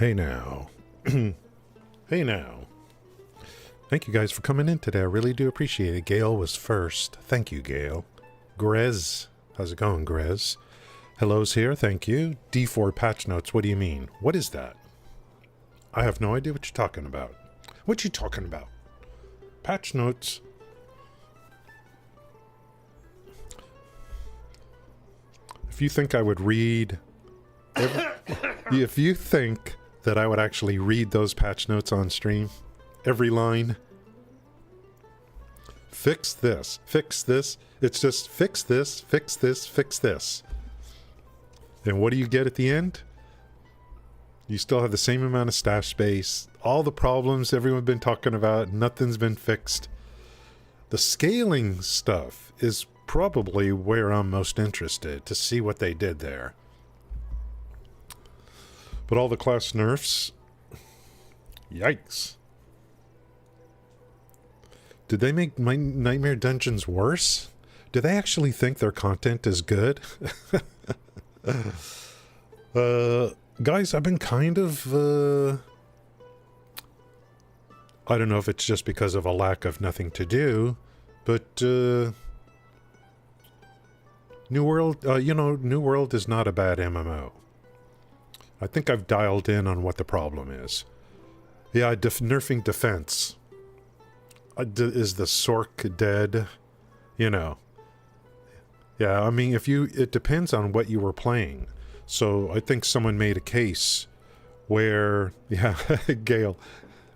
Hey now. Hey now. Thank you guys for coming in today. I really do appreciate it. Gail was first. Thank you, Gail. Grez. How's it going, Grez? Hello's here. Thank you. D4 patch notes. What do you mean? What is that? I have no idea what you're talking about. What you talking about? Patch notes. If you think I would read... if you think that I would actually read those patch notes on stream, every line, fix this, it's just fix this, fix this, fix this. And what do you get at the end? You still have the same amount of stash space, all the problems everyone's been talking about, nothing's been fixed. The scaling stuff is probably where I'm most interested to see what they did there. But all the class nerfs, yikes. Did they make my Nightmare Dungeons worse? Do they actually think their content is good? Guys, I've been kind of, I don't know if it's just because of a lack of nothing to do, but, New World, New World is not a bad MMO. I think I've dialed in on what the problem is. Yeah, nerfing defense. Is the Sork dead? You know. Yeah, I mean, it depends on what you were playing. So I think someone made a case where, yeah, Gail,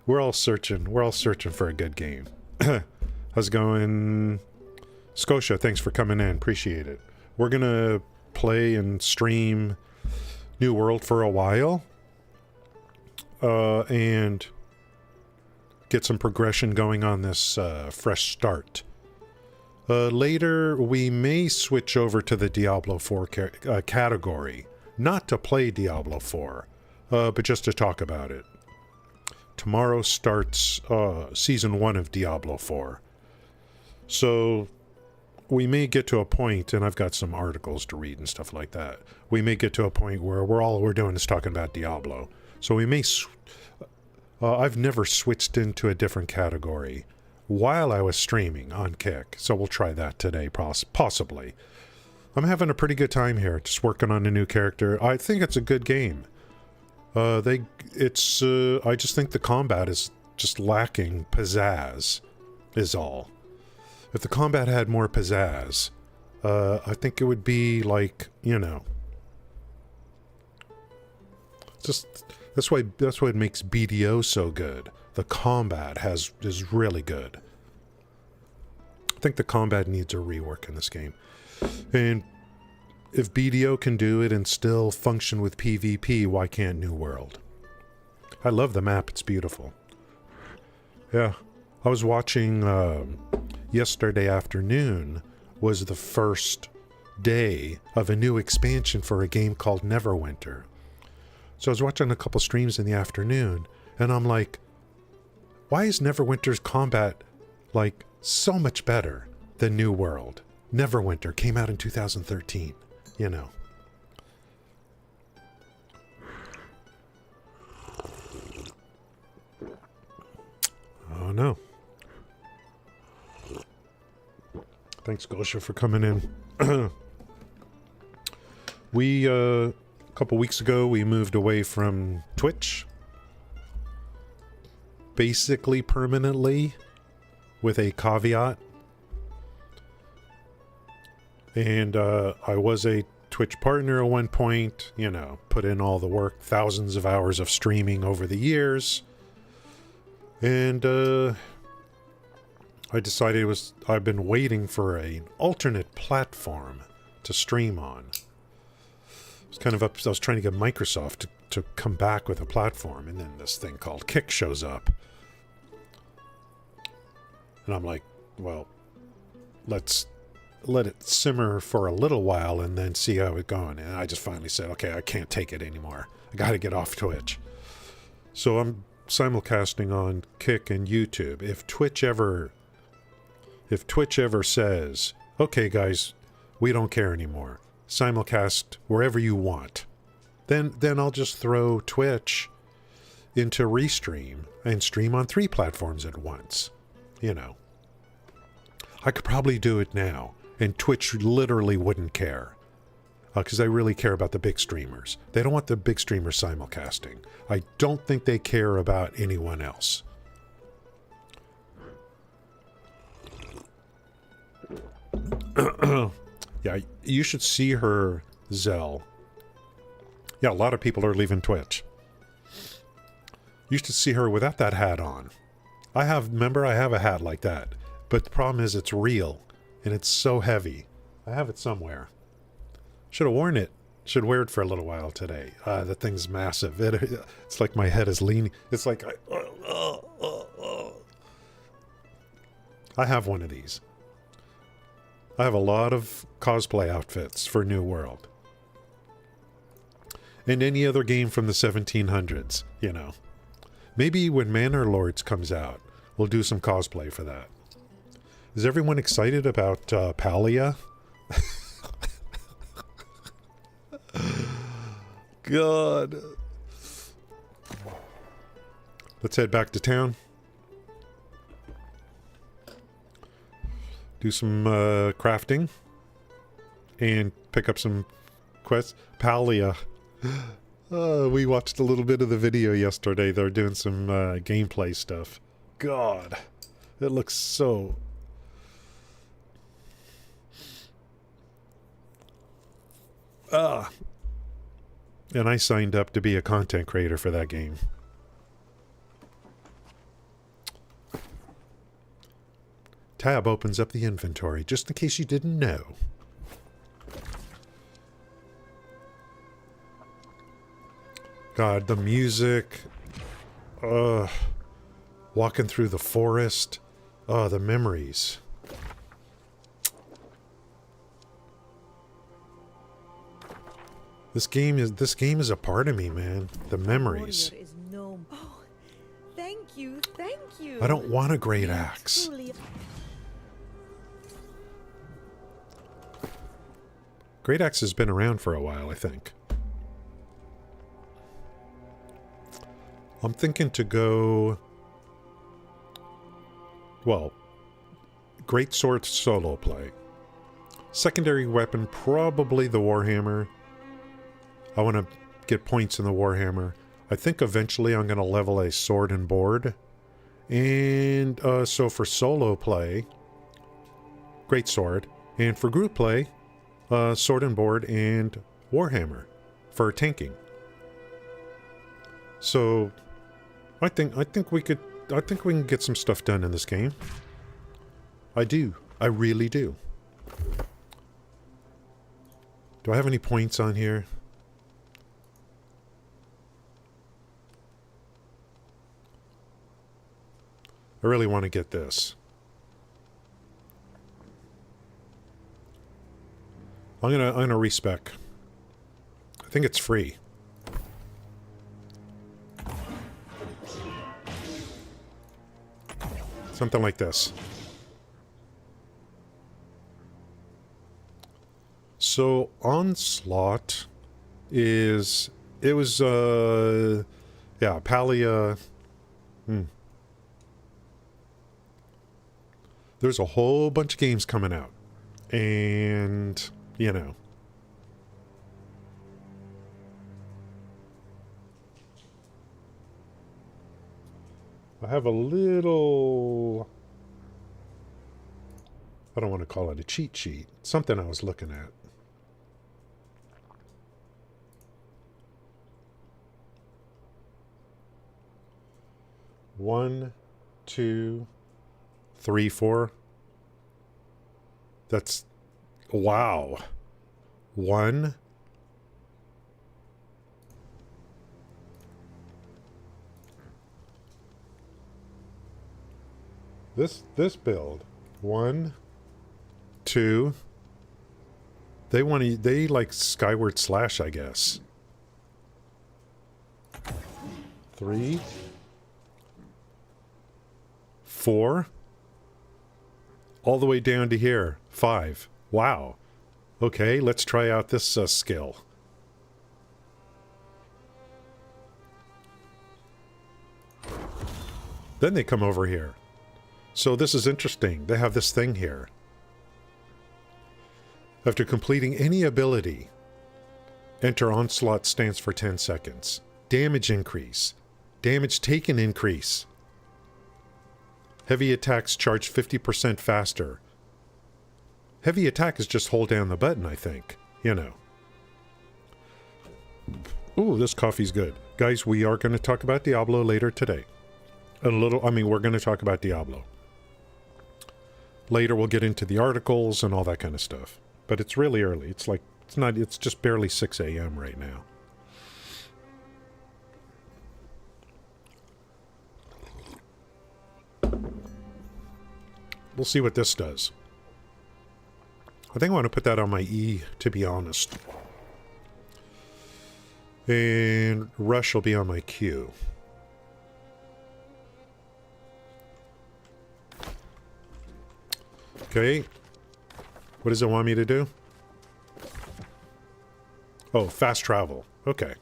we're all searching for a good game. How's it going? Scotia, thanks for coming in. Appreciate it. We're gonna play and stream New World for a while, and get some progression going on this fresh start. Later, we may switch over to the Diablo 4 category. Not to play Diablo 4, but just to talk about it. Tomorrow starts Season 1 of Diablo 4. So we may get to a point, and I've got some articles to read and stuff like that. We may get to a point where all we're doing is talking about Diablo. So we may... I've never switched into a different category while I was streaming on Kick. So we'll try that today, possibly. I'm having a pretty good time here, just working on a new character. I think it's a good game. I just think the combat is just lacking pizzazz, is all. If the combat had more pizzazz, I think it would be like, you know, just that's what makes BDO so good. The combat is really good. I think the combat needs a rework in this game. And if BDO can do it and still function with PvP, why can't New World? I love the map, it's beautiful. Yeah, I was watching yesterday afternoon was the first day of a new expansion for a game called Neverwinter. So I was watching a couple streams in the afternoon, and I'm like, why is Neverwinter's combat, like, so much better than New World? Neverwinter came out in 2013, you know. Oh, no. Thanks, Gosha, for coming in. A couple weeks ago, we moved away from Twitch. Basically permanently, with a caveat. And I was a Twitch partner at one point, you know, put in all the work, thousands of hours of streaming over the years. And I decided I've been waiting for an alternate platform to stream on. I was trying to get Microsoft to come back with a platform, and then this thing called Kick shows up. And I'm like, well, let's let it simmer for a little while and then see how it's going. And I just finally said, okay, I can't take it anymore. I got to get off Twitch. So I'm simulcasting on Kick and YouTube. If Twitch ever says, okay, guys, we don't care anymore, simulcast wherever you want, then I'll just throw Twitch into Restream and stream on 3 platforms at once. You know. I could probably do it now, and Twitch literally wouldn't care. Because they really care about the big streamers. They don't want the big streamers simulcasting. I don't think they care about anyone else. Yeah, you should see her, Zell. Yeah, a lot of people are leaving Twitch. You should see her without that hat on. Remember, I have a hat like that. But the problem is it's real, and it's so heavy. I have it somewhere. Should have worn it. Should wear it for a little while today. The thing's massive. It's like my head is leaning. It's like I have one of these. I have a lot of cosplay outfits for New World. And any other game from the 1700s, you know. Maybe when Manor Lords comes out, we'll do some cosplay for that. Is everyone excited about Palia? God. Let's head back to town. Do some crafting. And pick up some quests. Palia. We watched a little bit of the video yesterday. They're doing some gameplay stuff. God. It looks so... And I signed up to be a content creator for that game. Tab opens up the inventory, just in case you didn't know. God, the music. Walking through the forest. The memories. This game is a part of me, man. The memories. Oh, thank you, thank you. I don't want a great axe. Great axe has been around for a while, I think. I'm thinking to go... Well, great sword solo play. Secondary weapon, probably the Warhammer. I want to get points in the Warhammer. I think eventually I'm going to level a sword and board. And so for solo play, great sword. And for group play, sword and board and Warhammer for tanking. So I think we can get some stuff done in this game. I do. I really do. Do I have any points on here? I really want to get this. I'm gonna respec. I think it's free. Something like this. So Onslaught is... It was, yeah, Palia... There's a whole bunch of games coming out. And, you know. I have a little... I don't want to call it a cheat sheet. Something I was looking at. One, two... 3, 4. That's... Wow. 1. This build. 1, 2. They like Skyward Slash, I guess. 3. 4. All the way down to here. 5. Wow. Okay, let's try out this skill. Then they come over here. So this is interesting. They have this thing here. After completing any ability, enter onslaught stance for 10 seconds. Damage increase. Damage taken increase. Heavy attacks charge 50% faster. Heavy attack is just hold down the button, I think. You know. Ooh, this coffee's good. Guys, we are going to talk about Diablo later today. We're going to talk about Diablo. Later we'll get into the articles and all that kind of stuff. But it's really early. It's just barely 6 a.m. right now. We'll see what this does. I think I want to put that on my E, to be honest. And Rush will be on my Q. Okay. What does it want me to do? Oh, fast travel. Okay.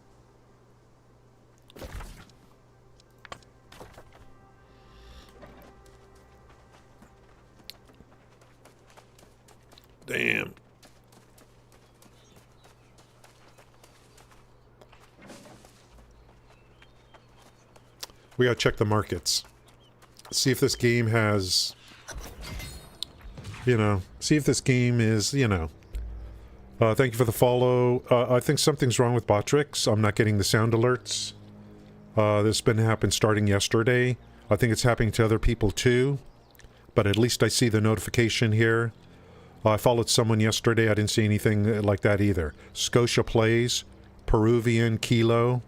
Damn. We gotta check the markets. See if this game has... see if this game is, thank you for the follow. I think something's wrong with Botrix. I'm not getting the sound alerts. This has been happening starting yesterday. I think it's happening to other people too. But at least I see the notification here. I followed someone yesterday. I didn't see anything like that either. Scotia Plays, Peruvian, Kilo.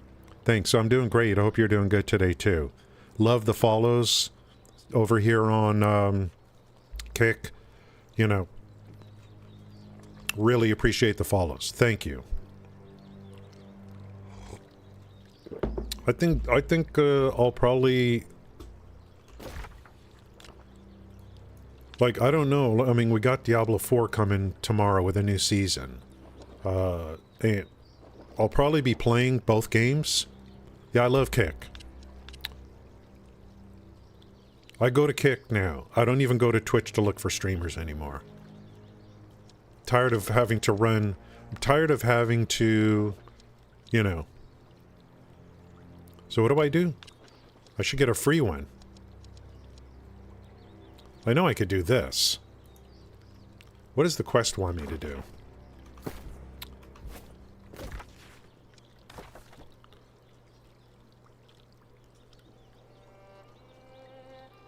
Thanks. I'm doing great. I hope you're doing good today too. Love the follows over here on Kick. Really appreciate the follows. Thank you. I think I'll probably... I don't know. I mean, we got Diablo 4 coming tomorrow with a new season. And I'll probably be playing both games. Yeah, I love Kick. I go to Kick now. I don't even go to Twitch to look for streamers anymore. Tired of having to run... I'm tired of having to... So what do? I should get a free one. I know I could do this. What does the quest want me to do?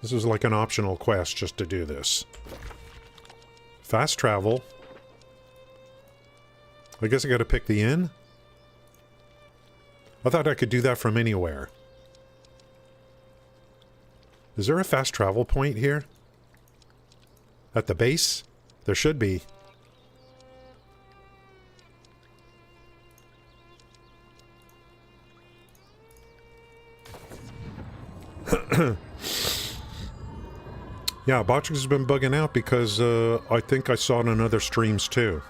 This is like an optional quest just to do this. Fast travel. I guess I gotta pick the inn? I thought I could do that from anywhere. Is there a fast travel point here? At the base? There should be. Yeah, Botrix has been bugging out because I think I saw it on other streams too.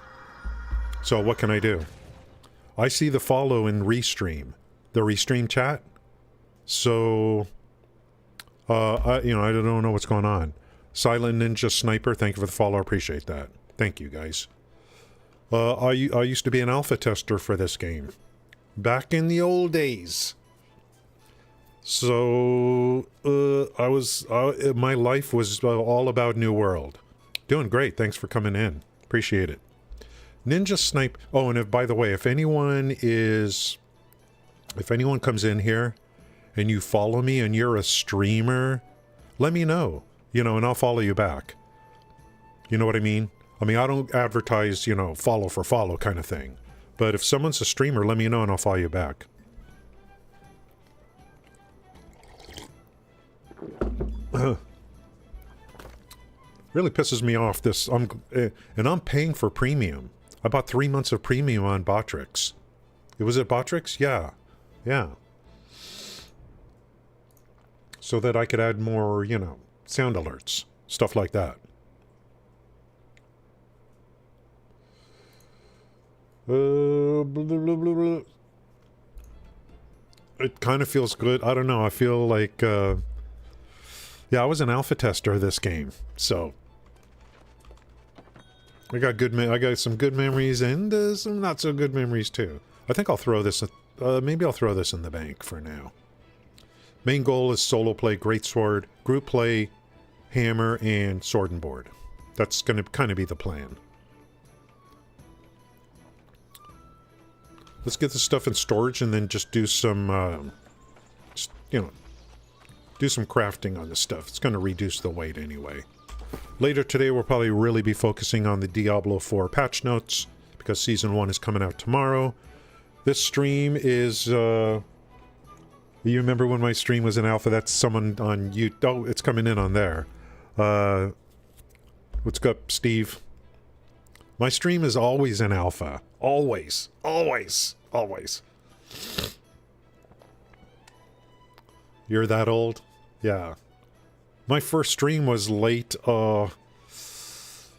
So what can I do? I see the follow in Restream. The Restream chat. So, I don't know what's going on. Silent Ninja Sniper, thank you for the follow. I appreciate that. Thank you, guys. I used to be an alpha tester for this game. Back in the old days. So, my life was all about New World. Doing great. Thanks for coming in. Appreciate it. Ninja Snipe. Oh, and by the way, if anyone comes in here and you follow me and you're a streamer, let me know, and I'll follow you back. You know what I mean? I don't advertise, follow for follow kind of thing. But if someone's a streamer, let me know and I'll follow you back. Really pisses me off this. And I'm paying for premium. I bought 3 months of premium on Botrix. Was it Botrix? Yeah. Yeah. So that I could add more, sound alerts. Stuff like that. Blah, blah, blah, blah. It kind of feels good. I don't know. I feel like... Yeah, I was an alpha tester of this game, so I got some good memories and some not so good memories too. I think I'll throw this. Maybe I'll throw this in the bank for now. Main goal is solo play, greatsword, group play, hammer, and sword and board. That's going to kind of be the plan. Let's get this stuff in storage and then just do some, do some crafting on this stuff. It's going to reduce the weight anyway. Later today, we'll probably really be focusing on the Diablo 4 patch notes because Season 1 is coming out tomorrow. This stream is, you remember when my stream was in alpha? That's someone on you. Oh, it's coming in on there. What's up, Steve? My stream is always in alpha. Always. Always. Always. You're that old? Yeah. My first stream was late,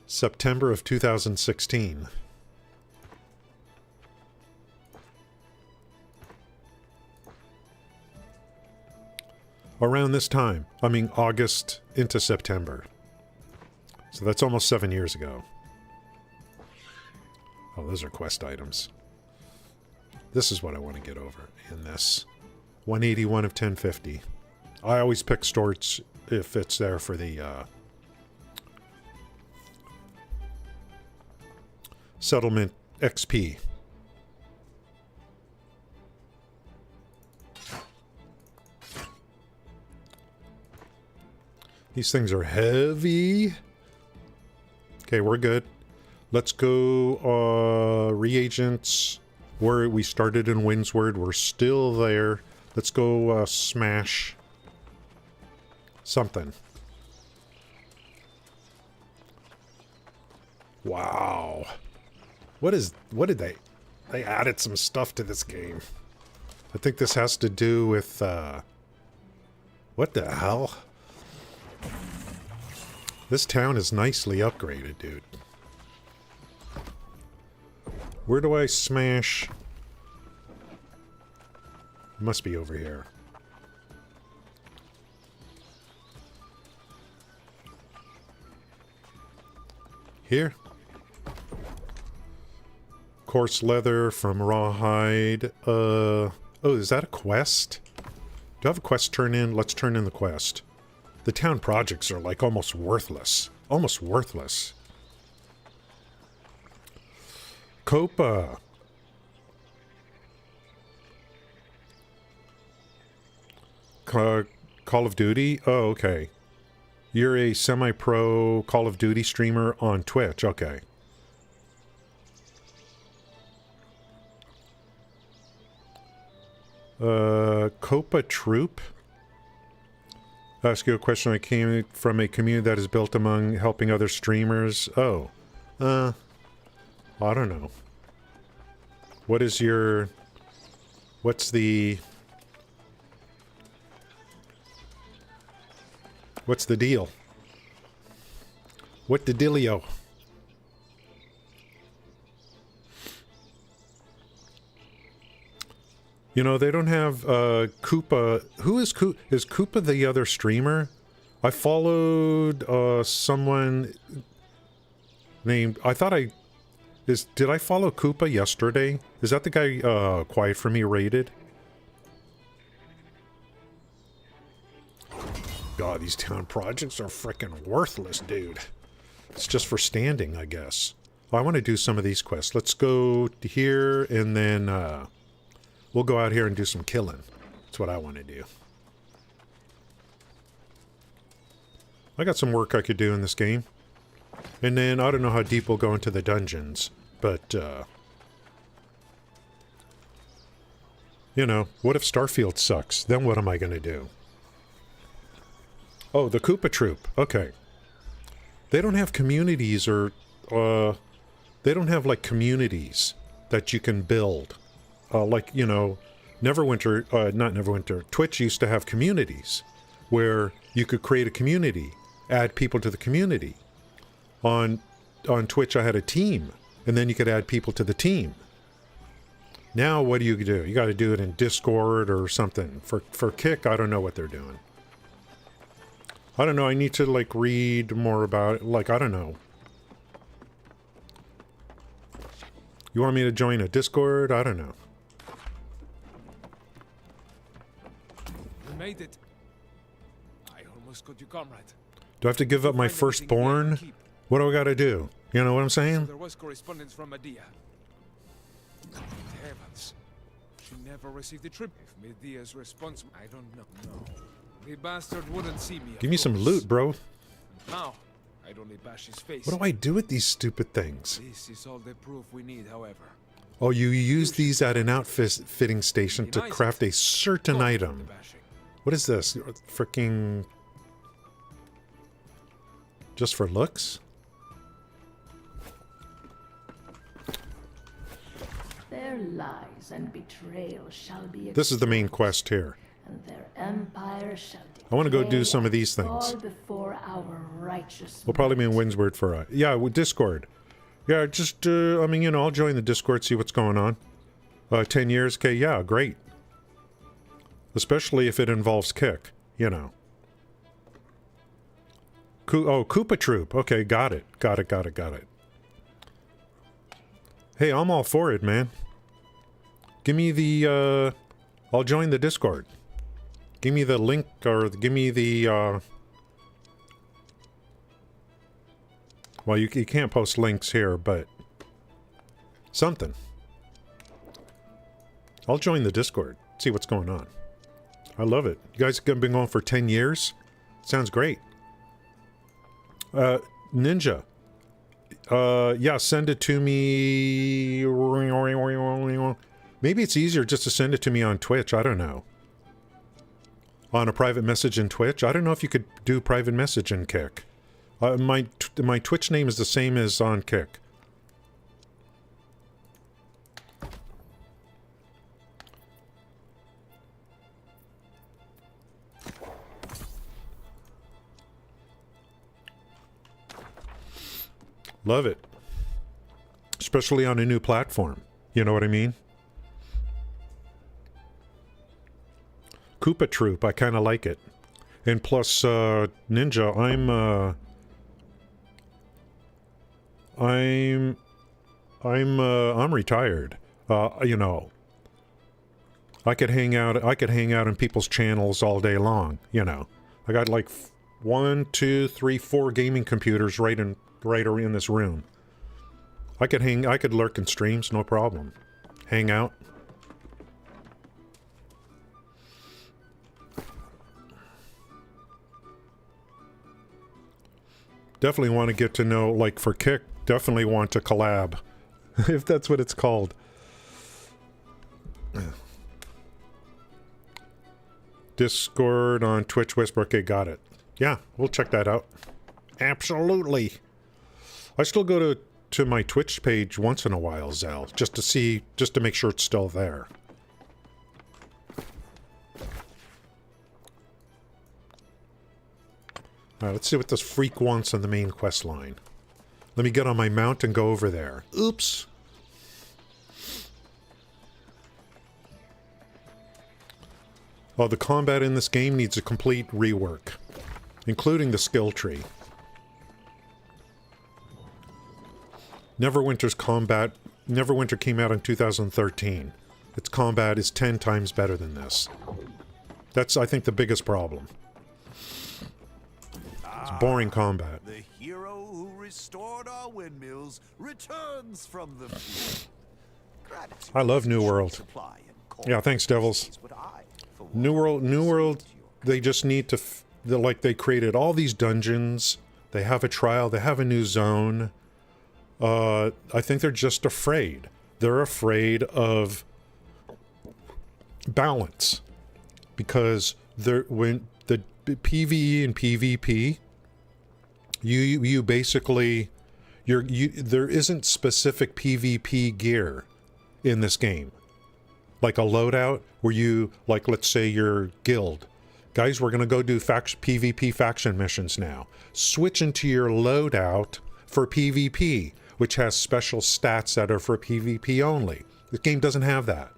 September of 2016. Around this time. I mean, August into September. So that's almost 7 years ago. Oh, those are quest items. This is what I want to get over in this. 181 of 1050. I always pick storage if it's there for the settlement XP. These things are heavy. Okay, we're good. Let's go reagents. We started in Windsward. We're still there. Let's go smash something. Wow. What did they added some stuff to this game. I think this has to do with what the hell? This town is nicely upgraded, dude. Where do I smash? It must be over here. Here? Coarse leather from rawhide. Oh, is that a quest? Do I have a quest turn in? Let's turn in the quest. The town projects are like almost worthless. Almost worthless. Copa. Call of Duty? Oh, okay. You're a semi-pro Call of Duty streamer on Twitch. Okay. Copa Troop? I'll ask you a question. I came from a community that is built among helping other streamers. Oh. I don't know. What is your... What's the deal? What the dealio? You know, they don't have Koopa. Who is Koopa? Is Koopa the other streamer? I followed someone named... Did I follow Koopa yesterday? Is that the guy Quiet For Me raided? God, these town projects are freaking worthless, dude. It's just for standing, I guess. Well, I want to do some of these quests. Let's go to here, and then we'll go out here and do some killing. That's what I want to do. I got some work I could do in this game. And then, I don't know how deep we'll go into the dungeons, but, you know, what if Starfield sucks? Then what am I going to do? Oh, the Koopa Troop. Okay. They don't have communities or, they don't have, like, communities that you can build. Like, you know, not Neverwinter. Twitch used to have communities where you could create a community, add people to the community. On Twitch, I had a team, and then you could add people to the team. Now, what do? You got to do it in Discord or something. For Kick, I don't know what they're doing. I don't know, I need to, like, read more about it. Like, I don't know. You want me to join a Discord? I don't know. We made it. I almost got you, comrade. Do I have to give up my firstborn? What do I gotta do? You know what I'm So saying? there was correspondence from Medea. Heavens. She never received the trip. If Medea's response, I don't know. No. The bastard wouldn't see me. Give me some loot, bro. Now, I'd only bash his face. What do I do with these stupid things? This is all the proof we need, however. Oh, you use these at an outfitting station to craft a certain item. What is this? Freaking... just for looks? Their lies and betrayal shall be This is the main quest here. and their empire shall I want to go do decay some of these and things. fall before our righteous We'll probably be in might. Windsward for yeah, with Discord. Yeah, just I mean, you know, I'll join the Discord, see what's going on. 10 years, okay, yeah, great. Especially if it involves kick, you know. Oh, Koopa Troop. Okay, got it. Got it. Hey, I'm all for it, man. Give me the I'll join the Discord. Give me the link, or give me the well, you can't post links here, but something. I'll join the Discord, see what's going on. I love it. You guys have been going for 10 years? Sounds great. Ninja. Yeah, send it to me. Maybe it's easier just to send it to me on Twitch. I don't know. On a private message in Twitch. I don't know if you could do private message in Kick. My Twitch name is the same as on Kick. Love it. Especially on a new platform. You know what I mean? Koopa Troop, I kind of like it. And plus, Ninja, I'm retired. You know, I could hang out in people's channels all day long, you know. I got like 1, 2, 3, 4 gaming computers right in this room. I could lurk in streams, no problem. Hang out. Definitely want to get to know, like for Kick, definitely want to collab. If that's what it's called. Discord on Twitch Whisper. Okay, got it. Yeah, we'll check that out. Absolutely. I still go to my Twitch page once in a while, Zell, just to make sure it's still there. Alright, let's see what this freak wants on the main quest line. Let me get on my mount and go over there. Oops. Oh, the combat in this game needs a complete rework, including the skill tree. Neverwinter's combat... Neverwinter came out in 2013. Its combat is 10 times better than this. That's, I think, the biggest problem. It's boring combat. The hero who restored our windmills returns from the field. Gratitude I love New World. supply and coal Yeah, thanks, Devils. is what I, for one, New World, say to your they just need to... they created all these dungeons. They have a trial. They have a new zone. I think they're just afraid. They're afraid of balance. Because when the PvE and PvP, you basically... there isn't specific PvP gear in this game. Like a loadout where you, like, let's say your guild. Guys, we're going to go do PvP faction missions now. Switch into your loadout for PvP, which has special stats that are for PvP only. This game doesn't have that.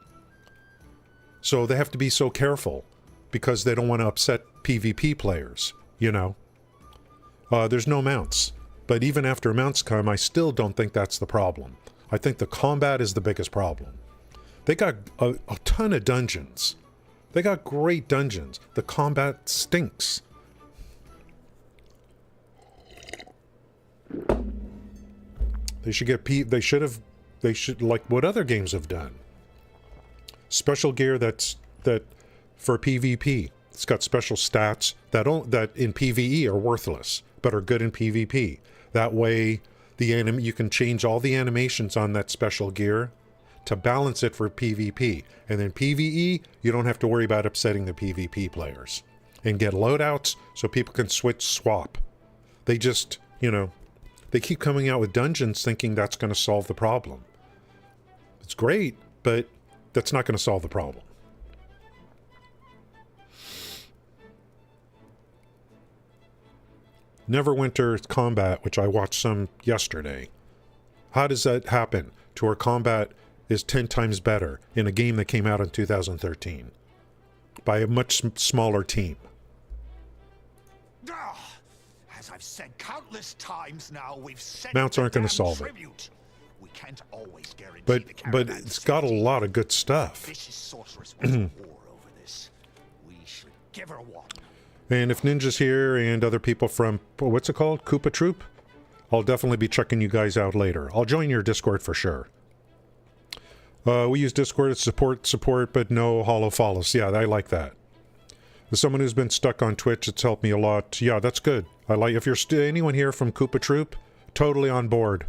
So they have to be so careful because they don't want to upset PvP players, you know? There's no mounts. But even after mounts come, I still don't think that's the problem. I think the combat is the biggest problem. They got a ton of dungeons. They got great dungeons. The combat stinks. They should get they should like what other games have done. Special gear that for PvP. It's got special stats that in PvE are worthless, but are good in PvP. That way you can change all the animations on that special gear to balance it for PvP. And then PvE, you don't have to worry about upsetting the PvP players. And get loadouts so people can swap. They just, they keep coming out with dungeons thinking that's going to solve the problem. It's great, but that's not going to solve the problem. Neverwinter combat, which I watched some yesterday. How does that happen to where combat is 10 times better in a game that came out in 2013 by a much smaller team? As I've said countless times now, we've sent mounts aren't going to solve tribute. We can't always guarantee but it's got a lot of good stuff. Vicious sorceress wants a war over this. We should give her one. And if Ninja's here and other people from, what's it called? Koopa Troop? I'll definitely be checking you guys out later. I'll join your Discord for sure. We use Discord to support, but no hollow follows. Yeah, I like that. As someone who's been stuck on Twitch, it's helped me a lot. Yeah, that's good. I like, if you're anyone here from Koopa Troop, totally on board.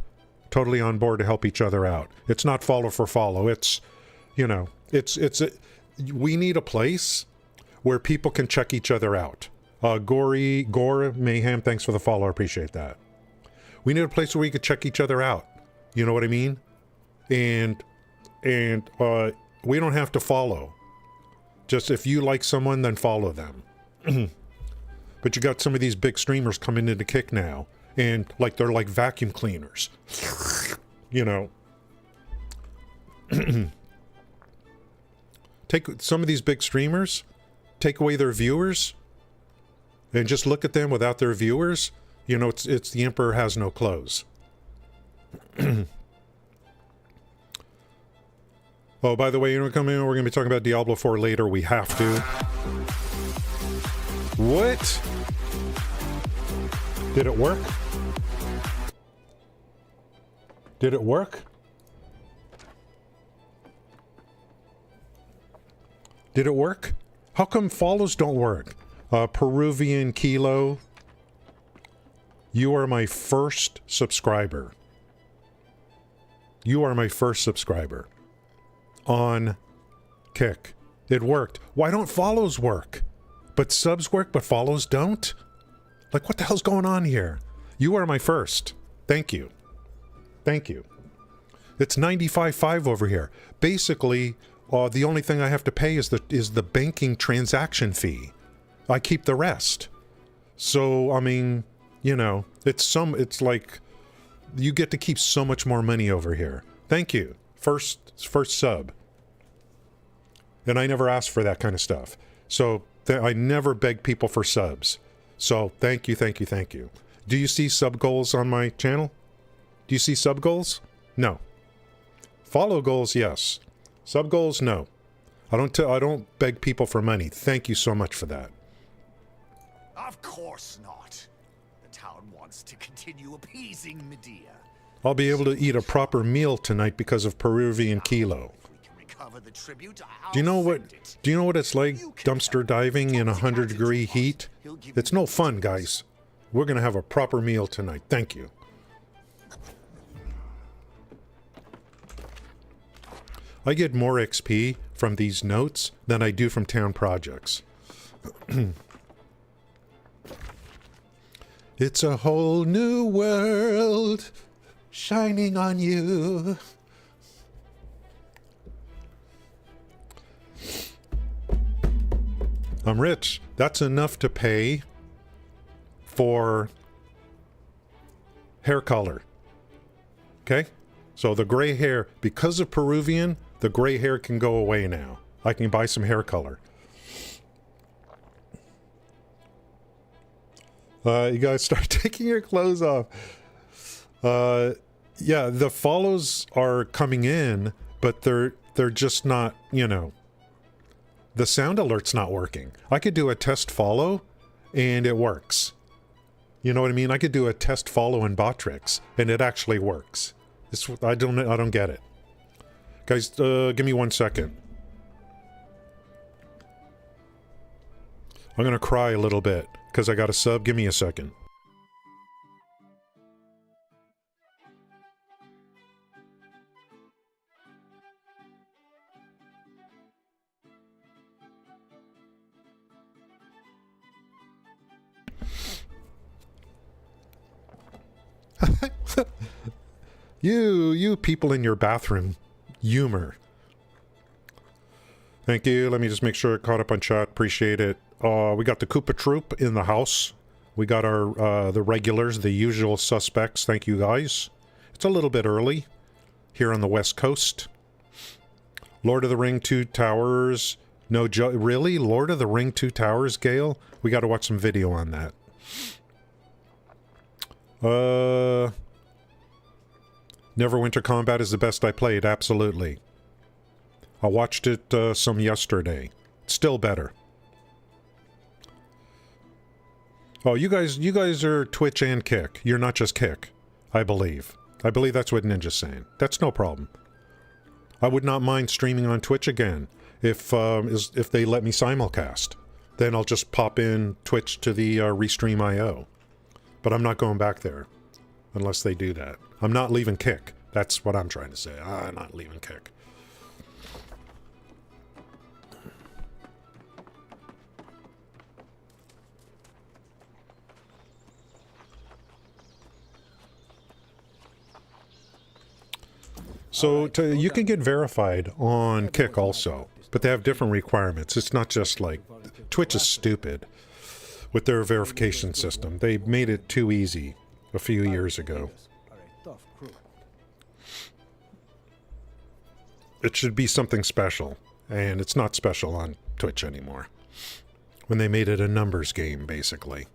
Totally on board to help each other out. It's not follow for follow. It's, we need a place where people can check each other out. Gore Mayhem, thanks for the follow. I appreciate that. We need a place where we could check each other out. You know what I mean? And we don't have to follow. Just if you like someone, then follow them. But you got some of these big streamers coming into Kick now, and like they're like vacuum cleaners. Take some of these big streamers, take away their viewers, and just look at them without their viewers. It's the emperor has no clothes. Oh, by the way, we're going to be talking about Diablo 4 later. We have to. What? Did it work? Did it work? Did it work? How come follows don't work? Peruvian Kilo, you are my first subscriber. You are my first subscriber on Kick. It worked. Why don't follows work? But subs work, but follows don't? Like, what the hell's going on here? You are my first. Thank you. Thank you. It's 95.5 over here. Basically, the only thing I have to pay is the banking transaction fee. I keep the rest. So, I mean, it's like you get to keep so much more money over here. Thank you. First sub. And I never asked for that kind of stuff. So I never beg people for subs. So thank you, thank you, thank you. Do you see sub goals on my channel? Do you see sub goals? No. Follow goals, yes. Sub goals, no. I don't beg people for money. Thank you so much for that. Of course not. The town wants to continue appeasing Medea. I'll be able to eat a proper meal tonight because of Peruvian Kilo. The tribute, do you know what it's like dumpster diving in 100-degree heat? It's no fun, guys. We're gonna have a proper meal tonight. Thank you. I get more XP from these notes than I do from town projects. It's a whole new world shining on you. I'm rich. That's enough to pay for hair color. Okay? So the gray hair, because of Peruvian, the gray hair can go away now. I can buy some hair color. You guys start taking your clothes off. Yeah, the follows are coming in, but they're just not, you know, the sound alert's not working. I could do a test follow and it works. You know what I mean? I could do a test follow in Botrix and it actually works. I don't get it. Guys, give me 1 second. I'm gonna cry a little bit because I got a sub. Give me a second. You people in your bathroom humor. Thank you. Let me just make sure I caught up on chat. Appreciate it. We got the Koopa Troop in the house. We got our the regulars, the usual suspects. Thank you guys. It's a little bit early here on the West Coast. Lord of the Ring 2 Towers. No, really? Lord of the Ring 2 Towers, Gale? We got to watch some video on that. Neverwinter Combat is the best I played, absolutely. I watched it some yesterday. Still better. Oh, you guys are Twitch and Kick. You're not just Kick, I believe. I believe that's what Ninja's saying. That's no problem. I would not mind streaming on Twitch again if they let me simulcast. Then I'll just pop in Twitch to the Restream IO. But I'm not going back there unless they do that. I'm not leaving Kick. That's what I'm trying to say. I'm not leaving Kick. So you can get verified on Kick also, but they have different requirements. It's not just like Twitch is stupid with their verification system. They made it too easy a few years ago. It should be something special, and it's not special on Twitch anymore. When they made it a numbers game, basically.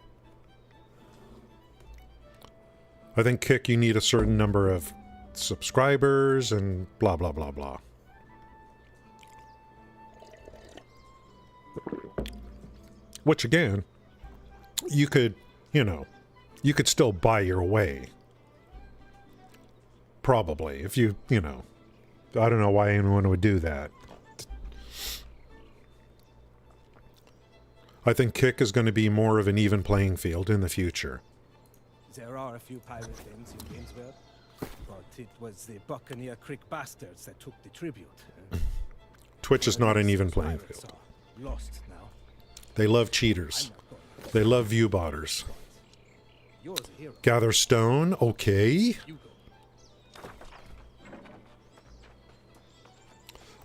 I think Kick, you need a certain number of subscribers and blah blah blah blah. Which again, you could, you know, you could still buy your way. Probably, if you know. I don't know why anyone would do that. I think Kick is going to be more of an even playing field in the future. There are a few pirate dens in Gainesville, but it was the Buccaneer Creek bastards that took the tribute. Twitch is not an even playing field. Lost now. They love cheaters. They love view botters. Gather stone, okay.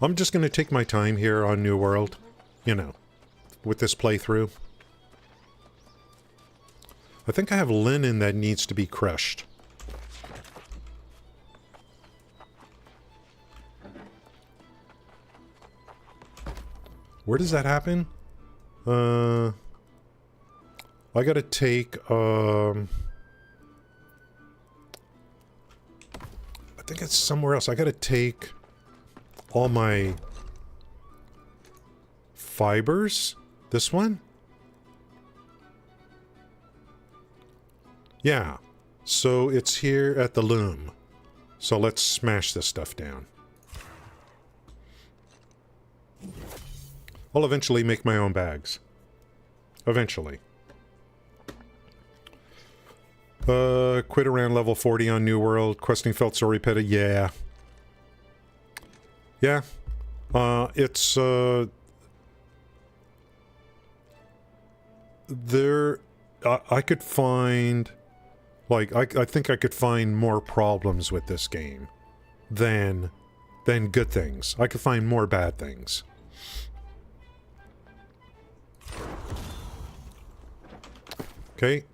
I'm just going to take my time here on New World, you know, with this playthrough. I think I have linen that needs to be crushed. Where does that happen? I gotta take, I think it's somewhere else. I gotta take all my fibers. This one? Yeah. So it's here at the loom. So let's smash this stuff down. I'll eventually make my own bags. Eventually. Quit around level 40 on New World. Questing felt so repetitive. Yeah. Yeah. It's, there, I could find, like, I think I could find more problems with this game than good things. I could find more bad things. Okay.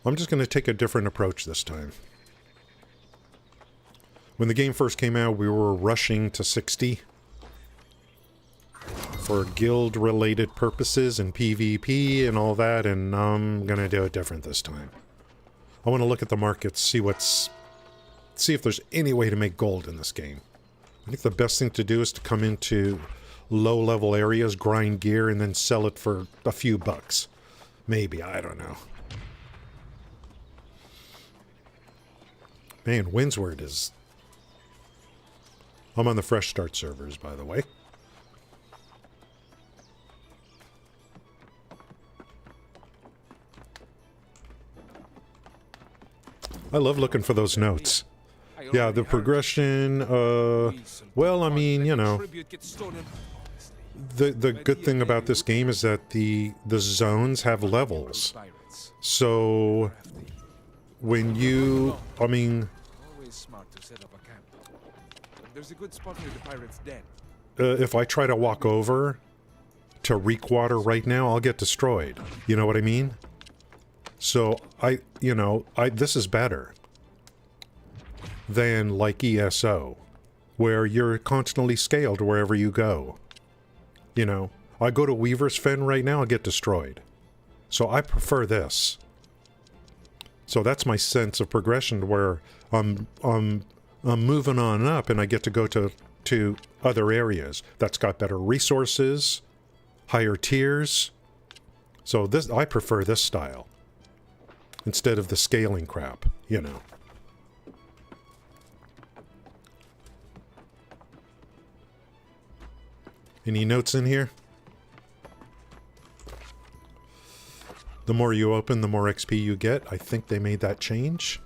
I'm just going to take a different approach this time. When the game first came out, we were rushing to 60 for guild-related purposes and PvP and all that, and I'm gonna do it different this time. I want to look at the markets, see if there's any way to make gold in this game. I think the best thing to do is to come into low-level areas, grind gear, and then sell it for a few bucks. Maybe, I don't know. Man, Windsward is... I'm on the Fresh Start servers, by the way. I love looking for those notes. Yeah, the progression, well, I mean, you know, the good thing about this game is that the zones have levels. So, when you, I mean... Always smart to set up a camp. There's a good spot near the pirate's den. If I try to walk over to Reekwater right now, I'll get destroyed. You know what I mean? So, this is better than like ESO, where you're constantly scaled wherever you go. You know, I go to Weaver's Fen right now, I'll get destroyed. So I prefer this. So that's my sense of progression, where I'm moving on up and I get to go to other areas that's got better resources, higher tiers. So this, I prefer this style instead of the scaling crap, you know. Any notes in here? The more you open, the more XP you get. I think they made that change.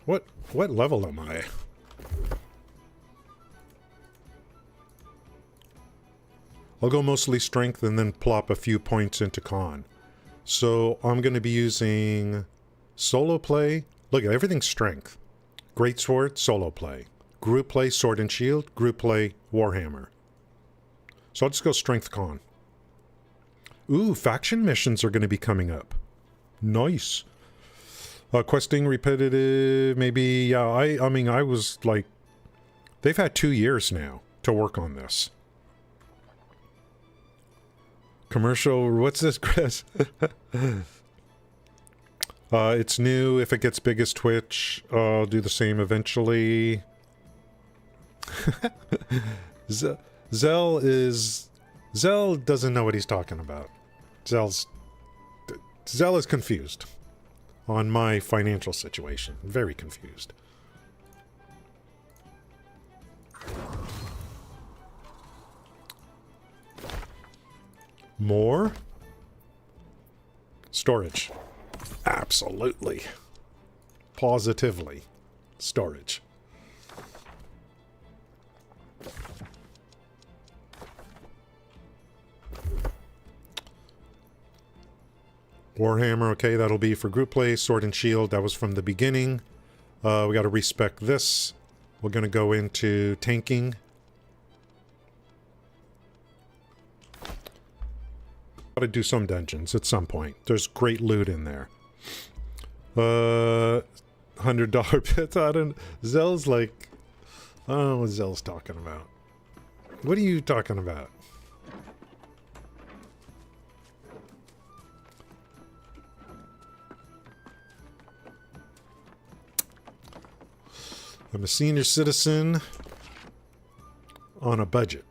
What level am I? I'll go mostly strength and then plop a few points into con. So I'm going to be using solo play. Look at everything's strength. Greatsword, solo play. Group play, sword and shield. Group play, warhammer. So I'll just go strength con. Ooh, faction missions are going to be coming up. Nice. Questing repetitive, maybe. Yeah, I mean, I was like... They've had 2 years now to work on this. Commercial, what's this, Chris? It's new. If it gets big as Twitch, I'll do the same eventually. Zell doesn't know what he's talking about. Zell is confused on my financial situation. Very confused. More? Storage. Absolutely. Positively. Storage. Warhammer, okay, that'll be for group play. Sword and shield, that was from the beginning. We got to respec this. We're going to go into tanking. Got to do some dungeons at some point. There's great loot in there. $100 bits. I don't... Zell's like... I don't know what Zell's talking about. What are you talking about? I'm a senior citizen on a budget.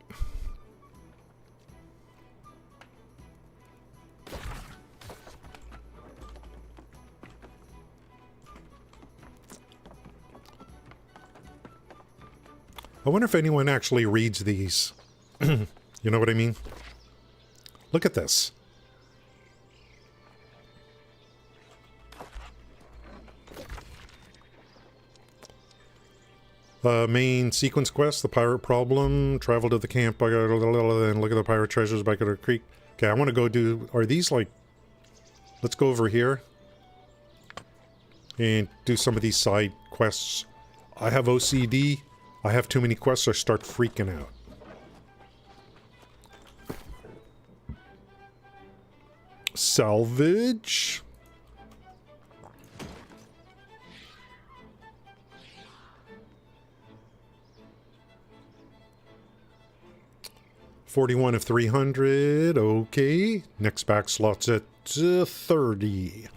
I wonder if anyone actually reads these. You know what I mean? Look at this. Main sequence quest, the pirate problem, travel to the camp, and look at the pirate treasures back at the creek. Okay, I want to go do... Are these like... Let's go over here and do some of these side quests. I have OCD. I have too many quests, I start freaking out. Salvage. $41 of 300. Okay. Next back slot's at 30.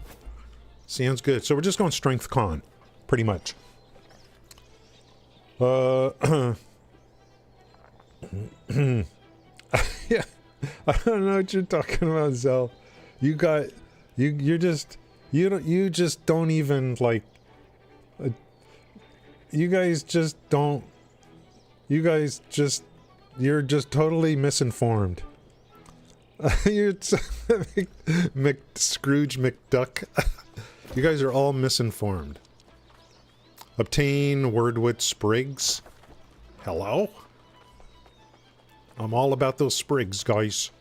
Sounds good. So we're just going strength con, pretty much. Yeah. I don't know what you're talking about, Zell. You just don't even like. You guys you're just totally misinformed. You're Scrooge McDuck. You guys are all misinformed. Obtain Wordwood Sprigs. Hello? I'm all about those sprigs, guys.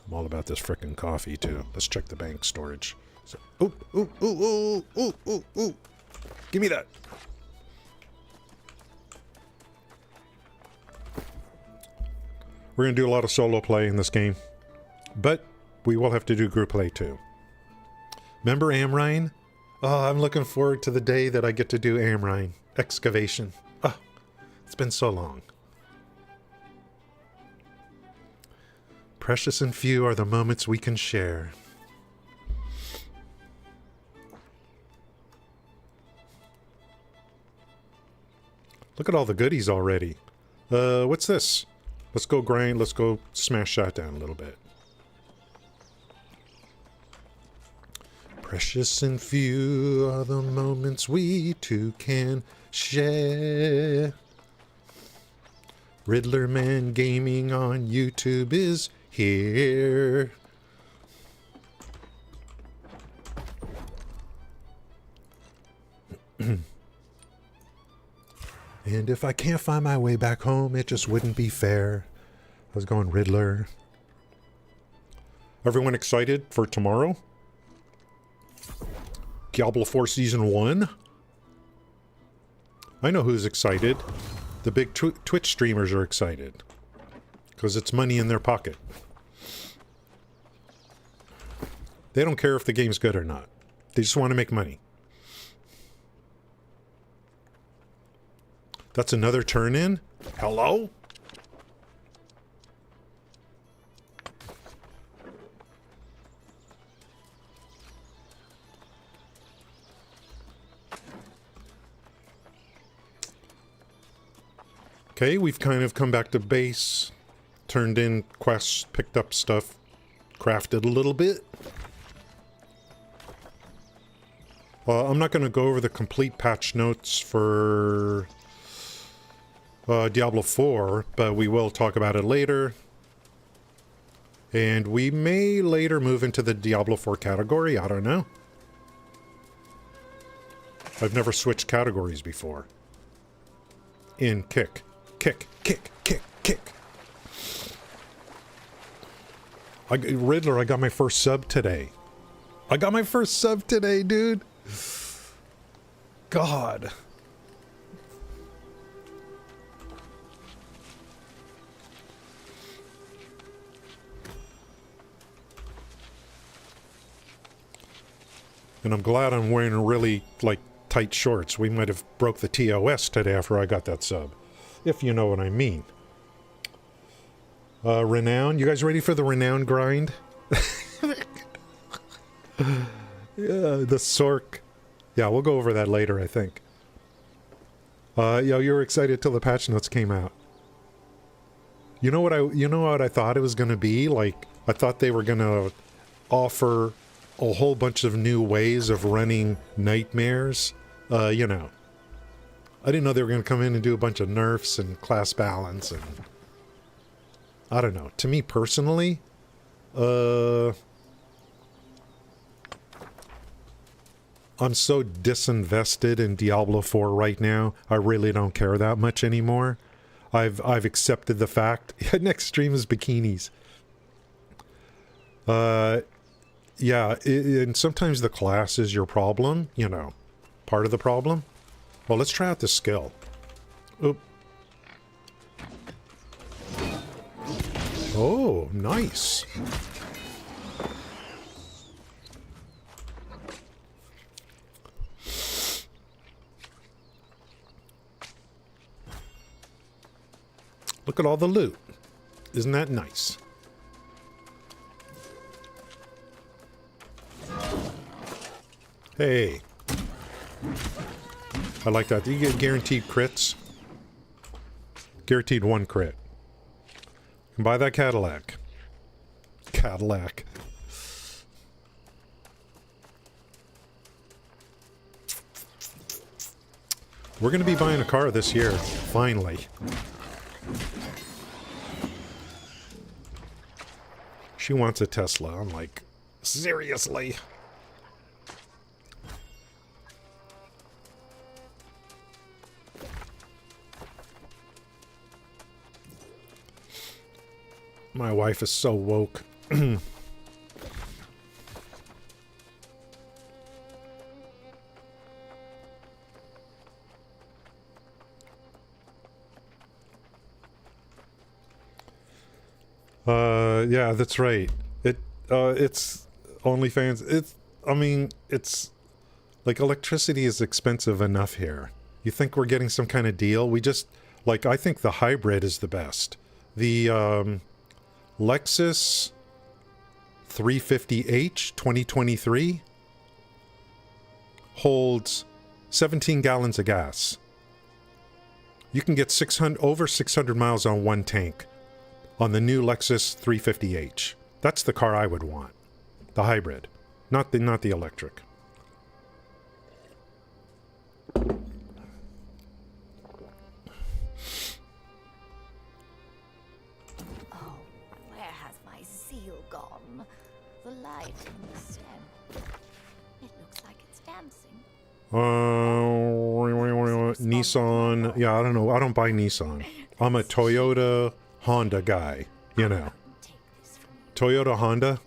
I'm all about this frickin' coffee, too. Let's check the bank storage. So, ooh. Give me that. We're going to do a lot of solo play in this game. But we will have to do group play, too. Remember Amrine? Oh, I'm looking forward to the day that I get to do Amrine. Excavation. Oh, it's been so long. Precious and few are the moments we can share. Look at all the goodies already. What's this? Let's go grind. Let's go smash that down a little bit. Precious and few are the moments we two can share. Riddler Man Gaming on YouTube is here. And if I can't find my way back home, it just wouldn't be fair. I was going Riddler. Everyone excited for tomorrow? Diablo 4 Season 1? I know who's excited. The big Twitch streamers are excited. Because it's money in their pocket. They don't care if the game's good or not. They just want to make money. That's another turn in? Hello? Okay, we've kind of come back to base, turned in quests, picked up stuff, crafted a little bit. I'm not going to go over the complete patch notes for Diablo 4, but we will talk about it later. And we may later move into the Diablo 4 category, I don't know. I've never switched categories before. In kick. Kick. Riddler, I got my first sub today. Dude. God. And I'm glad I'm wearing really, like, tight shorts. We might have broke the TOS today after I got that sub. If you know what I mean. Renown. You guys ready for the Renown grind? Yeah, the Sork. Yeah, we'll go over that later, I think. You were excited till the patch notes came out. You know what I thought it was going to be? Like, I thought they were going to offer a whole bunch of new ways of running nightmares. You know. I didn't know they were going to come in and do a bunch of nerfs and class balance and... I don't know. To me personally, I'm so disinvested in Diablo 4 right now, I really don't care that much anymore. I've accepted the fact. Next stream is bikinis. Yeah, and sometimes the class is your problem, you know, part of the problem. Well, let's try out the skill. Oop. Oh, nice. Look at all the loot. Isn't that nice? Hey. I like that. You get guaranteed crits. Guaranteed 1 crit. You can buy that Cadillac. Cadillac. We're going to be buying a car this year. Finally. She wants a Tesla. I'm like, seriously? My wife is so woke. Yeah, that's right. It's OnlyFans. I mean, it's like electricity is expensive enough here. You think we're getting some kind of deal? We just, like, I think the hybrid is the best. The, Lexus 350H 2023 holds 17 gallons of gas. You can get over 600 miles on one tank on the new Lexus 350H. That's the car I would want. The hybrid, not the electric. The light in the stem. It looks like it's dancing. Nissan. Yeah, I don't know. I don't buy Nissan. I'm a Toyota Honda guy, you know. Toyota Honda,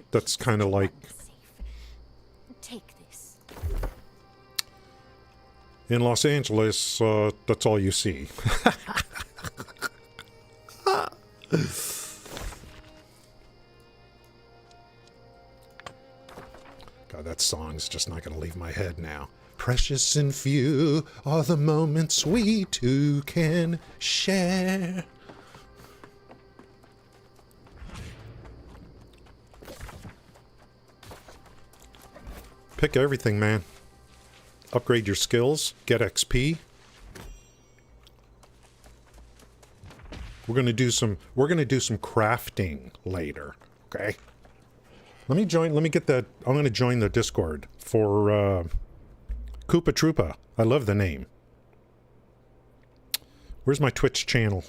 that's kind of like... Take this. In Los Angeles, that's all you see. God, that song's just not going to leave my head now. Precious and few are the moments we two can share. Pick everything, man. Upgrade your skills, get XP. We're gonna do some crafting later, okay? Let me get that. I'm gonna join the Discord for Koopa Troopa. I love the name. Where's my Twitch channel?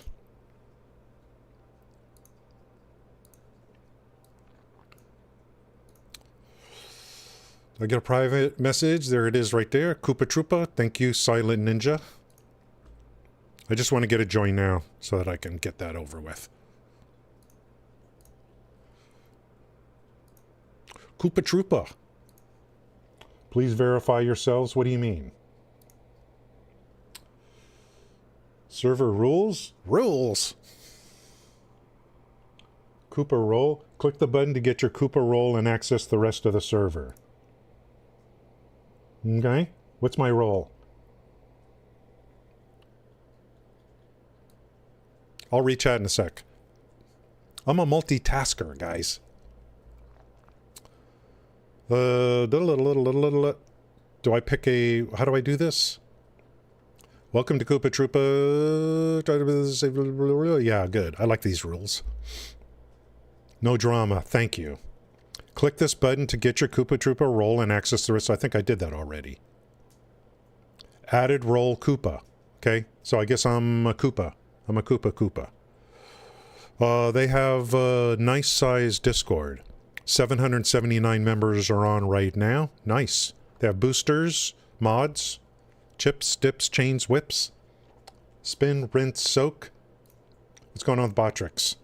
I get a private message. There it is right there. Koopa Troopa. Thank you, Silent Ninja. I just want to get a join now so that I can get that over with. Koopa Troopa. Please verify yourselves. What do you mean? Server rules? Rules! Koopa roll. Click the button to get your Koopa roll and access the rest of the server. Okay? What's my role? I'll re-chat in a sec. I'm a multitasker, guys. Do I pick a... How do I do this? Welcome to Koopa Troopa. Yeah, good. I like these rules. No drama. Thank you. Click this button to get your Koopa Troopa roll and access the rest. I think I did that already. Added roll Koopa. Okay, so I guess I'm a Koopa. I'm a Koopa. They have a nice size Discord. 779 members are on right now. Nice. They have boosters, mods, chips, dips, chains, whips, spin, rinse, soak. What's going on with Botrix?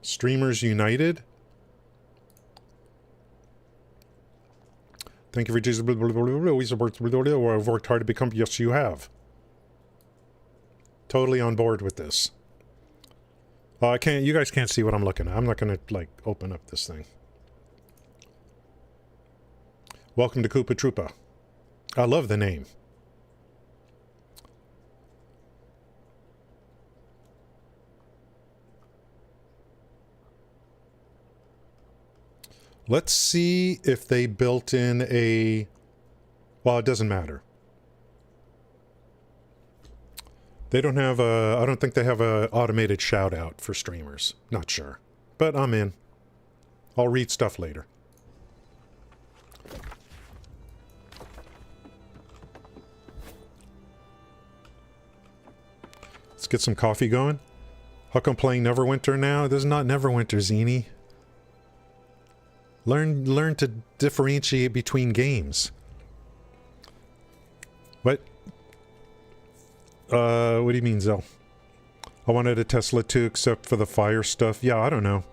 Streamers United. Thank you for Jesus. I've worked hard to become. Yes, you have. Totally on board with this. I can't. You guys can't see what I'm looking at. I'm not gonna like open up this thing. Welcome to Koopa Troopa. I love the name. Let's see if they built in a... Well, it doesn't matter. They don't have a... I don't think they have a automated shout out for streamers. Not sure. But I'm in. I'll read stuff later. Let's get some coffee going. How come playing Neverwinter now? This is not Neverwinter, Zini. Learn to differentiate between games. What? What do you mean, Zell? I wanted a Tesla too, except for the fire stuff. Yeah, I don't know.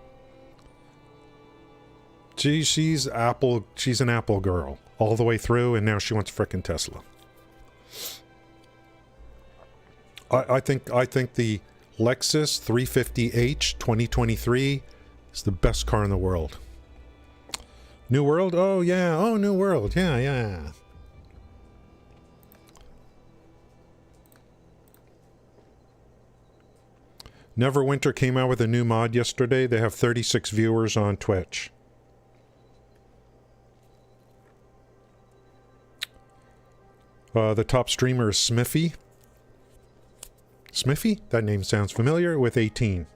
She's Apple. She's an Apple girl all the way through, and now she wants frickin' Tesla. I think the Lexus 350h 2023 is the best car in the world. New World? Oh yeah. Oh, New World. Yeah, yeah. Neverwinter came out with a new mod yesterday. They have 36 viewers on Twitch. The top streamer is Smithy. Smithy? That name sounds familiar, with 18.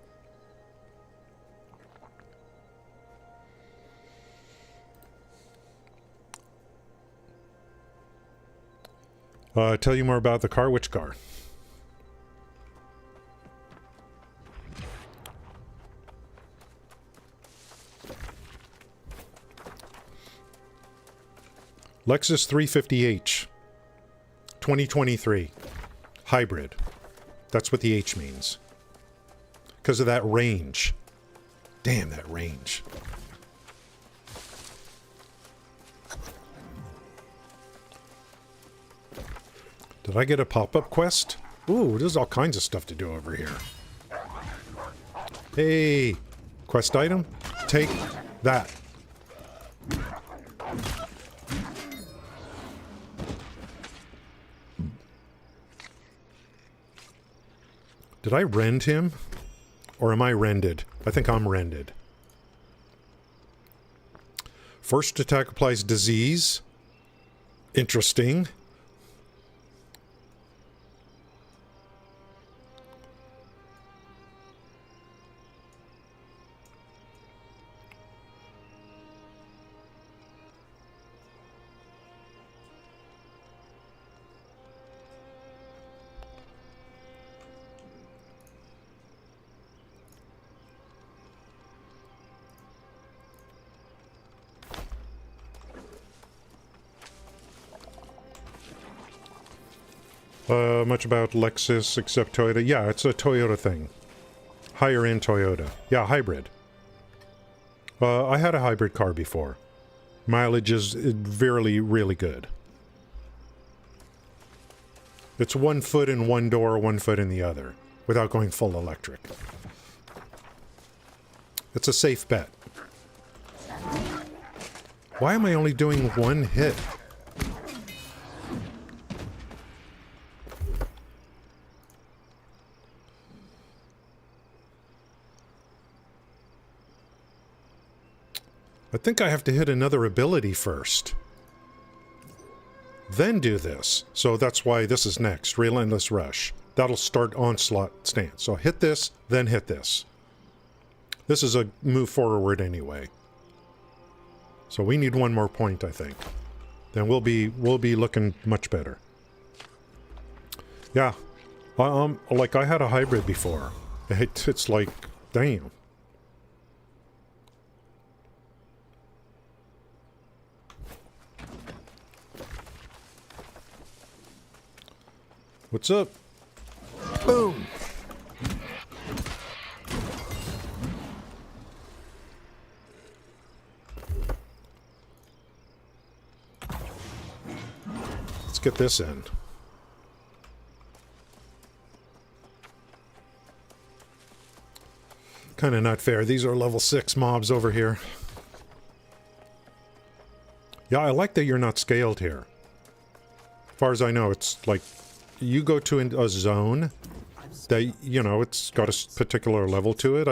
Tell you more about the car. Which car? Lexus 350h 2023 hybrid. That's what the H means. Because of that range. Damn, that range. Did I get a pop-up quest? Ooh, there's all kinds of stuff to do over here. Hey, quest item? Take that. Did I rend him? Or am I rended? I think I'm rended. First attack applies disease. Interesting. Much about Lexus except Toyota. Yeah, it's a Toyota thing. Higher end Toyota. Yeah, hybrid. I had a hybrid car before. Mileage is really good. It's 1 foot in one door, 1 foot in the other, without going full electric. It's a safe bet. Why am I only doing one hit? I think I have to hit another ability first. Then do this. So that's why this is next. Relentless Rush. That'll start Onslaught stance. So hit this, then hit this. This is a move forward anyway. So we need one more point, I think. Then we'll be looking much better. Yeah. Like I had a hybrid before. It's like, damn. What's up? Boom! Let's get this in. Kind of not fair. These are level 6 mobs over here. Yeah, I like that you're not scaled here. As far as I know, it's like you go to a zone that, you know, it's got a particular level to it.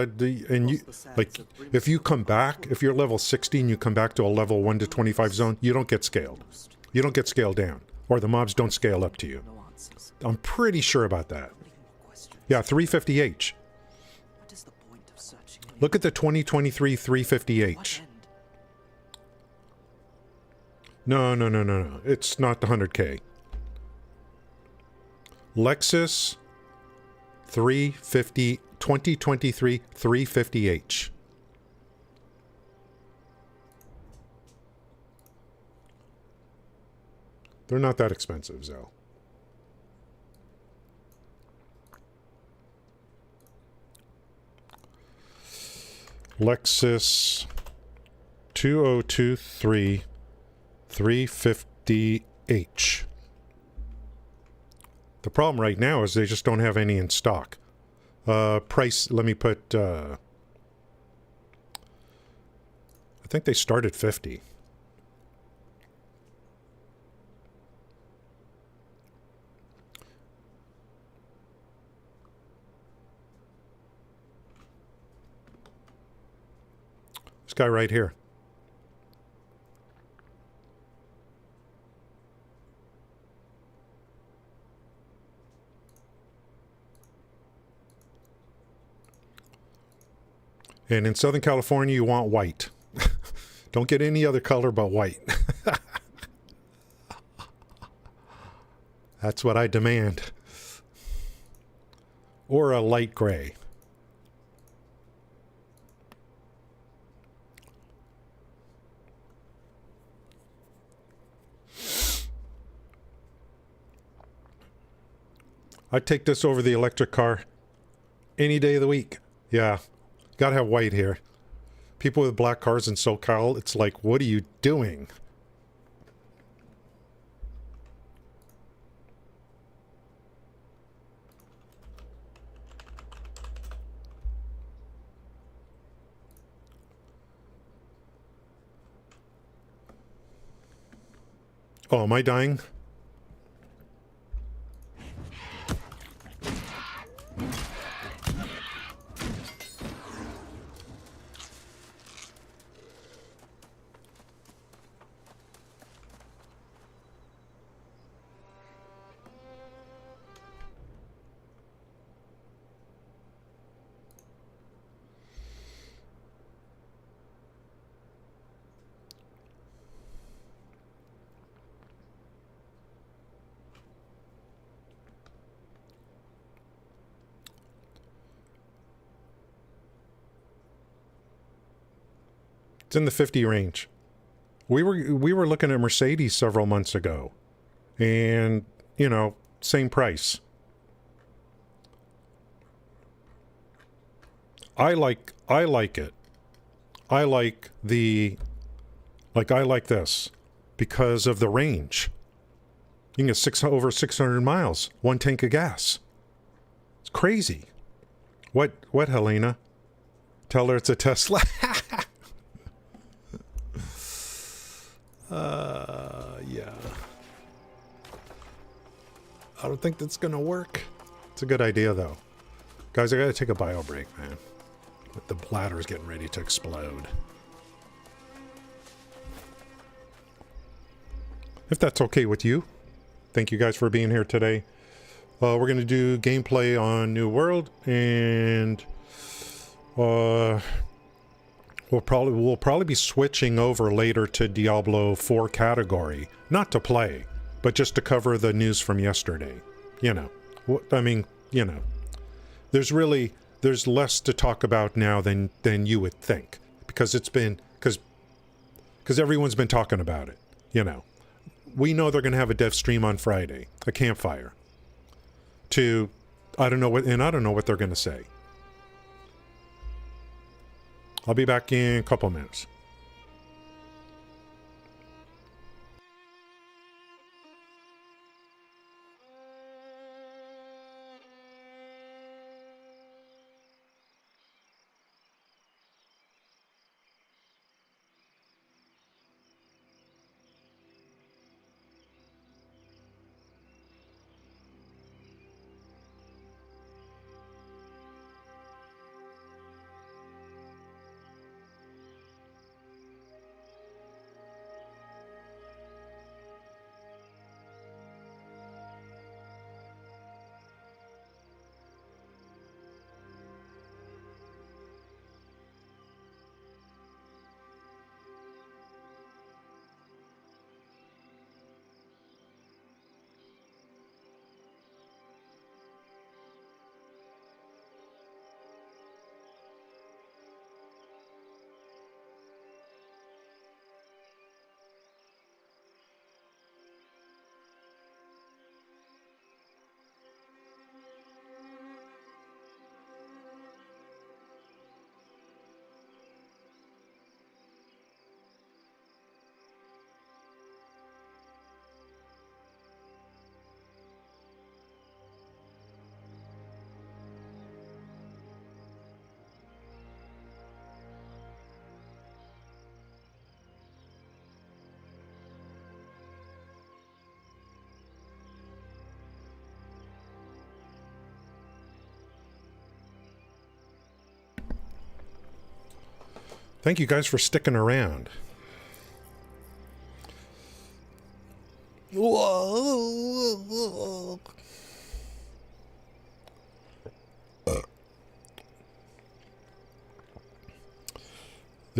And you, like, if you come back, if you're level 60 and you come back to a level 1 to 25 zone, you don't get scaled. You don't get scaled down. Or the mobs don't scale up to you. I'm pretty sure about that. Yeah, 350H. Look at the 2023 350H. No. It's not the 100K. Lexus 350 2023 350H. They're not that expensive, Zell. Lexus 2023 350H. The problem right now is they just don't have any in stock. Price, let me put, I think they start at 50. This guy right here. And in Southern California, you want white. Don't get any other color but white. That's what I demand. Or a light gray. I'd take this over the electric car any day of the week. Yeah. Gotta have white here. People with black cars in SoCal, it's like, what are you doing? Oh, am I dying? It's in the 50 range. We were looking at Mercedes several months ago, and you know, same price. I like it. I like this because of the range. You can get over 600 miles, one tank of gas. It's crazy. What, Helena? Tell her it's a Tesla. Yeah. I don't think that's gonna work. It's a good idea, though. Guys, I gotta take a bio break, man. But the bladder's getting ready to explode. If that's okay with you. Thank you guys for being here today. We're gonna do gameplay on New World, and we'll probably be switching over later to Diablo 4 category. Not to play, but just to cover the news from yesterday. You know, I mean, you know, there's less to talk about now than you would think, because it's been, because everyone's been talking about it. You know, we know they're going to have a dev stream on Friday, a campfire. I don't know what they're going to say. I'll be back in a couple minutes. Thank you guys for sticking around. They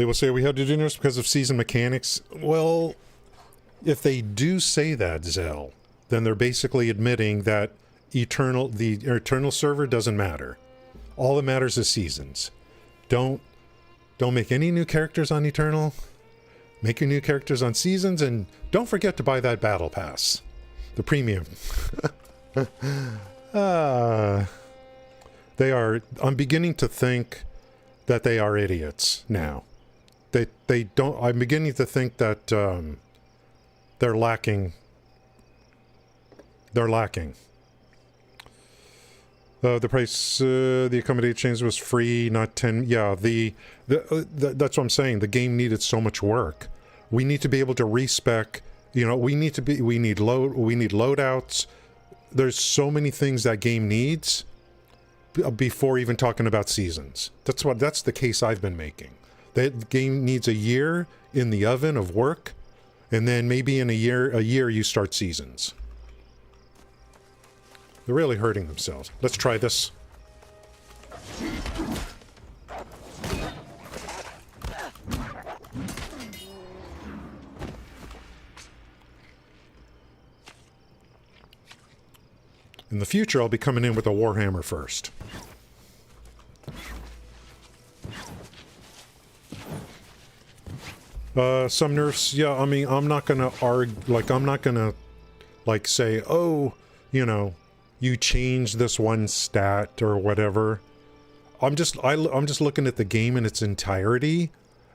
will say we had to do this because of season mechanics. Well, if they do say that, Zell, then they're basically admitting that the Eternal server doesn't matter. All that matters is seasons. Don't make any new characters on Eternal. Make your new characters on seasons, and don't forget to buy that battle pass, the premium. They are. I'm beginning to think that they are idiots now. They don't. I'm beginning to think that they're lacking. They're lacking. The price, the accommodation change was free, not 10. Yeah, that's what I'm saying. The game needed so much work. We need to be able to respec. You know, we need loadouts. There's so many things that game needs before even talking about seasons. That's the case I've been making. That game needs a year in the oven of work, and then maybe in a year you start seasons. They're really hurting themselves. Let's try this. In the future, I'll be coming in with a Warhammer first. Some nerfs, yeah, I mean, I'm not gonna argue, like, I'm not gonna, like, say, oh, you know, you change this one stat or whatever. I'm just looking at the game in its entirety,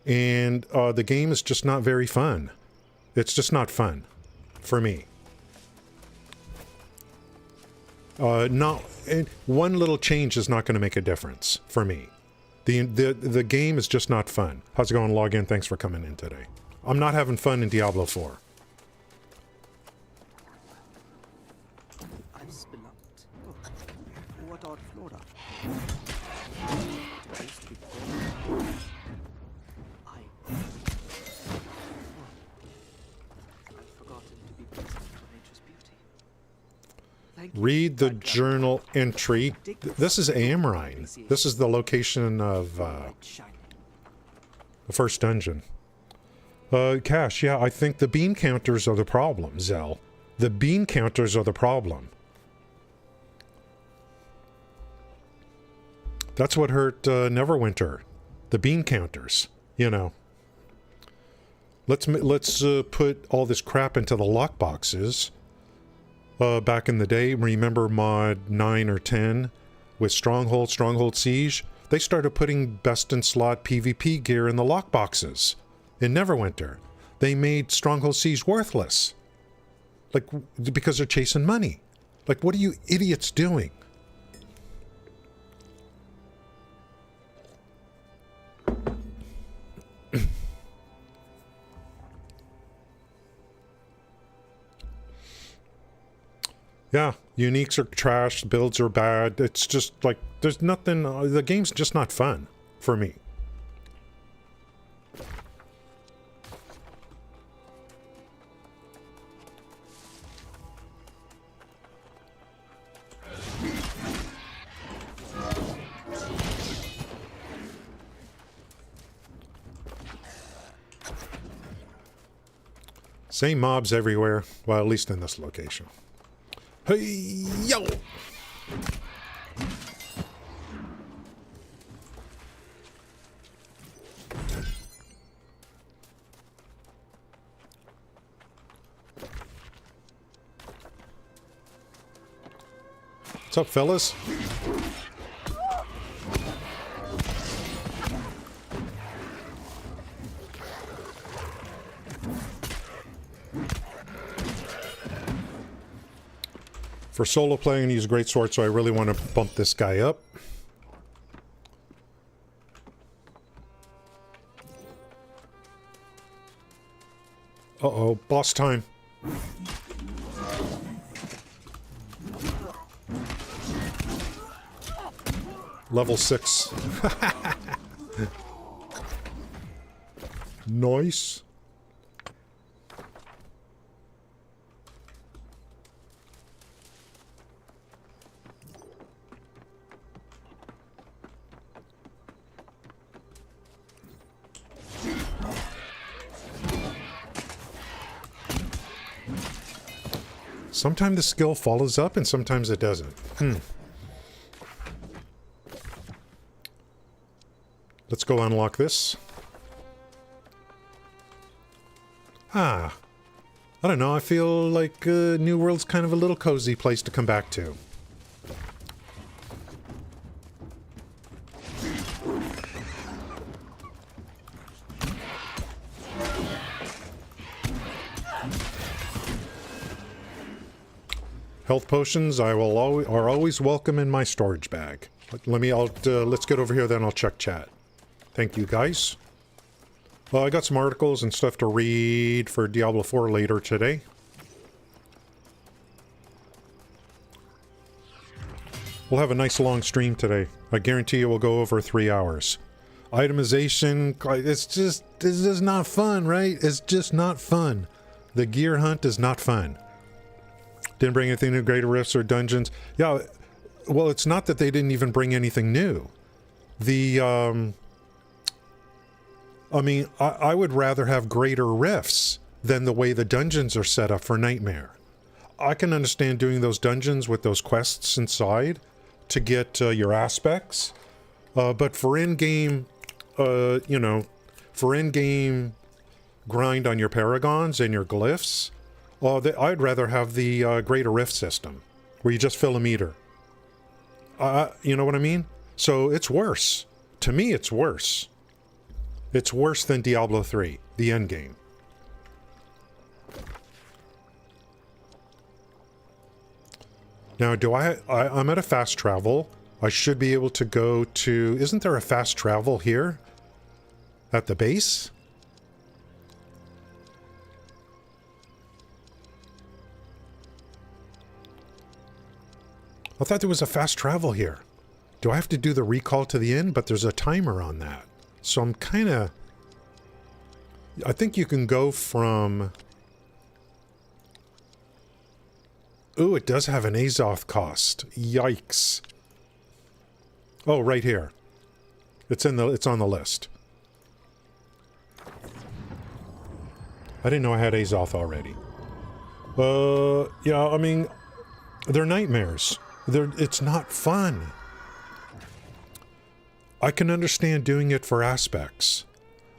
and the game is just not very fun. It's just not fun for me. One little change is not going to make a difference for me. The game is just not fun. How's it going? Log in. Thanks for coming in today. I'm not having fun in Diablo 4. Read the journal entry. This is Amrine. This is the location of the first dungeon. Cash, yeah, I think the bean counters are the problem, Zell. The bean counters are the problem. That's what hurt Neverwinter. The bean counters, you know. Let's put all this crap into the lockboxes. Back in the day, remember mod 9 or 10 with Stronghold Siege? They started putting best-in-slot PvP gear in the lockboxes in Neverwinter. They made Stronghold Siege worthless. Like, because they're chasing money. Like, what are you idiots doing? Yeah, uniques are trash, builds are bad. It's just like, there's nothing, the game's just not fun for me. Same mobs everywhere, well, at least in this location. Hey, yo! What's up, fellas? For solo playing, he's a great sword, so I really want to bump this guy up. Uh-oh, boss time. Level 6. Nice. Sometimes the skill follows up and sometimes it doesn't. Let's go unlock this. I don't know. I feel like New World's kind of a little cozy place to come back to. Health potions are always welcome in my storage bag. Let's get over here, then I'll check chat. Thank you, guys. Well, I got some articles and stuff to read for Diablo 4 later today. We'll have a nice long stream today. I guarantee you we'll go over 3 hours. Itemization, it's just not fun, right? It's just not fun. The gear hunt is not fun. Didn't bring anything new, greater rifts or dungeons. Yeah, well, it's not that they didn't even bring anything new. I mean, I would rather have greater rifts than the way the dungeons are set up for Nightmare. I can understand doing those dungeons with those quests inside to get your aspects, but for in-game, for in-game grind on your paragons and your glyphs, I'd rather have the greater rift system, where you just fill a meter. You know what I mean? So it's worse. To me, it's worse. It's worse than Diablo 3, the endgame. Now, I'm at a fast travel. I should be able to go to... Isn't there a fast travel here? At the base? I thought there was a fast travel here. Do I have to do the recall to the inn? But there's a timer on that. So I'm kind of... I think you can go from... Ooh, it does have an Azoth cost. Yikes. Oh, right here. It's on the list. I didn't know I had Azoth already. Yeah, I mean, they're nightmares. It's not fun. I can understand doing it for aspects,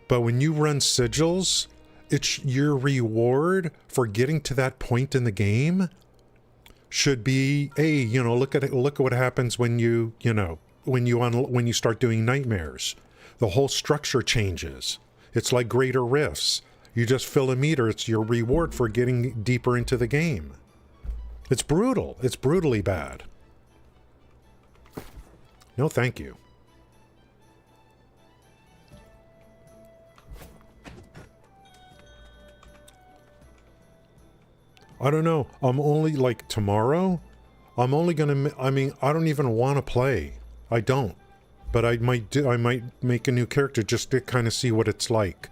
but when you run sigils, it's your reward for getting to that point in the game should be, hey, look at what happens when you start doing nightmares. The whole structure changes. It's like greater rifts. You just fill a meter. It's your reward for getting deeper into the game. It's brutal. It's brutally bad. No, thank you. I don't know. I'm only, like, tomorrow, I'm only gonna, I mean, I don't even want to play. I don't. But I might make a new character just to kind of see what it's like,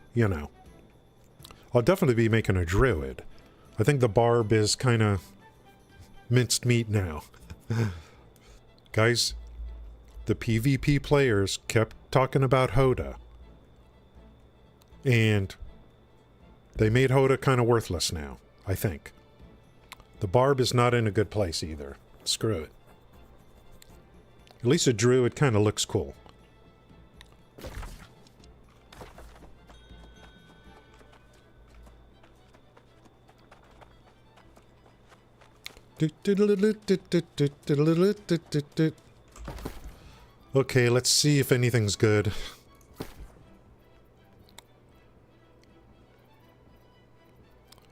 I'll definitely be making a druid. I think the barb is kind of minced meat now. Guys, the PvP players kept talking about Hoda. And they made Hoda kind of worthless now, I think. The barb is not in a good place either. Screw it. At least a druid kind of looks cool. Okay, let's see if anything's good.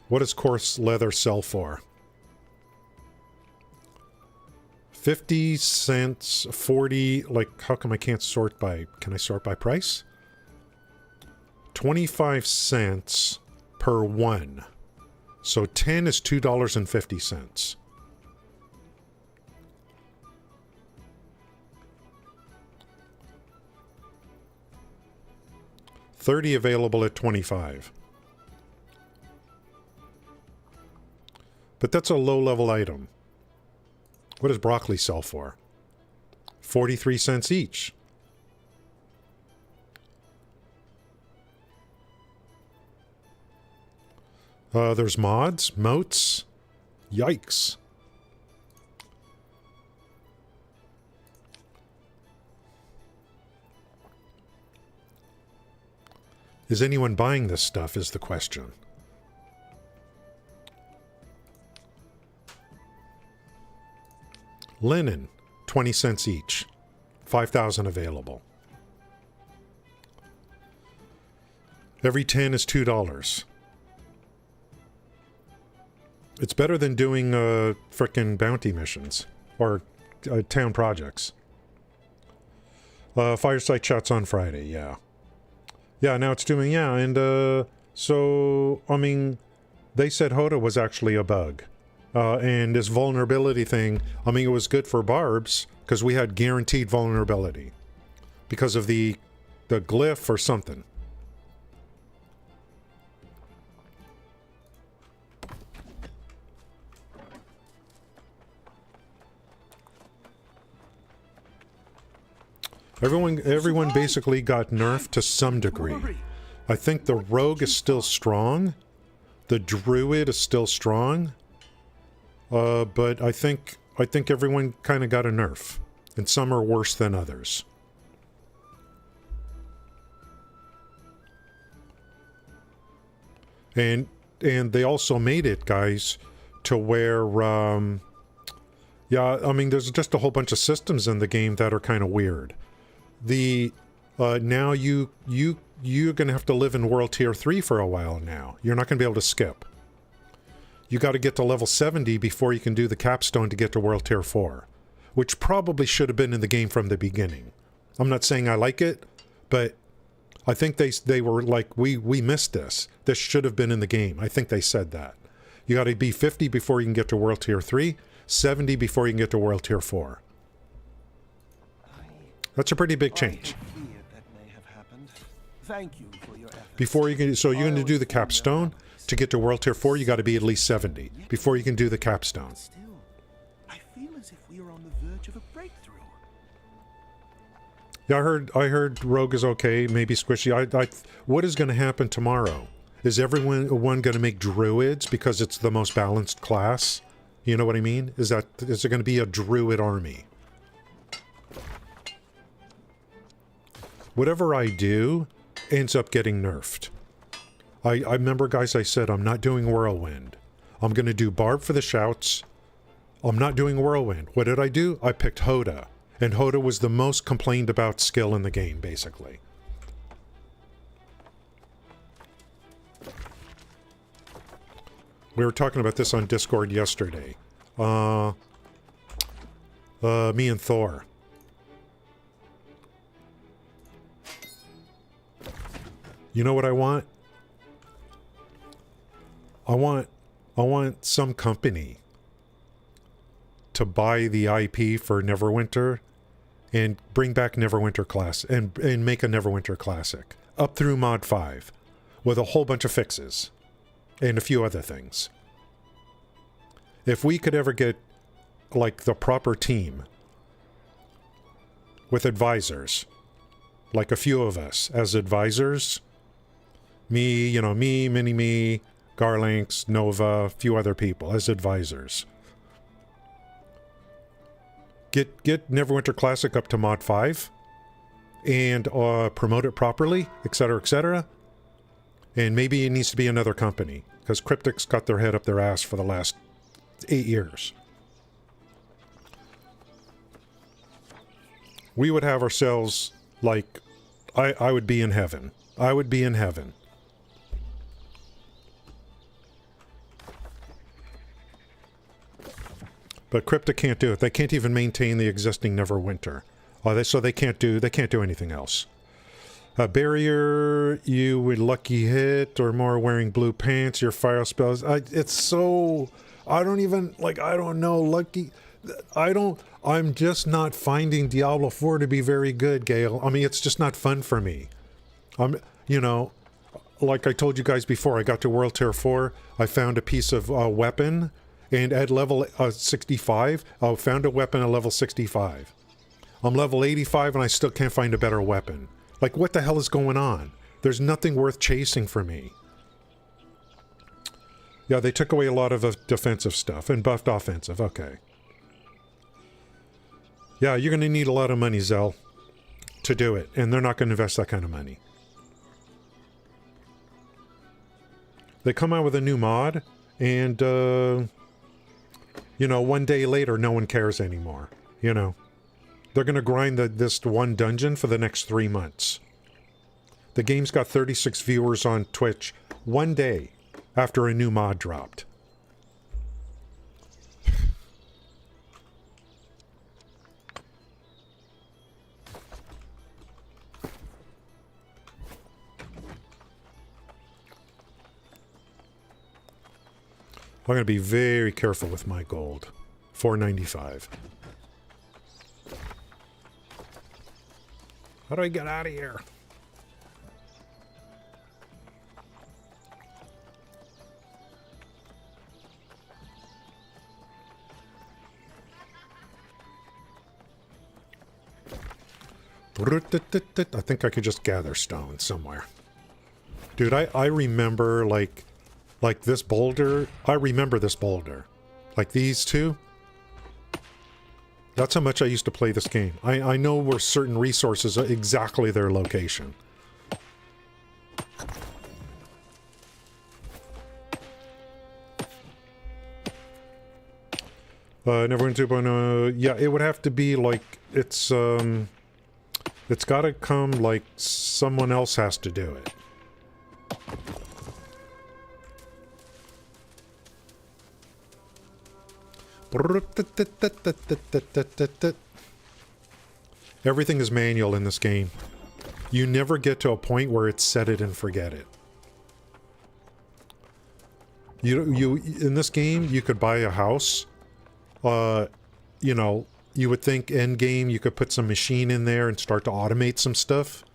What does coarse leather sell for? 50 cents, 40, like, how come I can't sort by, can I sort by price? 25 cents per one. So 10 is $2.50. 30 available at 25. But that's a low-level item. What does broccoli sell for? 43 cents each. There's mods, moats. Yikes. Is anyone buying this stuff is the question. Linen, 20 cents each. 5,000 available. Every 10 is $2. It's better than doing frickin' bounty missions or town projects. Fireside chats on Friday, yeah. Yeah, now it's doing, yeah, and so, I mean, they said Hoda was actually a bug. And this vulnerability thing, I mean, it was good for Barbs, because we had guaranteed vulnerability. Because of the glyph or something. Everyone basically got nerfed to some degree. I think the rogue is still strong. The druid is still strong. But I think everyone kind of got a nerf. And some are worse than others. And they also made it, guys, to where yeah, I mean, there's just a whole bunch of systems in the game that are kind of weird. Now you're gonna have to live in World Tier 3 for a while now. You're not gonna be able to skip. You got to get to level 70 before you can do the capstone to get to World Tier 4. Which probably should have been in the game from the beginning. I'm not saying I like it, but I think they were like, we missed this. This should have been in the game. I think they said that. You got to be 50 before you can get to World Tier 3, 70 before you can get to World Tier 4. That's a pretty big change. Thank you for your efforts. Before you can, so you're going to do the capstone. To get to World Tier 4, you got to be at least 70 before you can do the capstone. Still, I feel as if we are on the verge of a breakthrough. Yeah, I heard Rogue is okay, maybe Squishy. What is going to happen tomorrow? Is everyone going to make druids because it's the most balanced class? You know what I mean? Is there going to be a druid army? Whatever I do ends up getting nerfed. I remember, guys, I said I'm not doing Whirlwind. I'm going to do Barb for the shouts. I'm not doing Whirlwind. What did I do? I picked Hoda. And Hoda was the most complained about skill in the game, basically. We were talking about this on Discord yesterday. Me and Thor. You know what I want? I want some company to buy the IP for Neverwinter and bring back Neverwinter Class and make a Neverwinter Classic up through Mod 5 with a whole bunch of fixes and a few other things. If we could ever get like the proper team with advisors, like a few of us as advisors, me, you know, me, Mini-Me, Garlinks, Nova, a few other people as advisors. Get Neverwinter Classic up to Mod 5 and promote it properly, etc., etc. And maybe it needs to be another company because Cryptic's got their head up their ass for the last 8 years. We would have ourselves like, I would be in heaven. I would be in heaven. But Crypta can't do it. They can't even maintain the existing Neverwinter. So they can't do anything else. Barrier, you with lucky hit or more wearing blue pants, your fire spells. It's so, I don't even, like, I don't know, lucky. I'm just not finding Diablo 4 to be very good, Gale. I mean, it's just not fun for me. you know, like I told you guys before, I got to World Tier 4, I found a piece of weapon, and at level 65, I found a weapon at level 65. I'm level 85 and I still can't find a better weapon. Like, what the hell is going on? There's nothing worth chasing for me. Yeah, they took away a lot of defensive stuff and buffed offensive. Okay. Yeah, you're going to need a lot of money, Zell, to do it. And they're not going to invest that kind of money. They come out with a new mod, and, you know, one day later, no one cares anymore. You know. They're going to grind this one dungeon for the next 3 months. The game's got 36 viewers on Twitch one day after a new mod dropped. I'm going to be very careful with my gold. $4.95. How do I get out of here? I think I could just gather stone somewhere. Dude, I remember like this boulder. I remember this boulder. Like these two. That's how much I used to play this game. I know where certain resources are exactly their location. Never went to, yeah, it would have to be like, it's gotta come like someone else has to do it. Everything is manual in this game. You never get to a point where it's set it and forget it. You in this game, you could buy a house. You know, you would think end game you could put some machine in there and start to automate some stuff.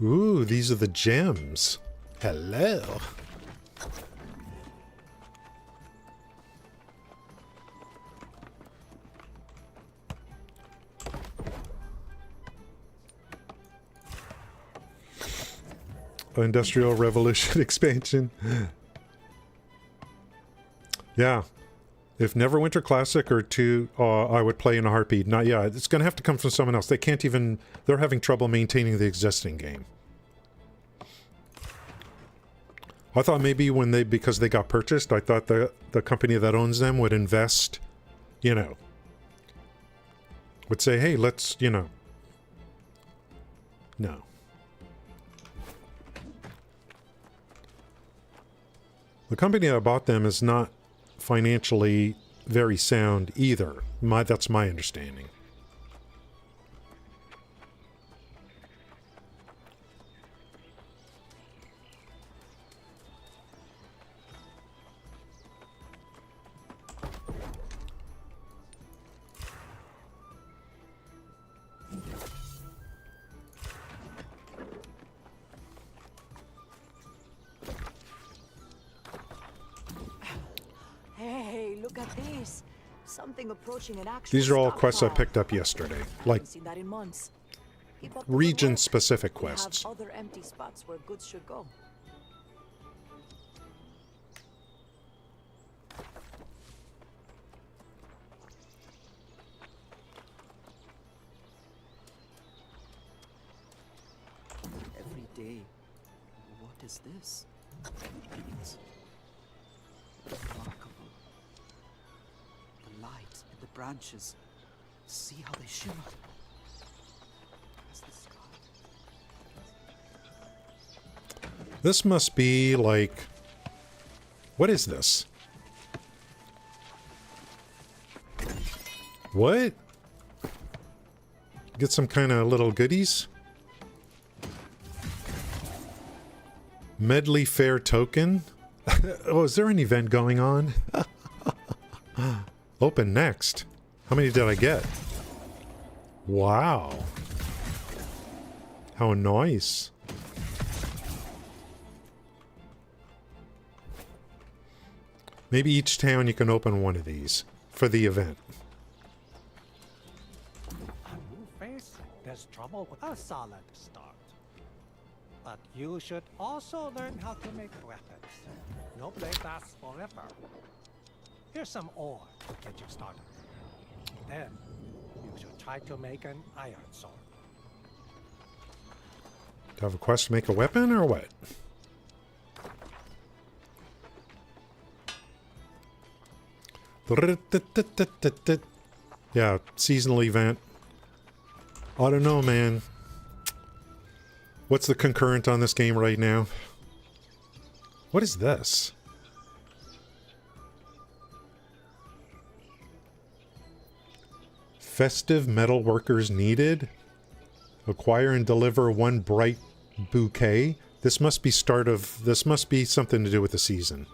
Ooh, these are the gems. Hello. Industrial Revolution expansion. Yeah. If Neverwinter Classic or 2, I would play in a heartbeat. Not yet. It's going to have to come from someone else. They can't even... They're having trouble maintaining the existing game. I thought maybe when they... Because they got purchased, I thought the company that owns them would invest, you know. Would say, hey, let's, you know. No. The company that bought them is not financially very sound either. That's my understanding. Hey, look at this. Something approaching an actual These are all quests I stockpile. picked up yesterday. I Like haven't seen that in months. Keep up the good work. region-specific We have quests. other empty spots where goods should go. Every day. What is this? It's remarkable. The light and the branches. See how they shimmer. As the sky. This must be like... What is this? What? Get some kind of little goodies. Medley Fair token. Oh, is there an event going on? Open next. How many did I get? Wow. How nice. Maybe each town you can open one of these for the event. There's trouble with a solid start. But you should also learn how to make weapons. No blade lasts forever. Here's some ore to get you started. Then, you should try to make an iron sword. Do I have a quest to make a weapon or what? Yeah, seasonal event. I don't know, man. What's the concurrent on this game right now? What is this? Festive metal workers needed. Acquire and deliver one bright bouquet. This must be this must be something to do with the season.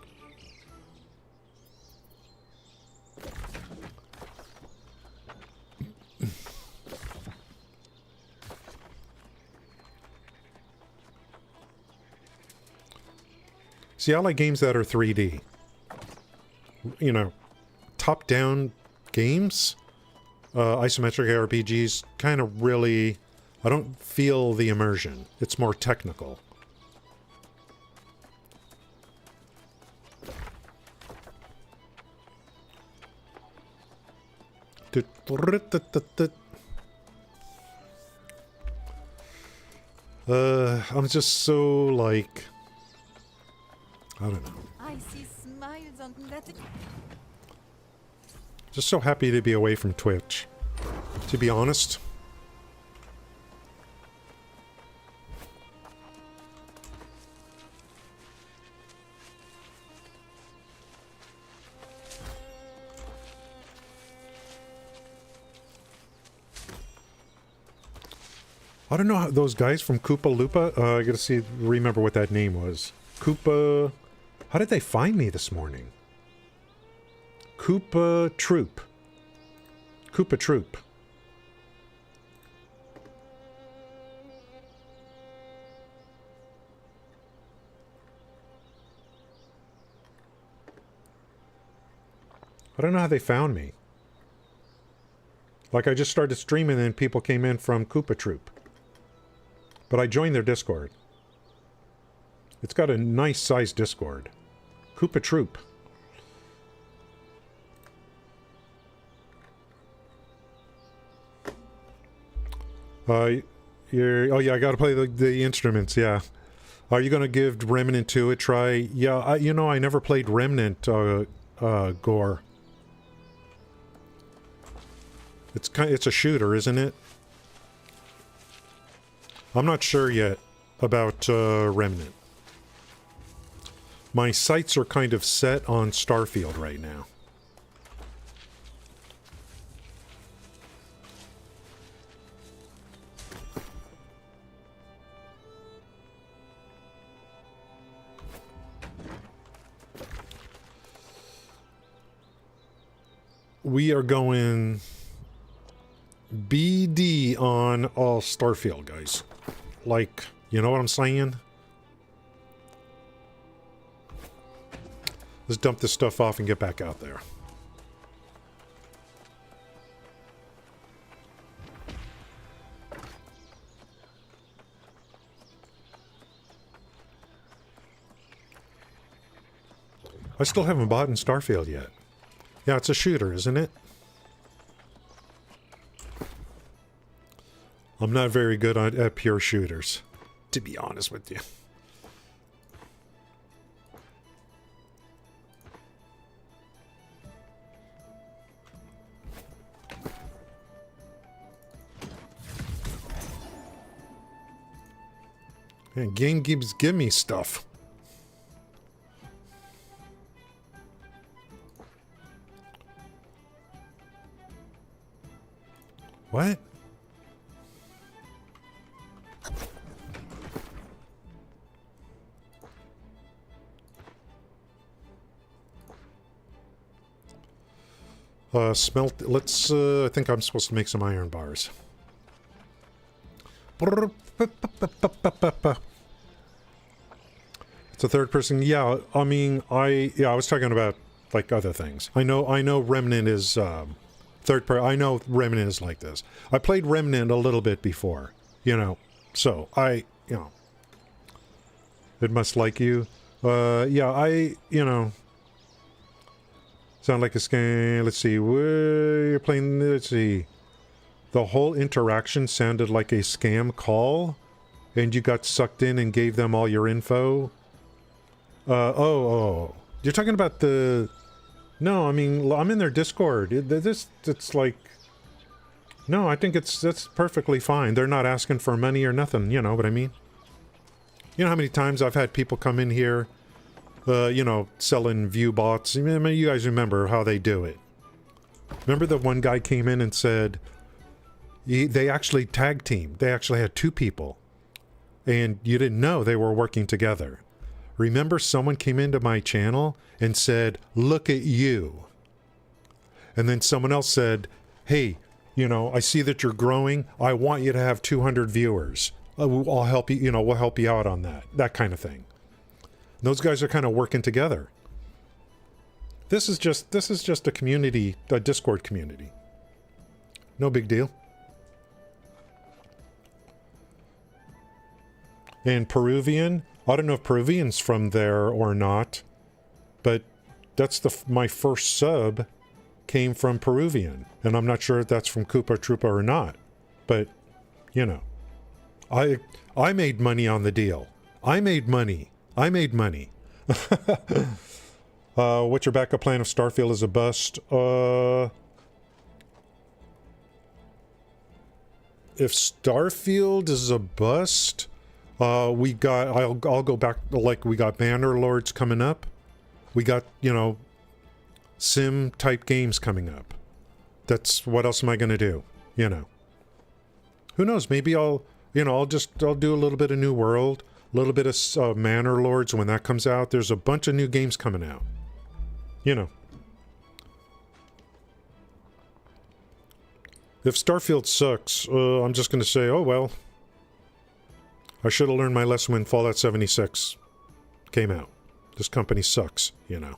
See, I like games that are 3D. You know, top-down games, isometric RPGs, kind of really... I don't feel the immersion. It's more technical. I'm just so, like... I don't know. I see smiles on that. Just so happy to be away from Twitch, to be honest. I don't know how those guys from Koopa Loopa, I gotta remember what that name was. Koopa... How did they find me this morning? Koopa Troop. Koopa Troop. I don't know how they found me. Like, I just started streaming and people came in from Koopa Troop. But I joined their Discord. It's got a nice sized Discord. Koopa Troop. Oh yeah, I gotta play the instruments, yeah. Are you gonna give Remnant 2 a try? Yeah, you know, I never played Remnant, Gore. It's a shooter, isn't it? I'm not sure yet about Remnant. My sights are kind of set on Starfield right now. We are going BD on all Starfield, guys. Like, you know what I'm saying? Let's dump this stuff off and get back out there. I still haven't bought in Starfield yet. Yeah, it's a shooter, isn't it? I'm not very good at pure shooters, to be honest with you. Man, game keeps giving me stuff. What? Smelt. Let's, I think I'm supposed to make some iron bars. It's a third person. Yeah, I mean, I was talking about, like, other things. I know Remnant is, third person. I know Remnant is like this. I played Remnant a little bit before, you know, so you know, it must like you. Yeah, you know, sound like a scam. Let's see, you're playing, let's see. The whole interaction sounded like a scam call, and you got sucked in and gave them all your info. Oh. You're talking about the... No, I mean, I'm in their Discord. It's like... No, I think that's perfectly fine. They're not asking for money or nothing, you know what I mean? You know how many times I've had people come in here, you know, selling view bots? I mean, you guys remember how they do it. Remember the one guy came in and said... They actually tag teamed. They actually had 2 people. And you didn't know they were working together. Remember someone came into my channel and said, "Look at you." And then someone else said, "Hey, you know, I see that you're growing. I want you to have 200 viewers. I'll help you, you know, we'll help you out on that." That kind of thing. And those guys are kind of working together. This is just a community, a Discord community. No big deal. And Peruvian, I don't know if Peruvian's from there or not, but that's my first sub came from Peruvian. And I'm not sure if that's from Koopa Troopa or not. But, you know, I made money on the deal. I made money. What's your backup plan if Starfield is a bust? If Starfield is a bust... I'll go back, like, we got Banner Lords coming up. We got, you know, sim-type games coming up. That's, what else am I going to do? You know. Who knows, maybe I'll do a little bit of New World, a little bit of Manor Lords when that comes out. There's a bunch of new games coming out. You know. If Starfield sucks, I'm just going to say, oh well. I should have learned my lesson when Fallout 76 came out. This company sucks, you know.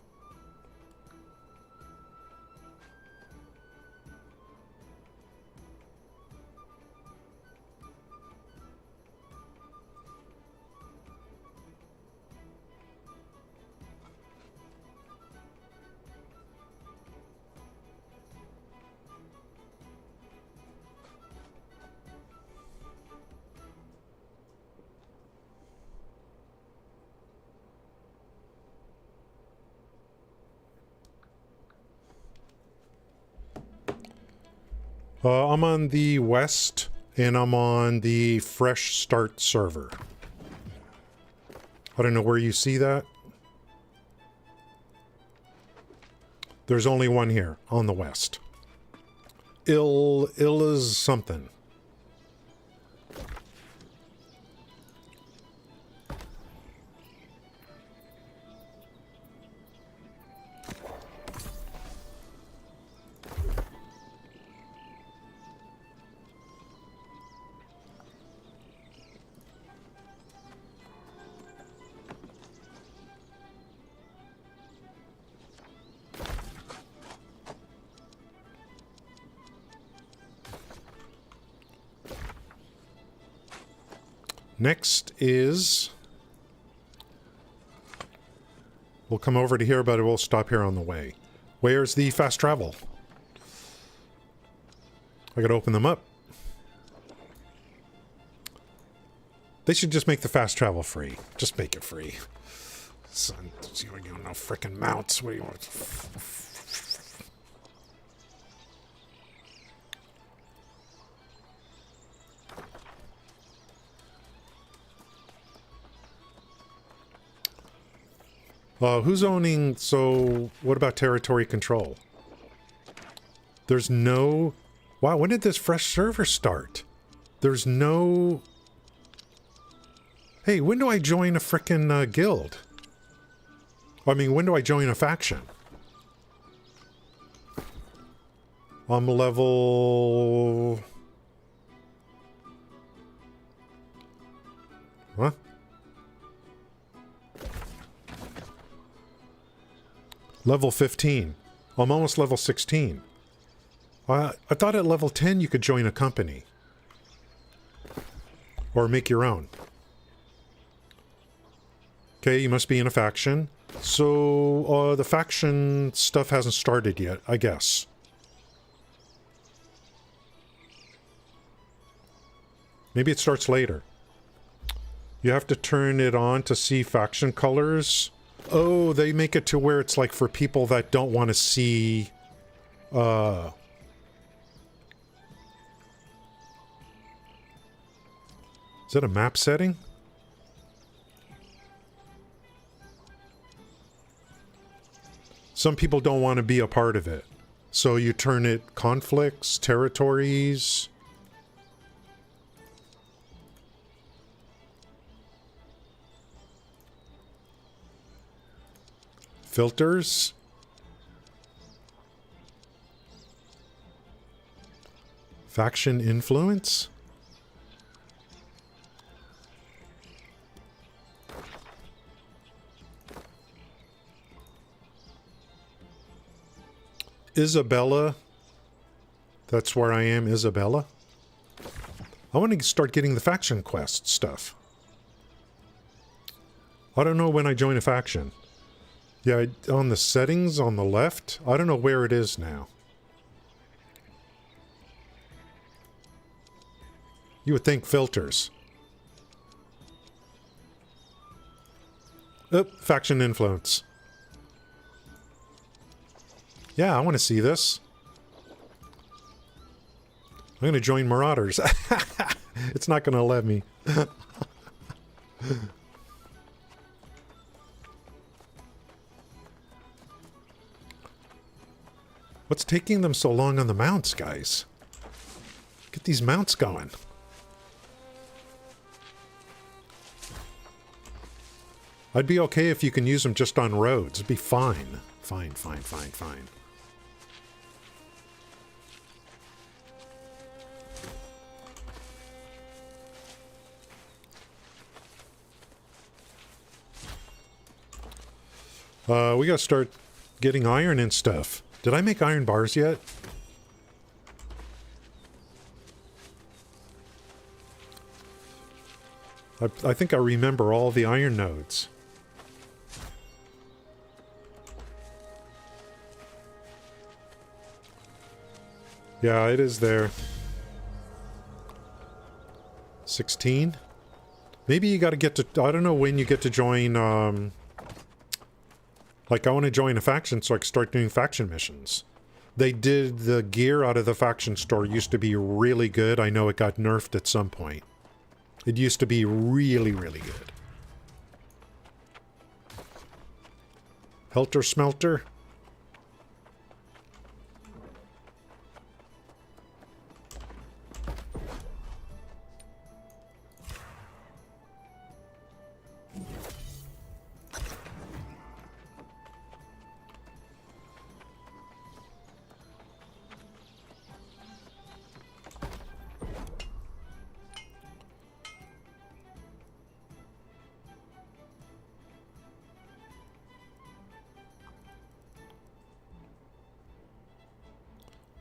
I'm on the West, and I'm on the Fresh Start server. I don't know where you see that. There's only one here, on the West. Ill is something. Next is... We'll come over to here, but we'll stop here on the way. Where's the fast travel? I gotta open them up. They should just make the fast travel free. Just make it free. Son, you don't know frickin' mounts. What do you want? Who's owning... So, what about territory control? There's no... Wow, when did this fresh server start? There's no... Hey, when do I join a frickin' guild? I mean, when do I join a faction? I'm level... Huh? Level 15. I'm almost level 16. I thought at level 10 you could join a company. Or make your own. Okay, you must be in a faction. So, the faction stuff hasn't started yet, I guess. Maybe it starts later. You have to turn it on to see faction colors. Oh, they make it to where it's like for people that don't want to see... Is that a map setting? Some people don't want to be a part of it. So you turn it conflicts, territories... Filters. Faction influence. Isabella. That's where I am, Isabella. I want to start getting the faction quest stuff. I don't know when I join a faction. Yeah, on the settings on the left, I don't know where it is now. You would think filters. Oh, faction influence. Yeah, I want to see this. I'm going to join Marauders. It's not going to let me. What's taking them so long on the mounts, guys? Get these mounts going. I'd be okay if you can use them just on roads. It'd be fine. Fine, fine, fine, fine. We gotta start getting iron and stuff. Did I make iron bars yet? I think I remember all the iron nodes. Yeah, it is there. 16? Maybe you gotta get to... I don't know when you get to join, Like, I want to join a faction so I can start doing faction missions. They did... The gear out of the faction store used to be really good. I know it got nerfed at some point. It used to be really, really good. Helter Smelter?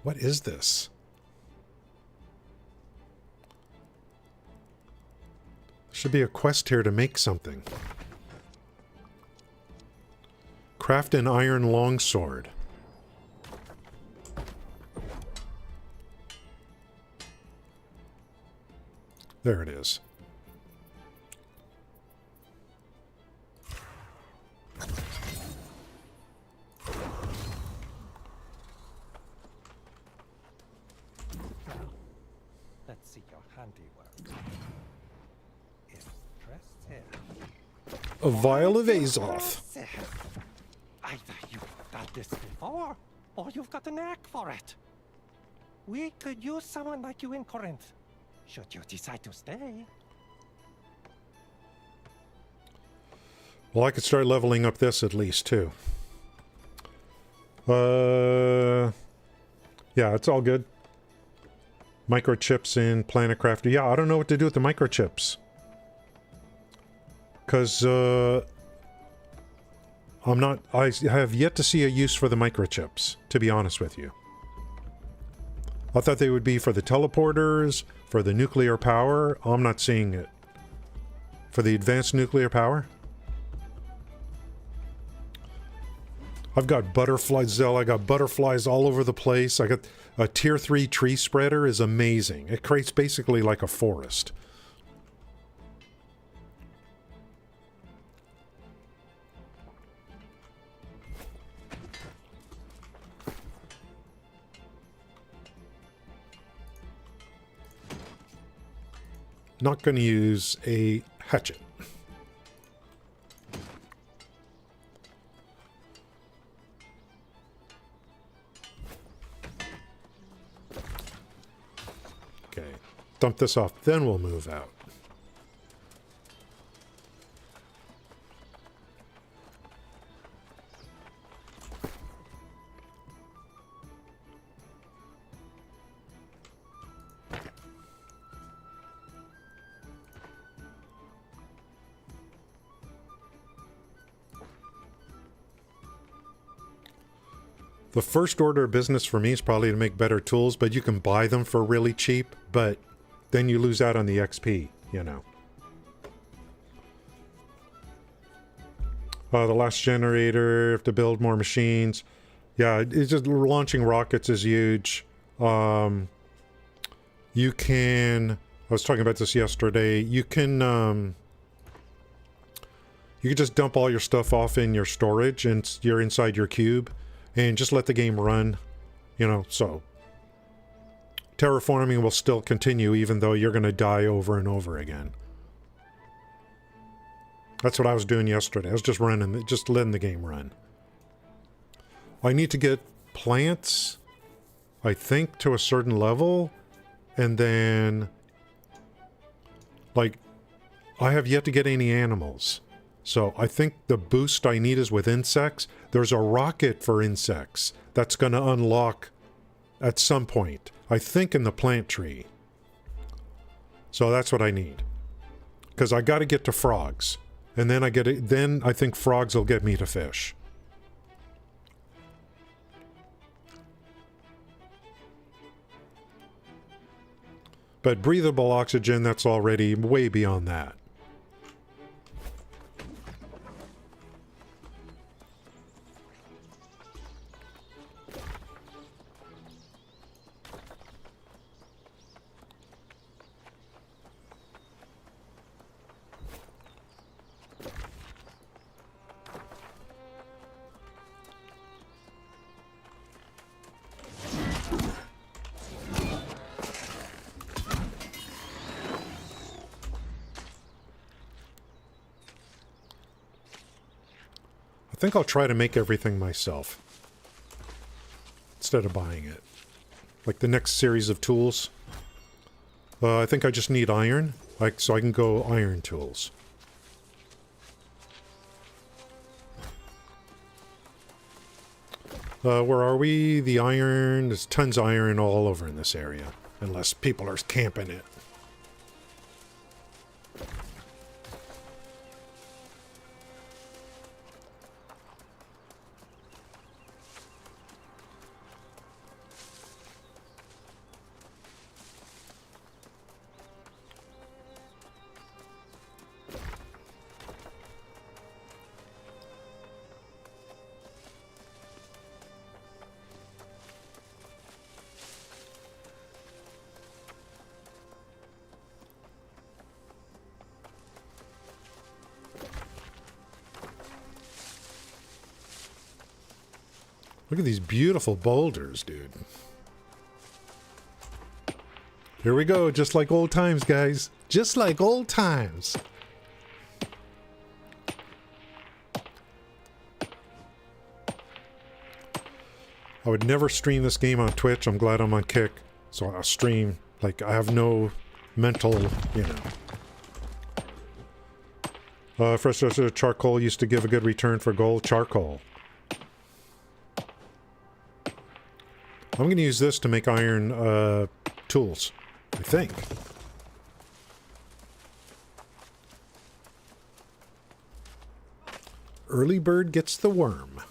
What is this? There should be a quest here to make something. Craft an iron longsword. There it is. Let's see your handiwork. Impressive. A vial of Azoth. Impressive. Either you've done this before, or you've got a knack for it. We could use someone like you in Corinth, should you decide to stay. Well, I could start leveling up this at least, too. Yeah, it's all good. Microchips in Planet Crafter. Yeah, I don't know what to do with the microchips. Because, I have yet to see a use for the microchips, to be honest with you. I thought they would be for the teleporters, for the nuclear power. I'm not seeing it. For the advanced nuclear power? I've got butterflies, Zell. I got butterflies all over the place. I got a tier 3 tree spreader is amazing. It creates basically like a forest. Not going to use a hatchet. Okay, dump this off, then we'll move out. The first order of business for me is probably to make better tools, but you can buy them for really cheap, but then you lose out on the XP, you know. The last generator, have to build more machines. Yeah, it's just launching rockets is huge. You can, I was talking about this yesterday, you can just dump all your stuff off in your storage and you're inside your cube. And just let the game run, you know, so terraforming will still continue even though you're going to die over and over again. That's what I was doing yesterday. I was just running, just letting the game run. I need to get plants, I think, to a certain level, and then, like, I have yet to get any animals. So I think the boost I need is with insects. There's a rocket for insects that's going to unlock at some point. I think in the plant tree. So that's what I need. Because I got to get to frogs. And then then I think frogs will get me to fish. But breathable oxygen, that's already way beyond that. I think I'll try to make everything myself instead of buying it. Like the next series of tools. I think I just need iron, so I can go iron tools. Where are we? The iron. There's tons of iron all over in this area. Unless people are camping it. Look at these beautiful boulders, dude. Here we go, just like old times, guys. Just like old times. I would never stream this game on Twitch. I'm glad I'm on Kick. So I'll stream. Like, I have no mental, you know. Fresh charcoal used to give a good return for gold. Charcoal. I'm going to use this to make iron tools, I think. Early bird gets the worm.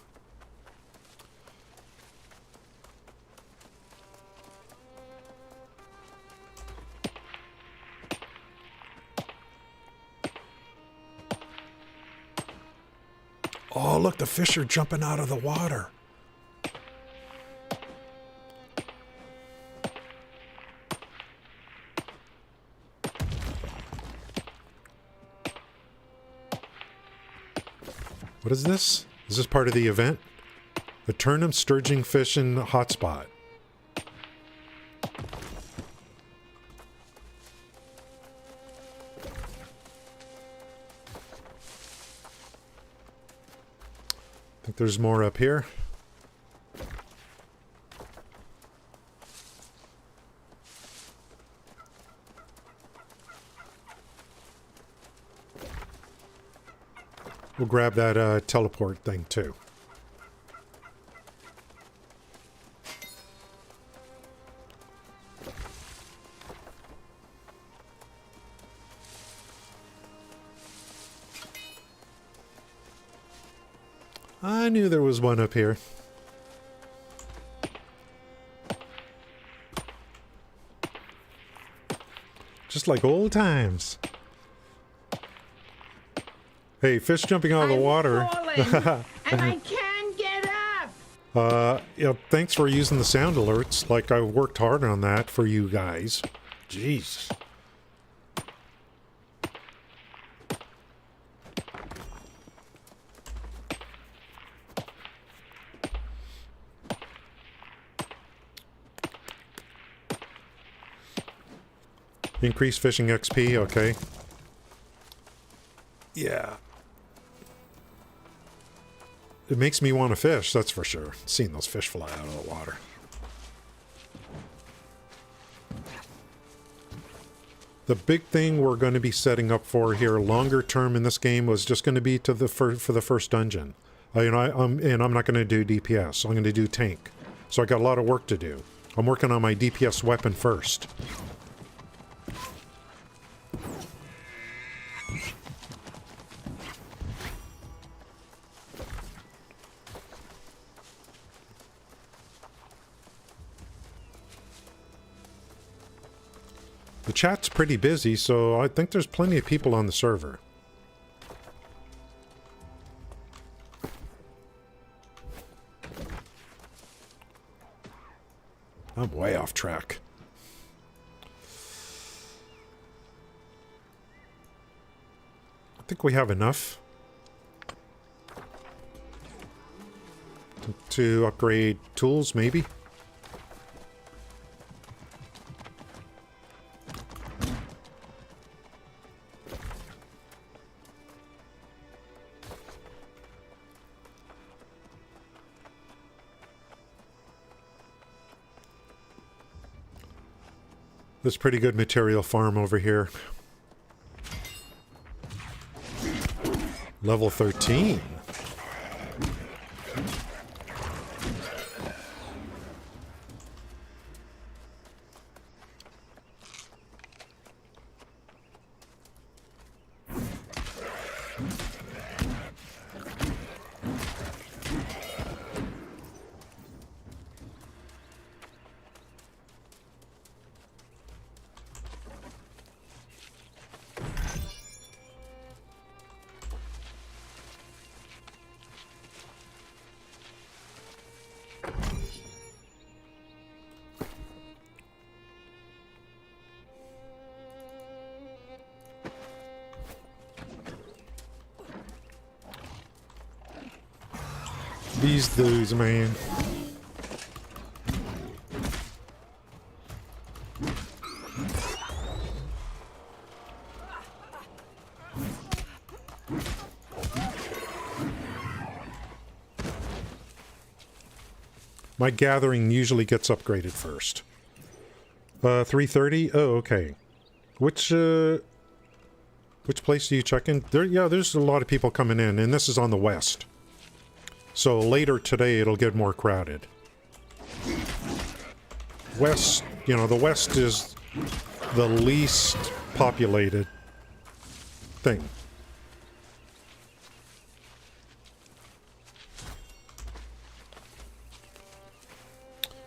Oh, look, the fish are jumping out of the water. What is this? Is this part of the event? The Turnham Sturgeon Fishing Hotspot. I think there's more up here. We'll grab that teleport thing too. I knew there was one up here. Just like old times. Hey, fish jumping out of the water. And I can't get up. Yeah, thanks for using the sound alerts. Like, I worked hard on that for you guys. Jeez. Increase fishing XP, okay. Yeah. It makes me want to fish, that's for sure. Seeing those fish fly out of the water. The big thing we're going to be setting up for here, longer term in this game, was just going to be to the for the first dungeon. And I'm not going to do DPS. I'm going to do tank. So I got a lot of work to do. I'm working on my DPS weapon first. The chat's pretty busy, so I think there's plenty of people on the server. I'm way off track. I think we have enough to upgrade tools, maybe. There's pretty good material farm over here. Level 13. These dudes, man. My gathering usually gets upgraded first. 330? Oh, okay. Which place do you check in? Yeah, there's a lot of people coming in, and this is on the west. So later today, it'll get more crowded. West, you know, the West is the least populated thing.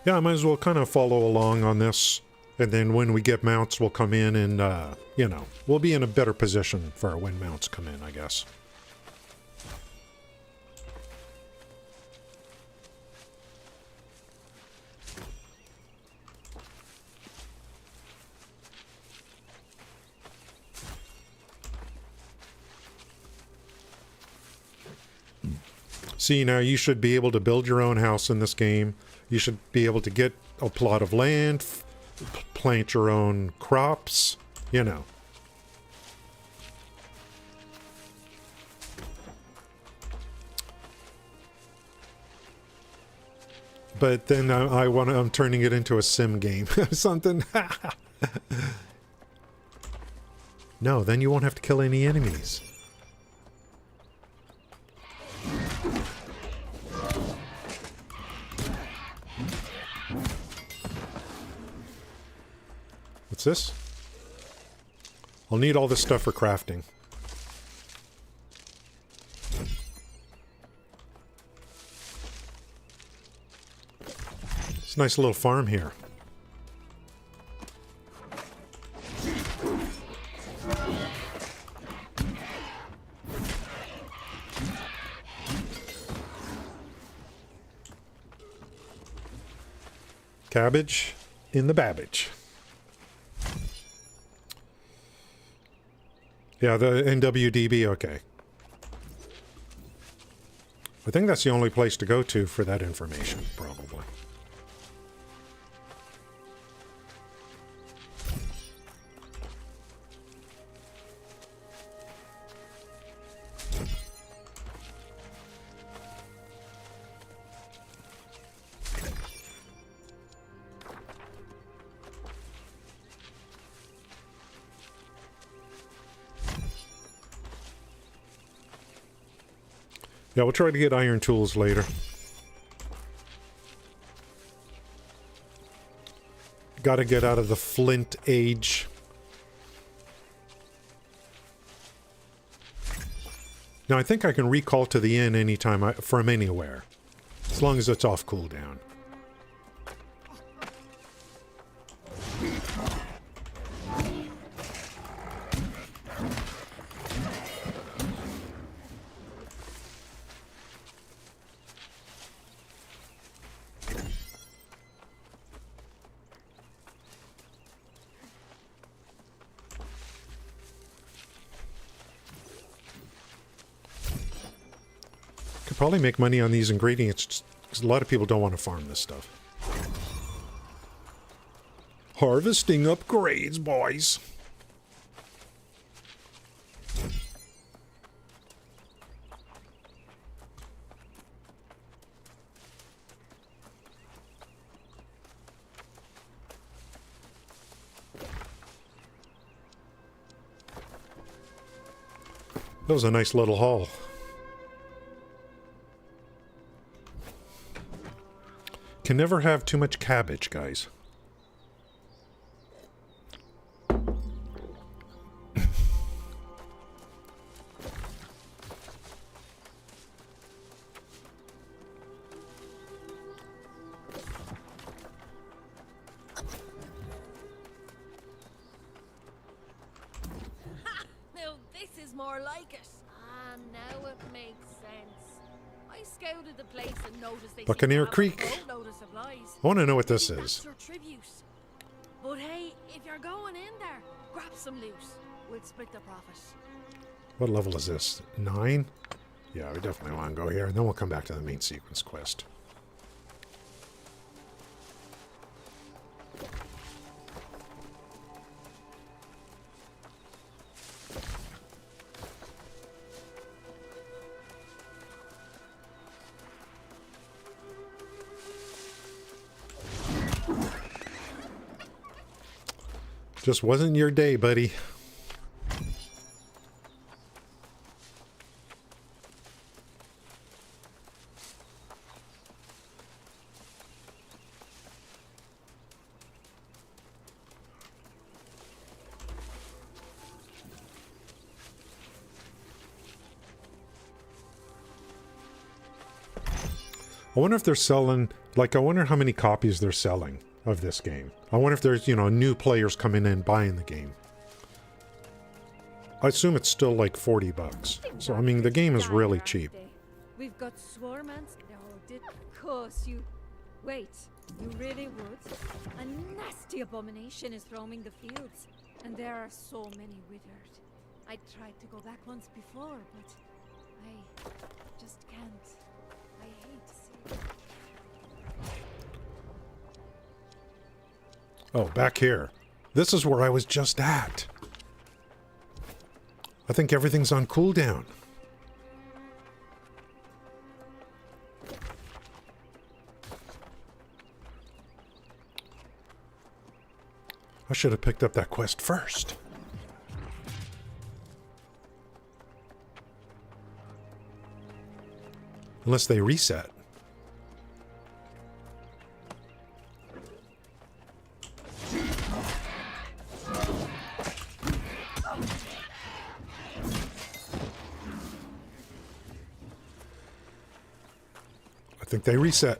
Yeah, I might as well kind of follow along on this. And then when we get mounts, we'll come in and, you know, we'll be in a better position for when mounts come in, I guess. See, now you should be able to build your own house in this game. You should be able to get a plot of land, plant your own crops, you know. But then I'm turning it into a sim game or something. No, then you won't have to kill any enemies. What's this? I'll need all this stuff for crafting. It's a nice little farm here. Cabbage in the Babbage. Yeah, the NWDB, okay. I think that's the only place to go to for that information, probably. Yeah, we'll try to get iron tools later. Gotta get out of the flint age. Now, I think I can recall to the inn anytime from anywhere. As long as it's off cooldown. Probably make money on these ingredients because a lot of people don't want to farm this stuff. Harvesting upgrades, boys. That was a nice little haul. Can never have too much cabbage, guys. Now this is more like it. Ah, now it makes sense. I scouted the place and noticed they Buccaneer seem to have Creek. a boatload of supplies. I want to know what this Maybe is. that's your tribute. But hey, if you're going in there, grab some loot. We'll split the profit. What level is this? 9? Yeah, we definitely want to go here, and then we'll come back to the main sequence quest. Just wasn't your day, buddy. I wonder if they're selling, like, I wonder how many copies they're selling of this game. I wonder if there's, you know, new players coming in buying the game. I assume it's still like $40. So, I mean, the game is really cheap. We've got swarmants. No, of course you. Wait, you really would? A nasty abomination is roaming the fields, and there are so many withered. I tried to go back once before, but I just can't. I hate to see it. Oh, back here. This is where I was just at. I think everything's on cooldown. I should have picked up that quest first. Unless they reset. I think they reset.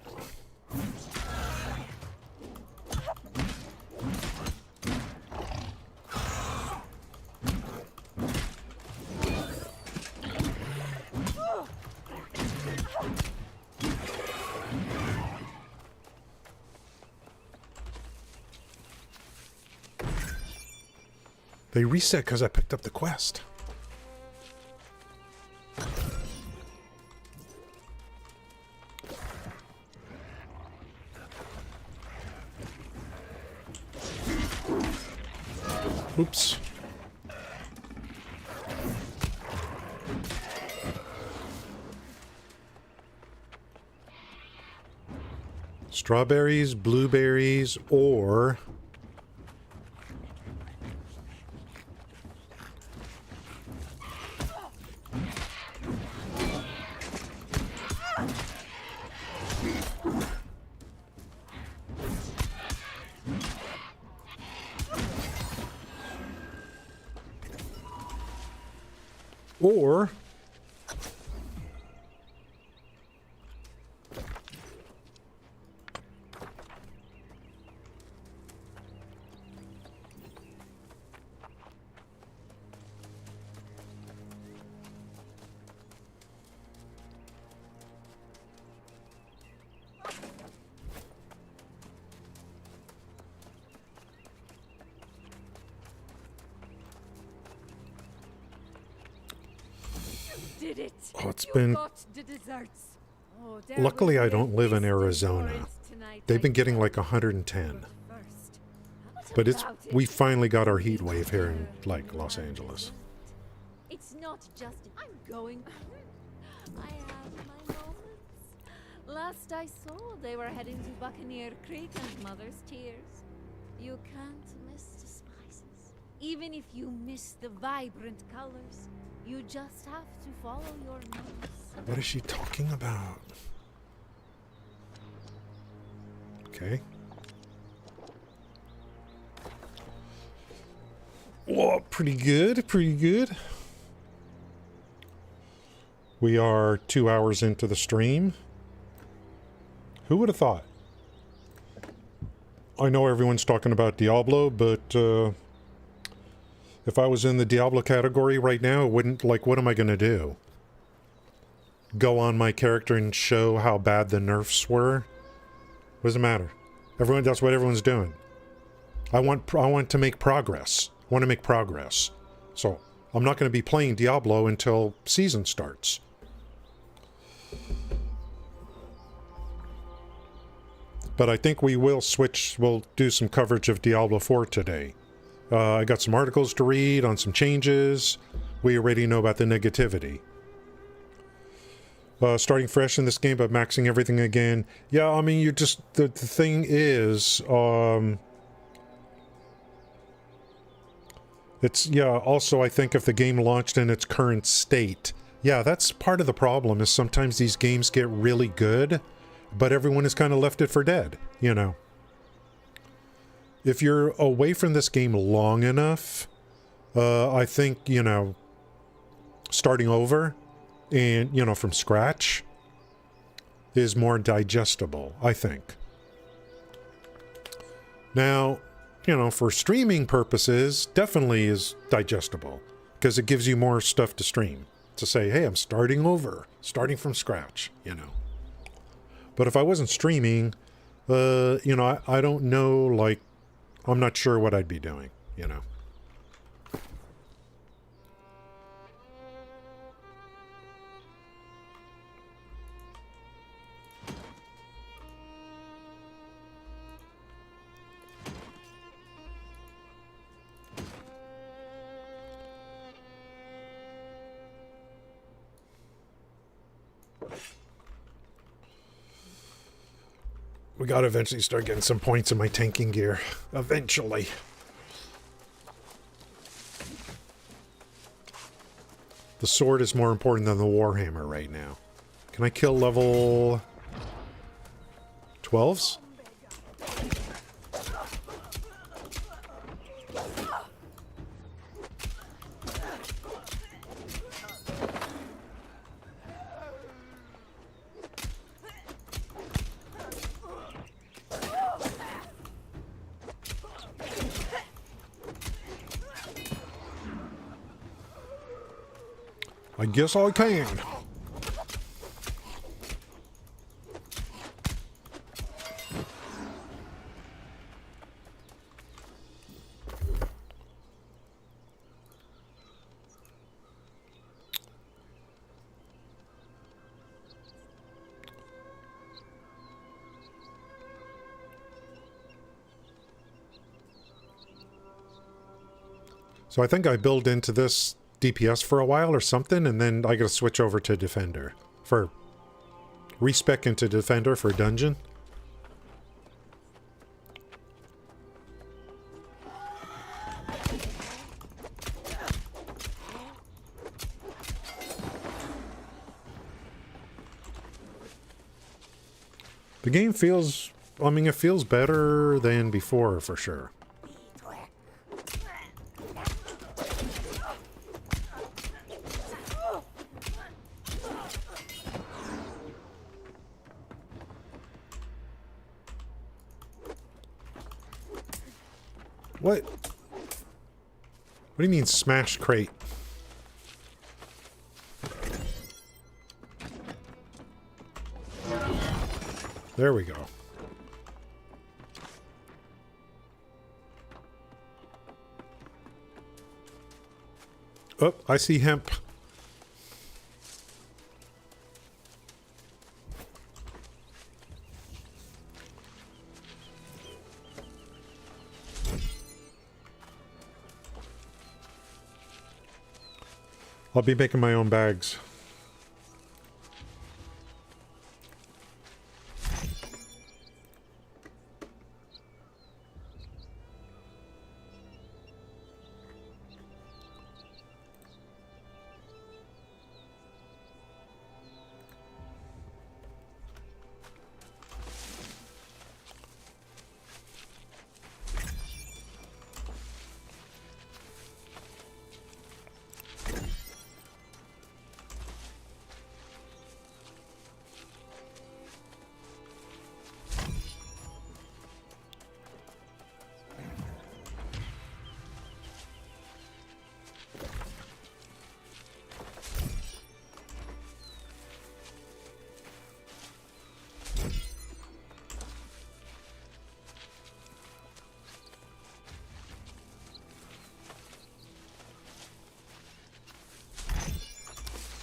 They reset because I picked up the quest. Oops. Strawberries, blueberries, or... Or... Did it? Oh, it's You been... got the desserts. Oh, there Luckily, was I don't live in plenty Arizona. for it tonight, They've been I getting tell like you. 110. But first, what But it's... about it? We finally got our heat wave here in, like, Los Angeles. It's not just I'm going. I have my moments. Last I saw, they were heading to Buccaneer Creek and Mother's Tears. You can't miss the spices. Even if you miss the vibrant colors, you just have to follow your nose. What is she talking about? Okay. Oh, pretty good, pretty good. We are 2 hours into the stream. Who would have thought? I know everyone's talking about Diablo, but if I was in the Diablo category right now, it wouldn't, like, what am I going to do? Go on my character and show how bad the nerfs were? What does it matter? Everyone, that's what everyone's doing. I want to make progress. I want to make progress. So, I'm not going to be playing Diablo until season starts. But I think we will switch, we'll do some coverage of Diablo 4 today. I got some articles to read on some changes. We already know about the negativity. Starting fresh in this game, but maxing everything again. Yeah, I mean, you just, the thing is, it's, yeah, also I think if the game launched in its current state, yeah, that's part of the problem, is sometimes these games get really good, but everyone has kind of left it for dead, you know. If you're away from this game long enough, I think, you know, starting over and, you know, from scratch, is more digestible, I think. Now, you know, for streaming purposes, definitely is digestible because it gives you more stuff to stream. To say, hey, I'm starting over, starting from scratch, you know. But if I wasn't streaming, you know, I don't know, like, I'm not sure what I'd be doing, you know. We gotta eventually start getting some points in my tanking gear. Eventually. The sword is more important than the warhammer right now. Can I kill level 12s? I guess I can. So I think I build into this DPS for a while or something, and then I gotta switch over to Defender. For respec into Defender for Dungeon. The game feels, I mean, it feels better than before for sure. What? What do you mean smash crate? There we go. Oh, I see hemp. I'll be making my own bags.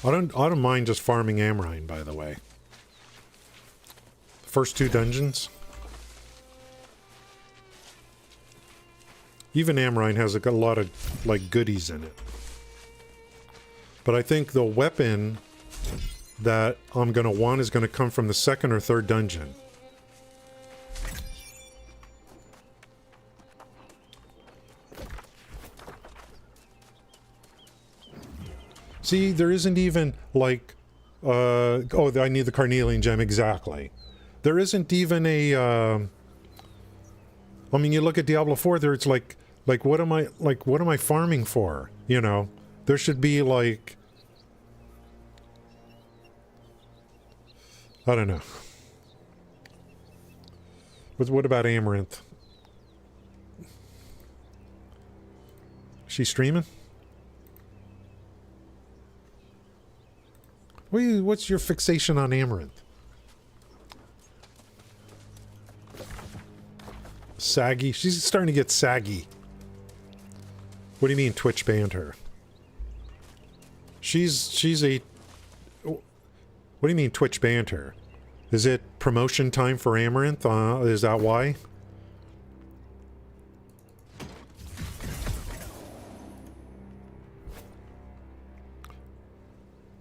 I don't mind just farming Amrine, by the way. The first two dungeons. Even Amrine has a lot of like goodies in it. But I think the weapon that I'm gonna want is gonna come from the second or third dungeon. See, there isn't even like, oh, I need the carnelian gem, exactly. There isn't even a, I mean, you look at Diablo 4, there it's like what am I farming for? You know, there should be like, I don't know. What about Amaranth? She streaming? What's your fixation on Amaranth? Saggy? She's starting to get saggy. What do you mean Twitch banned her? She's a... What do you mean Twitch banned her? Is it promotion time for Amaranth? Is that why?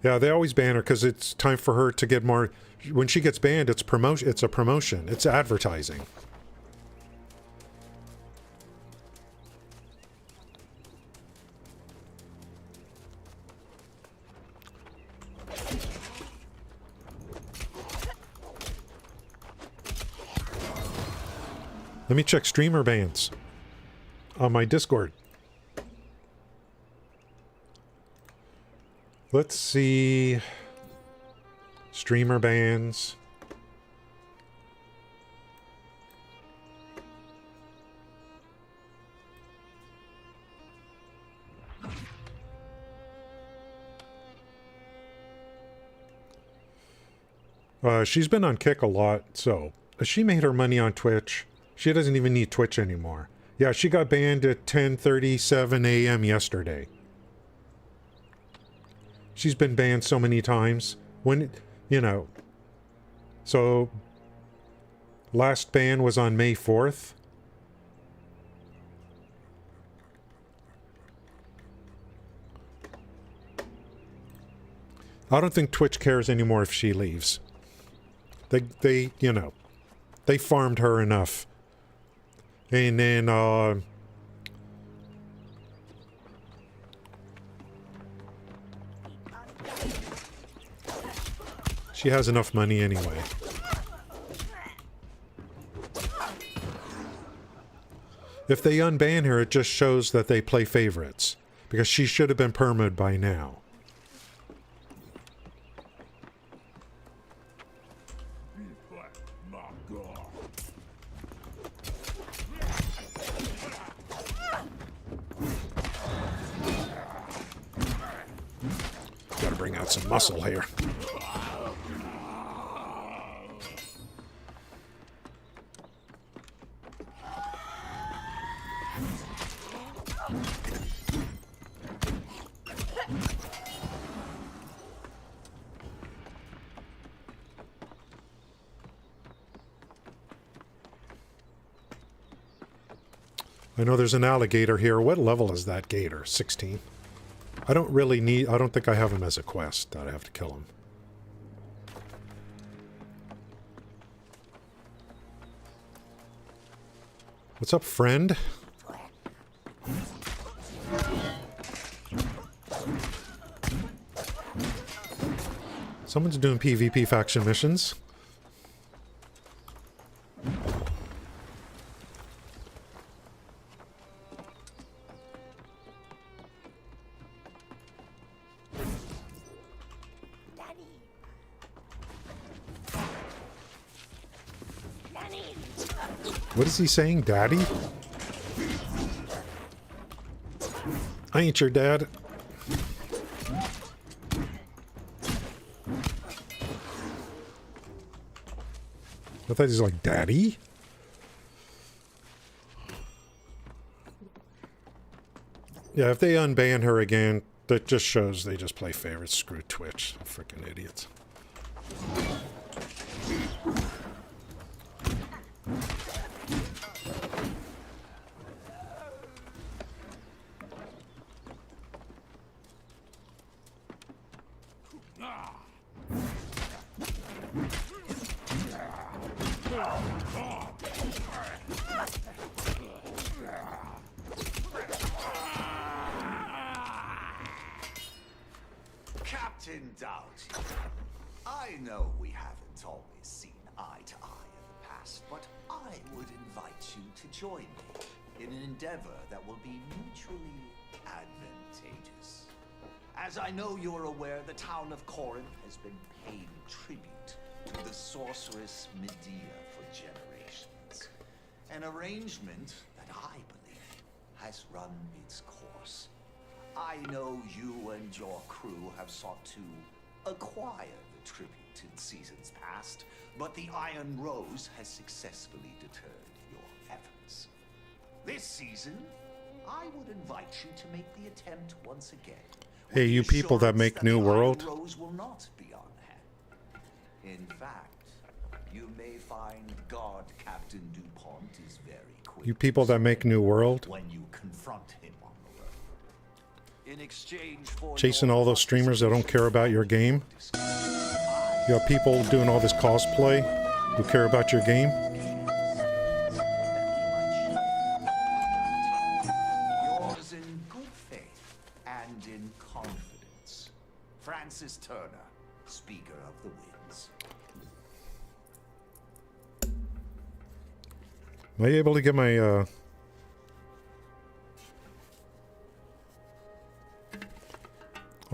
Yeah, they always ban her because it's time for her to get more... When she gets banned, it's promotion. It's a promotion. It's advertising. Let me check streamer bans on my Discord. Let's see. Streamer bans. She's been on Kick a lot, so she made her money on Twitch. She doesn't even need Twitch anymore. Yeah, she got banned at 10:37 a.m. yesterday. She's been banned so many times. When, you know... So, last ban was on May 4th. I don't think Twitch cares anymore if she leaves. They, you know, they farmed her enough. And then, she has enough money anyway. If they unban her, it just shows that they play favorites. Because she should have been permaed by now. Gotta bring out some muscle here. I know there's an alligator here. What level is that gator? 16? I don't really need... I don't think I have him as a quest that I have to kill him. What's up, friend? Someone's doing PvP faction missions. What is he saying, Daddy? I ain't your dad. I thought he's like, Daddy? Yeah, if they unban her again, that just shows they just play favorites. Screw Twitch. Freaking idiots. Captain Doughty, I know we haven't always seen eye to eye in the past, but I would invite you to join me in an endeavor that will be mutually advantageous. As I know you're aware, the town of Corinth has been paying tribute to the sorceress Medea for generations. An arrangement that I believe has run its course. I know you and your crew have sought to acquire the tribute in seasons past, but the Iron Rose has successfully deterred your efforts. This season, I would invite you to make the attempt once again. Hey, you people that make New World. The Iron Rose will not be on hand. In fact, you may find Guard Captain DuPont is very quick. You people that make New World. When you confront him on the road. In exchange for Chasing all those streamers that don't care about your game. You have people doing all this cosplay who care about your game. Yours in good faith and in confidence. Francis Turner, Speaker of the Winds. Am I able to get my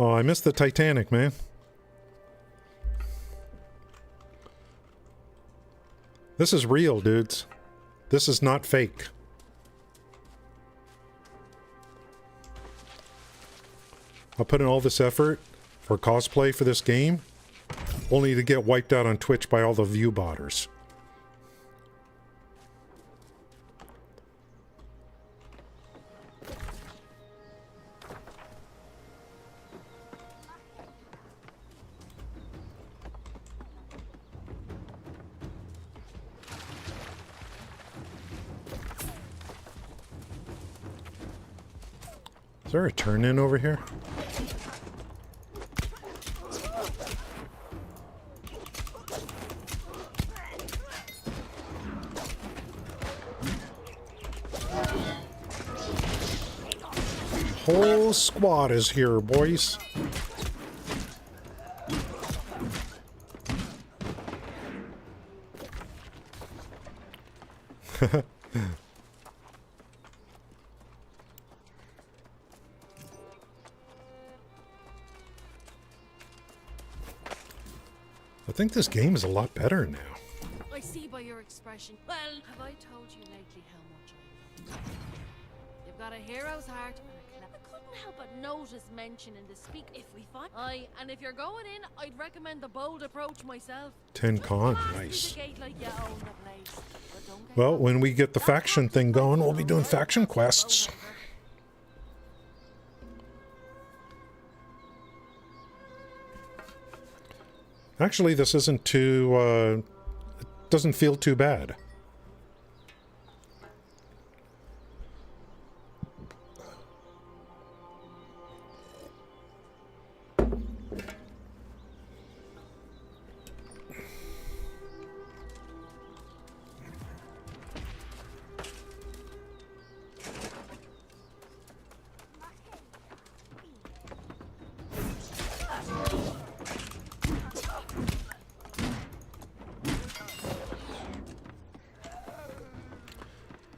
Oh, I missed the Titanic, man. This is real, dudes. This is not fake. I put in all this effort for cosplay for this game, only to get wiped out on Twitch by all the view botters. Is there a turn-in over here? Whole squad is here, boys. I think this game is a lot better now. I see by your expression. Well, have I told you lately how much I love you? You've got a hero's heart and a clever. I couldn't help but notice mention in the speak if we find. Aye, and if you're going in, I'd recommend the bold approach myself. 10 con, Pass through nice. the gate like you own the place. But don't get Well, caught. when we get the faction thing going, we'll be doing faction quests. Actually, this isn't too, it doesn't feel too bad.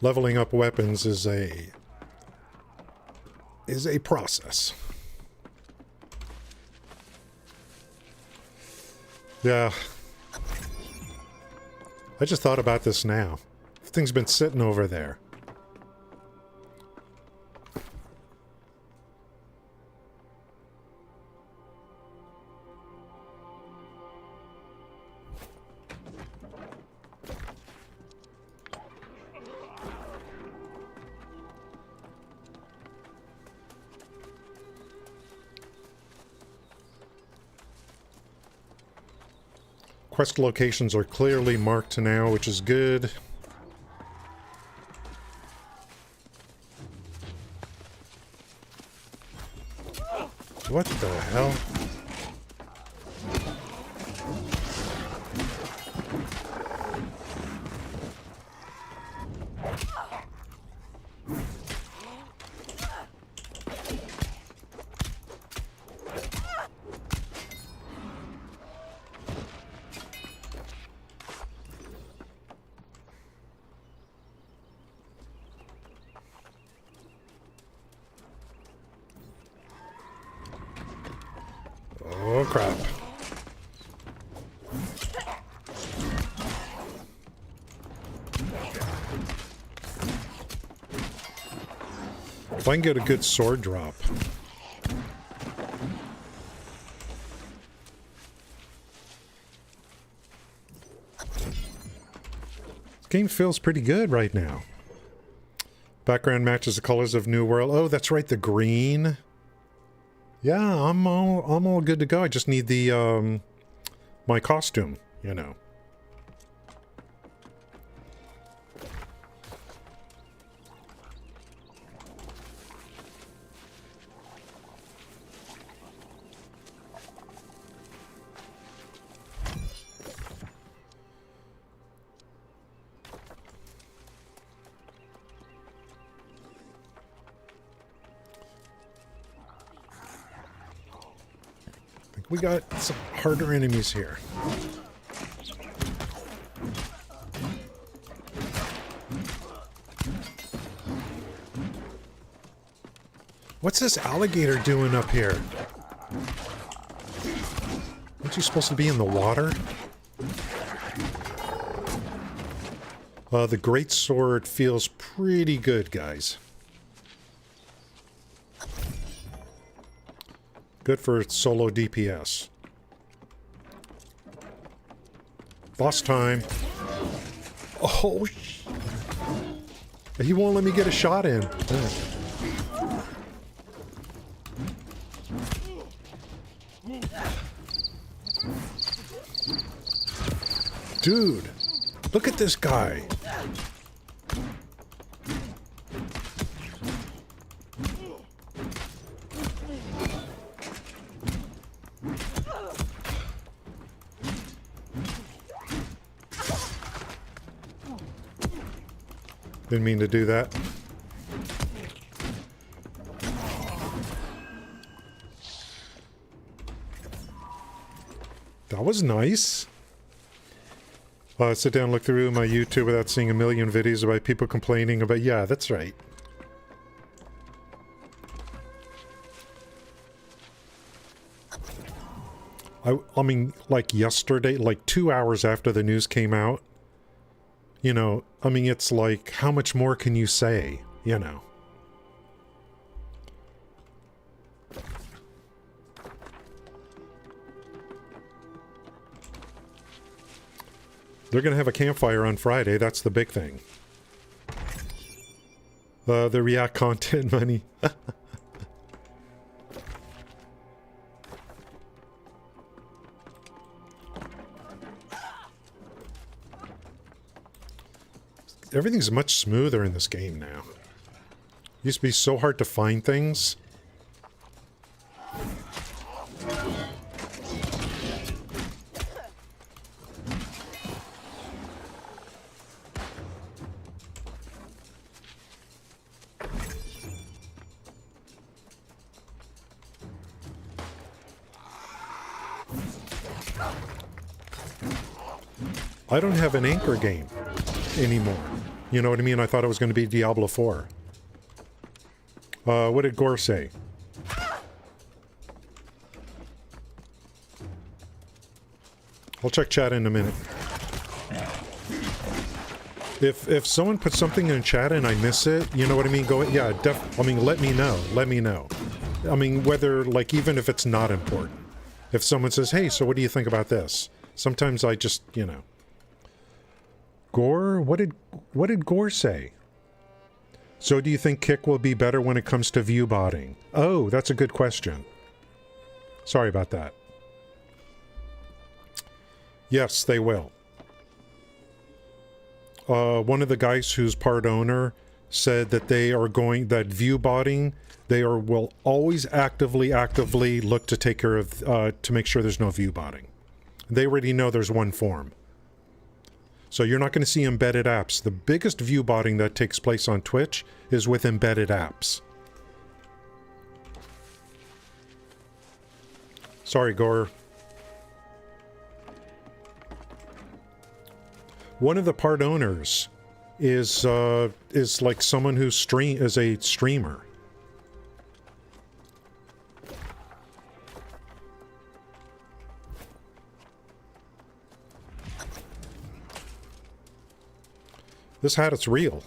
Leveling up weapons is a process. Yeah. I just thought about this now. The thing's been sitting over there. Quest locations are clearly marked now, which is good. What the hell? Oh, crap. I can get a good sword drop. This game feels pretty good right now. Background matches the colors of New World. Oh, that's right, the green. Yeah, I'm all good to go. I just need the my costume, you know. We got some harder enemies here. What's this alligator doing up here? Aren't you supposed to be in the water? The greatsword feels pretty good, guys. Good for solo DPS. Boss time. Oh, he won't let me get a shot in. Dude, look at this guy. Didn't mean to do that. That was nice. Sit down and look through my YouTube without seeing a million videos about people complaining about... Yeah, that's right. I mean, like yesterday, like 2 hours after the news came out, you know, I mean, it's like, how much more can you say, you know? They're going to have a campfire on Friday, that's the big thing. The React content money. Everything's much smoother in this game now. It used to be so hard to find things. I don't have an anchor game anymore. You know what I mean? I thought it was going to be Diablo 4. What did Gore say? I'll check chat in a minute. If someone puts something in chat and I miss it, you know what I mean? Go, yeah, I mean, let me know. Let me know. I mean, whether, like, even if it's not important. If someone says, hey, so what do you think about this? Sometimes I just, you know. Gore? What did Gore say? So do you think Kick will be better when it comes to view botting? Oh, that's a good question. Sorry about that. Yes, they will. One of the guys who's part owner said that they are going, that view botting, will always actively look to take care of, to make sure there's no view botting. They already know there's one form. So you're not going to see embedded apps. The biggest view botting that takes place on Twitch is with embedded apps. Sorry, Gore. One of the part owners is like someone who is a streamer. This hat is real.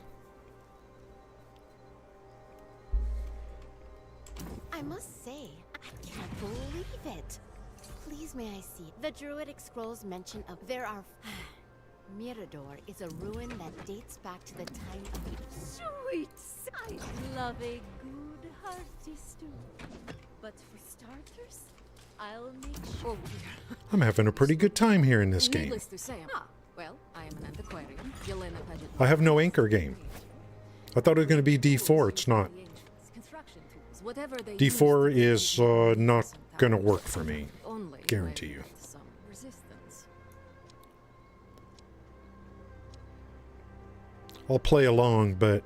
must say, I can't believe it. Please may I see? The Druidic scrolls mention of there are... Mirador is a ruin that dates back to the time of the... Sweet, I love a good hearty stew. But for starters, I'll make sure. I'm having a pretty good time here in this game. Needless to say, well, I am an antiquarian. Yelena Paget. I have no anchor game. I thought it was going to be D4. It's not. D4 is not going to work for me. Guarantee you. Some resistance. I'll play along, but...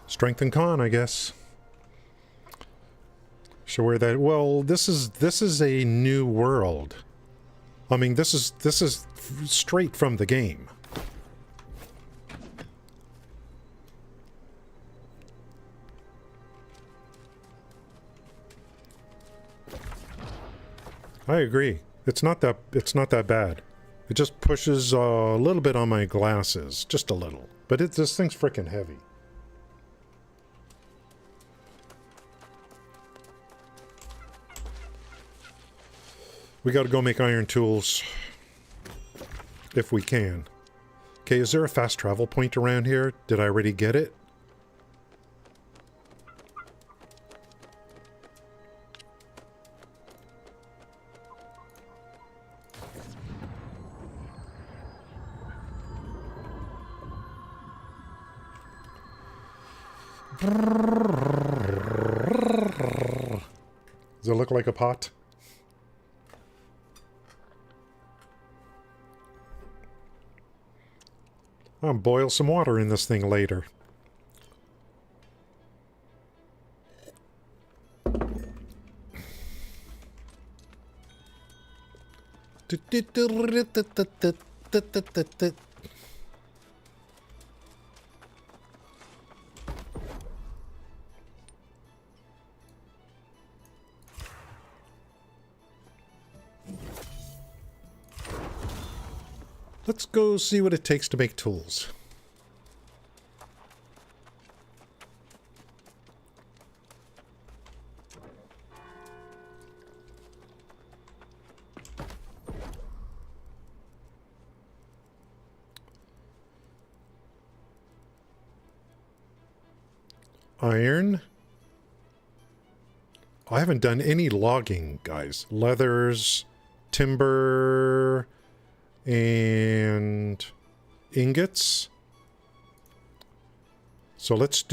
Strength and con, I guess. So where that... Well, this is a new world. I mean, this is straight from the game. I agree. It's not that bad. It just pushes a little bit on my glasses, just a little. But this thing's freaking heavy. We gotta go make iron tools. If we can. Okay, is there a fast travel point around here? Did I already get it? Does it look like a pot? I'll boil some water in this thing later. Let's go see what it takes to make tools. Iron. I haven't done any logging, guys. Leathers, timber, and ingots. So let's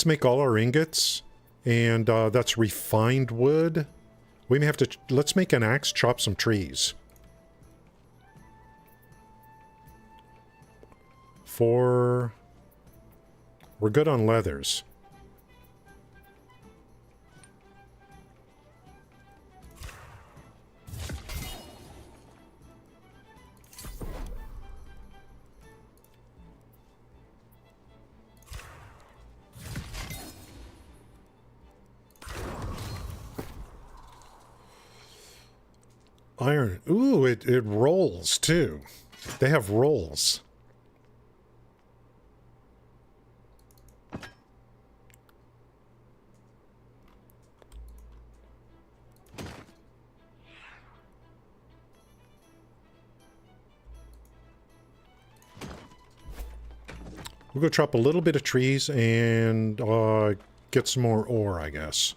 make all our ingots, and that's refined wood. We may have to, let's make an axe, chop some trees. 4. We're good on leathers. Iron. Ooh, it rolls too. They have rolls. We'll go chop a little bit of trees and get some more ore, I guess.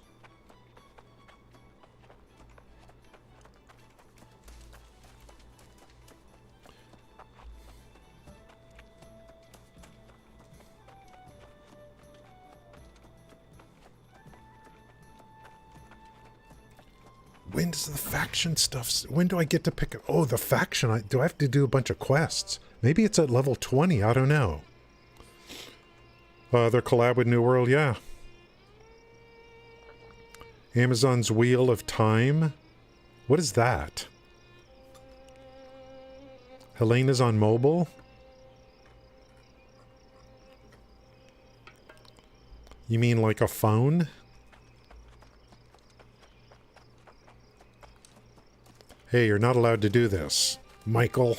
when does the faction stuff... When do I get to pick... Oh, the faction. Do I have to do a bunch of quests? Maybe it's at level 20. I don't know. Their collab with New World, yeah. Amazon's Wheel of Time. What is that? Helena's on mobile? You mean like a phone? Hey, you're not allowed to do this, Michael.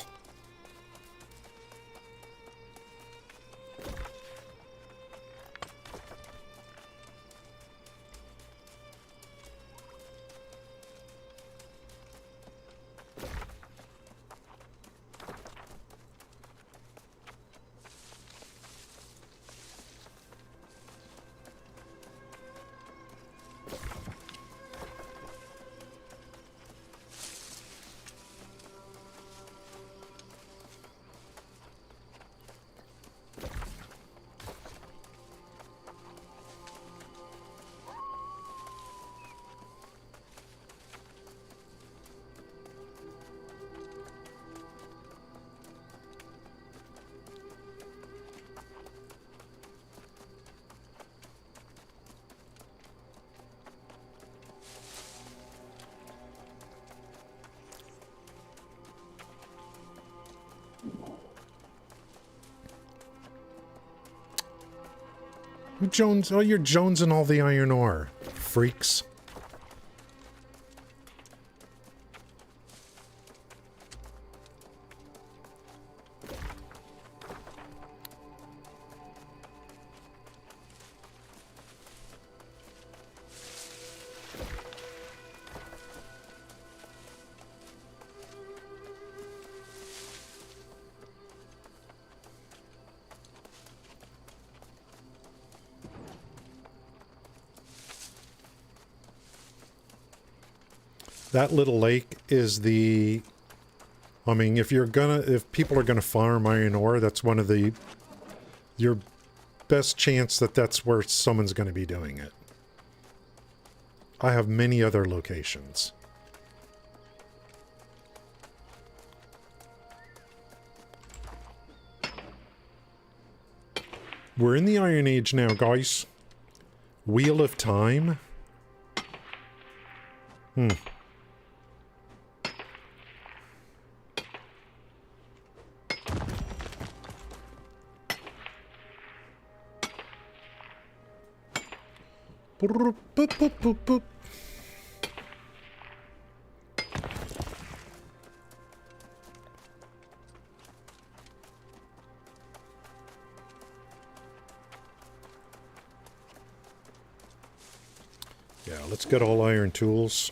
Jones, oh, you're Jones and all the iron ore. Freaks. That little lake is the... I mean, if people are gonna farm iron ore, that's one of the... Your best chance that that's where someone's gonna be doing it. I have many other locations. We're in the Iron Age now, guys. Wheel of Time. Boop, boop, boop, boop. Yeah, let's get all iron tools.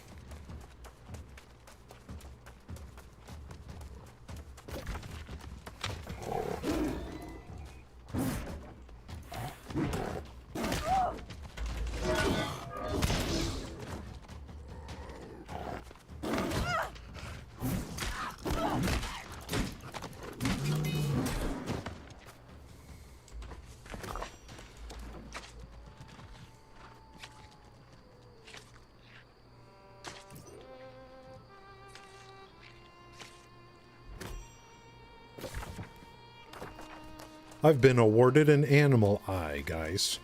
I've been awarded an animal eye, guys.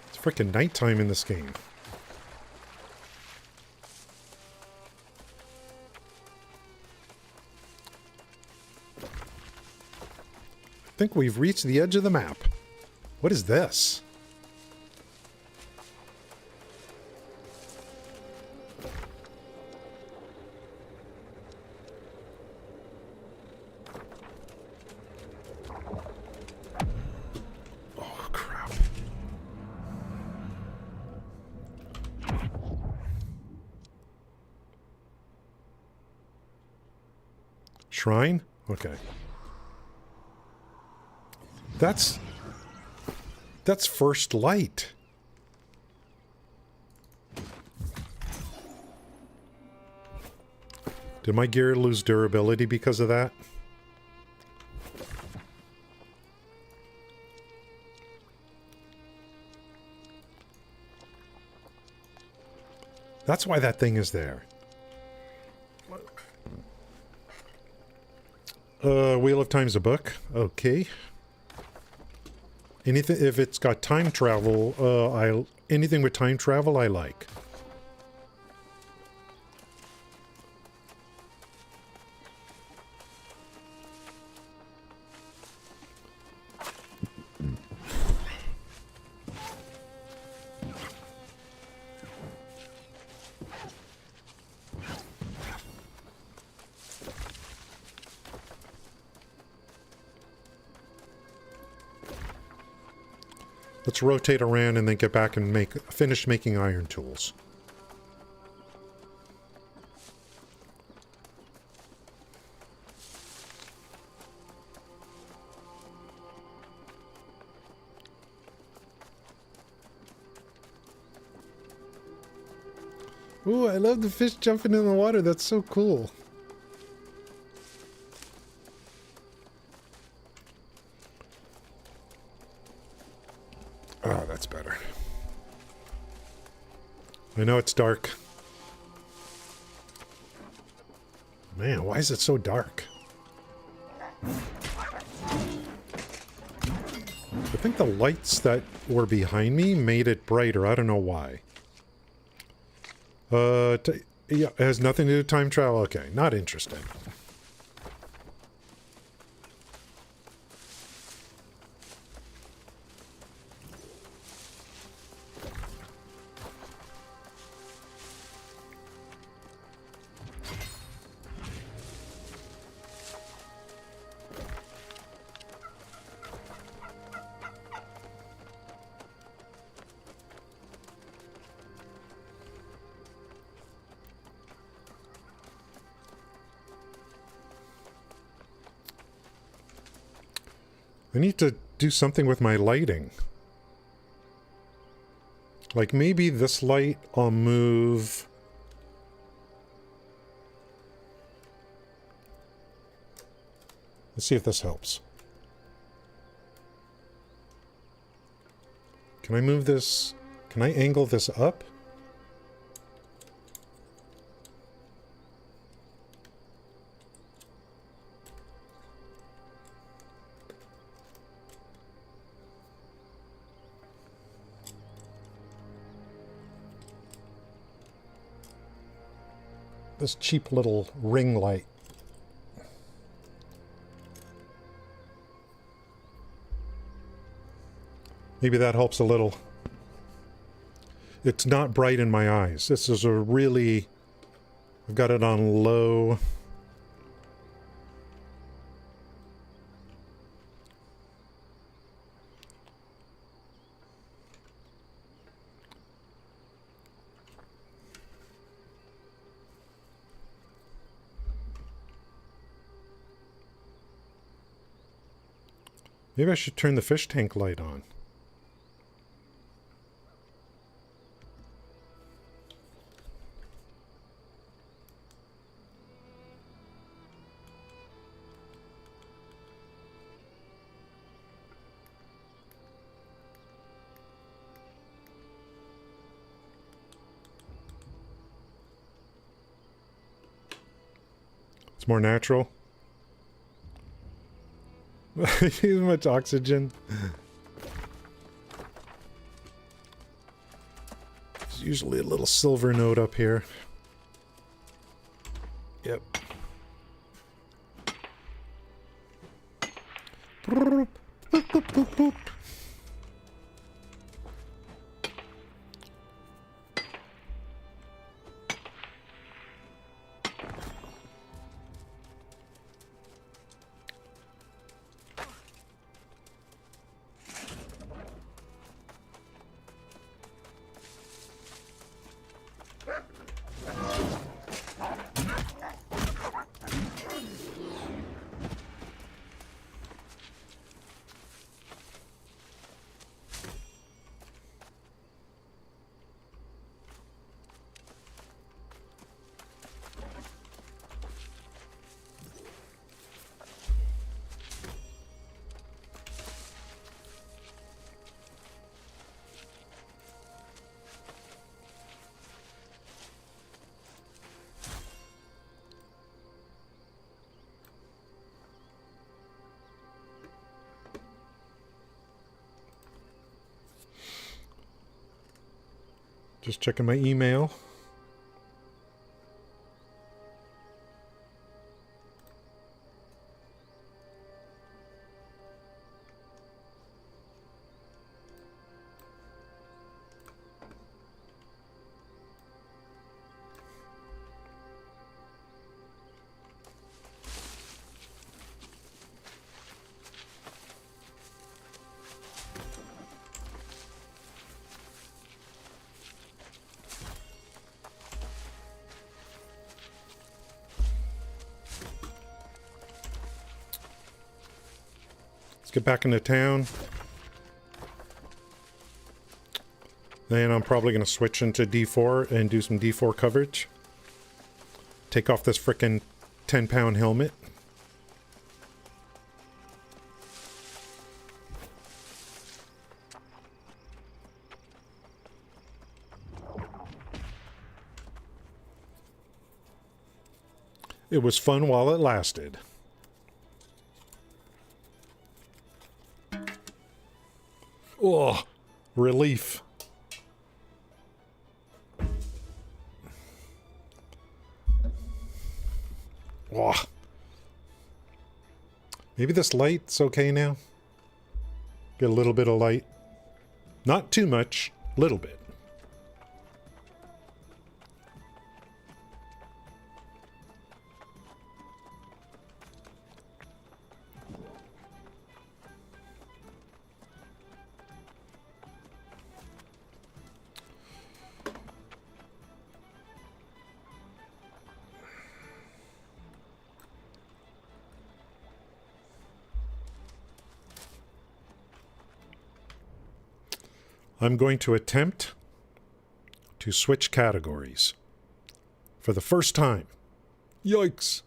It's freaking nighttime in this game. I think we've reached the edge of the map. What is this? Shrine? Okay. That's first light. Did my gear lose durability because of that? That's why that thing is there. Wheel of Time's a book. Okay. Anything if it's got time travel, anything with time travel I like. Let's rotate around and then get back and finish making iron tools. Ooh, I love the fish jumping in the water. That's so cool. Oh, that's better. I know it's dark. Man, why is it so dark? I think the lights that were behind me made it brighter. I don't know why. Yeah, it has nothing to do with time travel. Okay, not interesting. I need to do something with my lighting. Like maybe this light I'll move. Let's see if this helps. Can I move this? Can I angle this up? This cheap little ring light. Maybe that helps a little. It's not bright in my eyes. This is a really... I've got it on low. Maybe I should turn the fish tank light on. It's more natural. Too much oxygen. There's usually a little silver note up here. Yep. Boop, boop, boop, boop, boop. Just checking my email. Get back into town. Then I'm probably going to switch into D4 and do some D4 coverage. Take off this frickin' 10-pound helmet. It was fun while it lasted. Oh, relief. Oh. Maybe this light's okay now. Get a little bit of light. Not too much, a little bit. I'm going to attempt to switch categories for the first time. Yikes.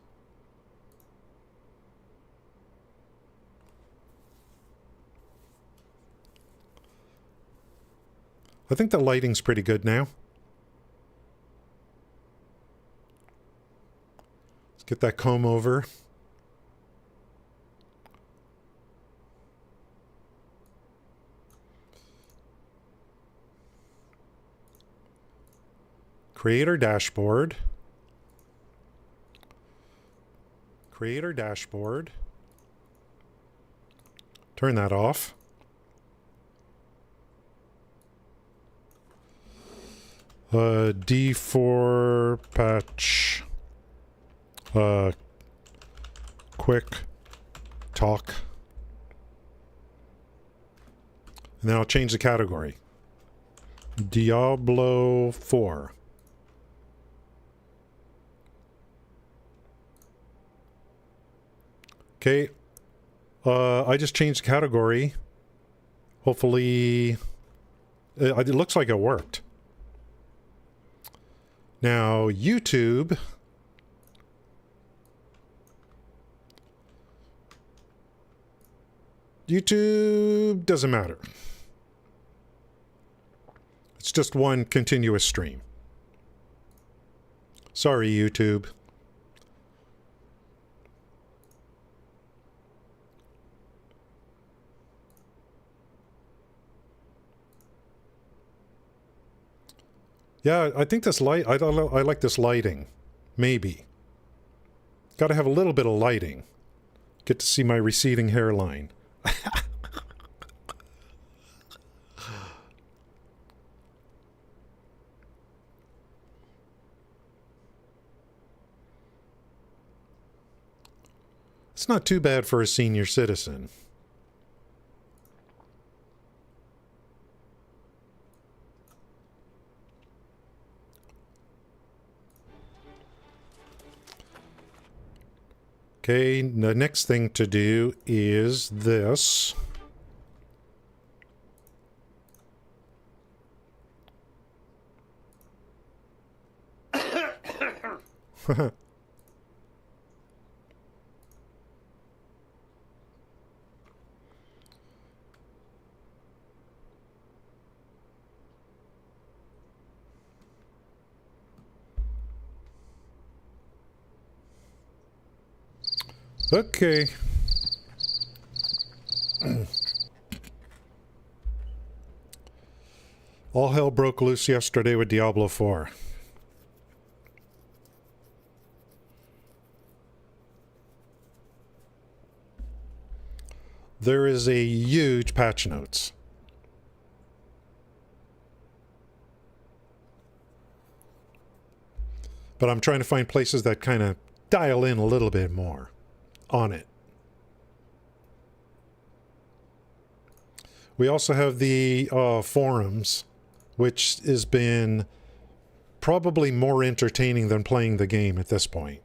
I think the lighting's pretty good now. Let's get that comb over. Creator dashboard. Creator dashboard. Turn that off. D4 patch. Quick talk. And then I'll change the category. Diablo 4. Okay, I just changed category. Hopefully, it looks like it worked. Now, YouTube. YouTube doesn't matter. It's just one continuous stream. Sorry, YouTube. Yeah, I think this light, I like this lighting. Maybe. Got to have a little bit of lighting. Get to see my receding hairline. It's not too bad for a senior citizen. Okay, the next thing to do is this. Okay. All hell broke loose yesterday with Diablo 4. There is a huge patch notes. But I'm trying to find places that kind of dial in a little bit more on it. We also have the forums, which has been probably more entertaining than playing the game at this point.